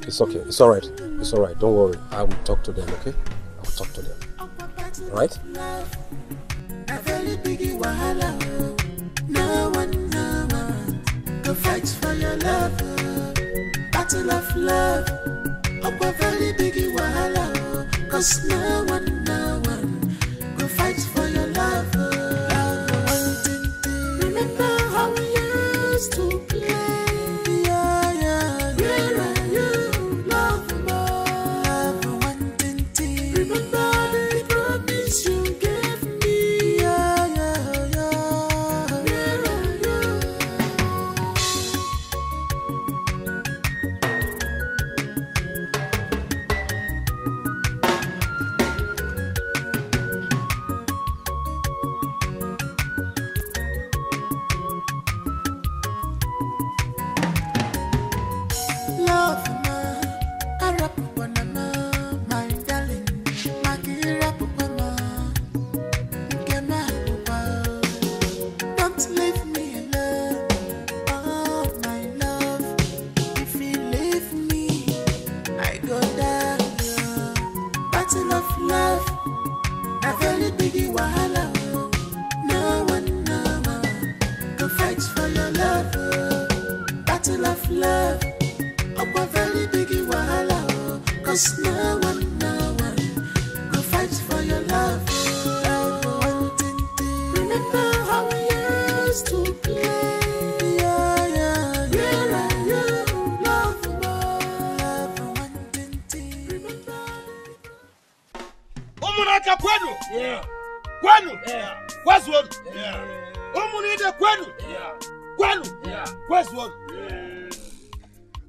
Speaker 22: It's okay. It's all right. It's all right. Don't worry. I will talk to them, okay? I will talk to them. All right?
Speaker 9: No one go fight for your love. Battle of love. Up a very big wahala. Cause no one go fight for your love. Remember how we used to play. Where are you, love more? Remember the promise you gave me.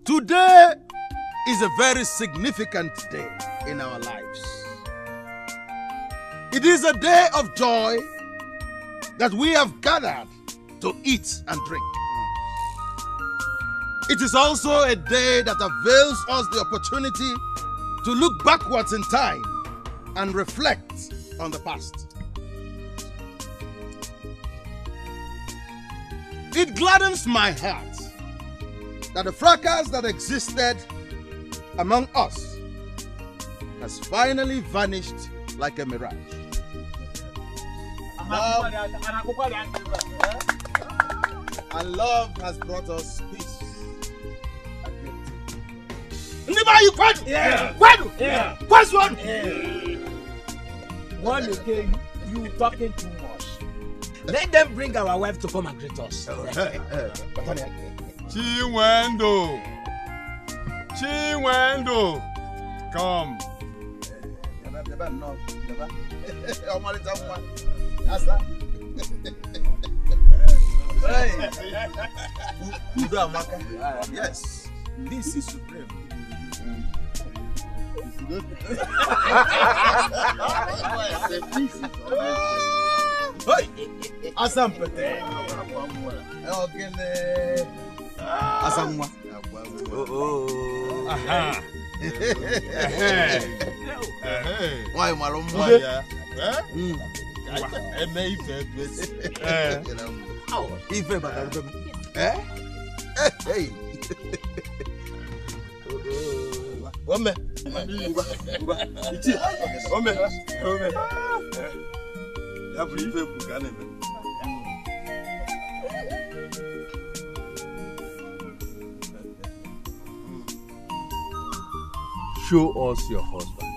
Speaker 9: Today is a very significant day in our lives. It is a day of joy that we have gathered to eat and drink. It is also a day that avails us the opportunity to look backwards in time and reflect on the past. It gladdens my heart that the fracas that existed among us has finally vanished like a mirage. And love has brought us peace and unity.
Speaker 15: One again, you talking too much. Let them bring our wife to come and greet us.
Speaker 13: Chiwendo, come.
Speaker 14: Yes, this is supreme. Asampete. Okay. Asamwa. Oh. Aha. Why malumwa ya? Ife bakaruka. Hey. Ome. Ichi. Ome. Ya brife bukane.
Speaker 22: Show us your husband.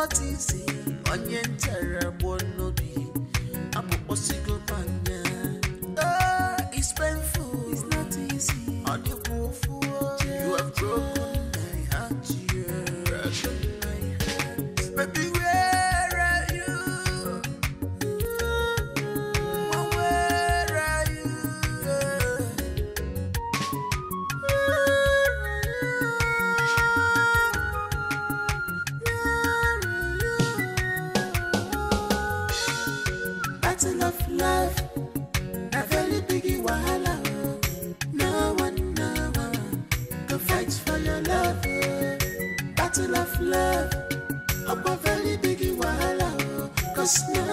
Speaker 9: not easy. Onion terrible no be. I'm a possible panya. It's painful. love. I'm a very big wahala. Cause now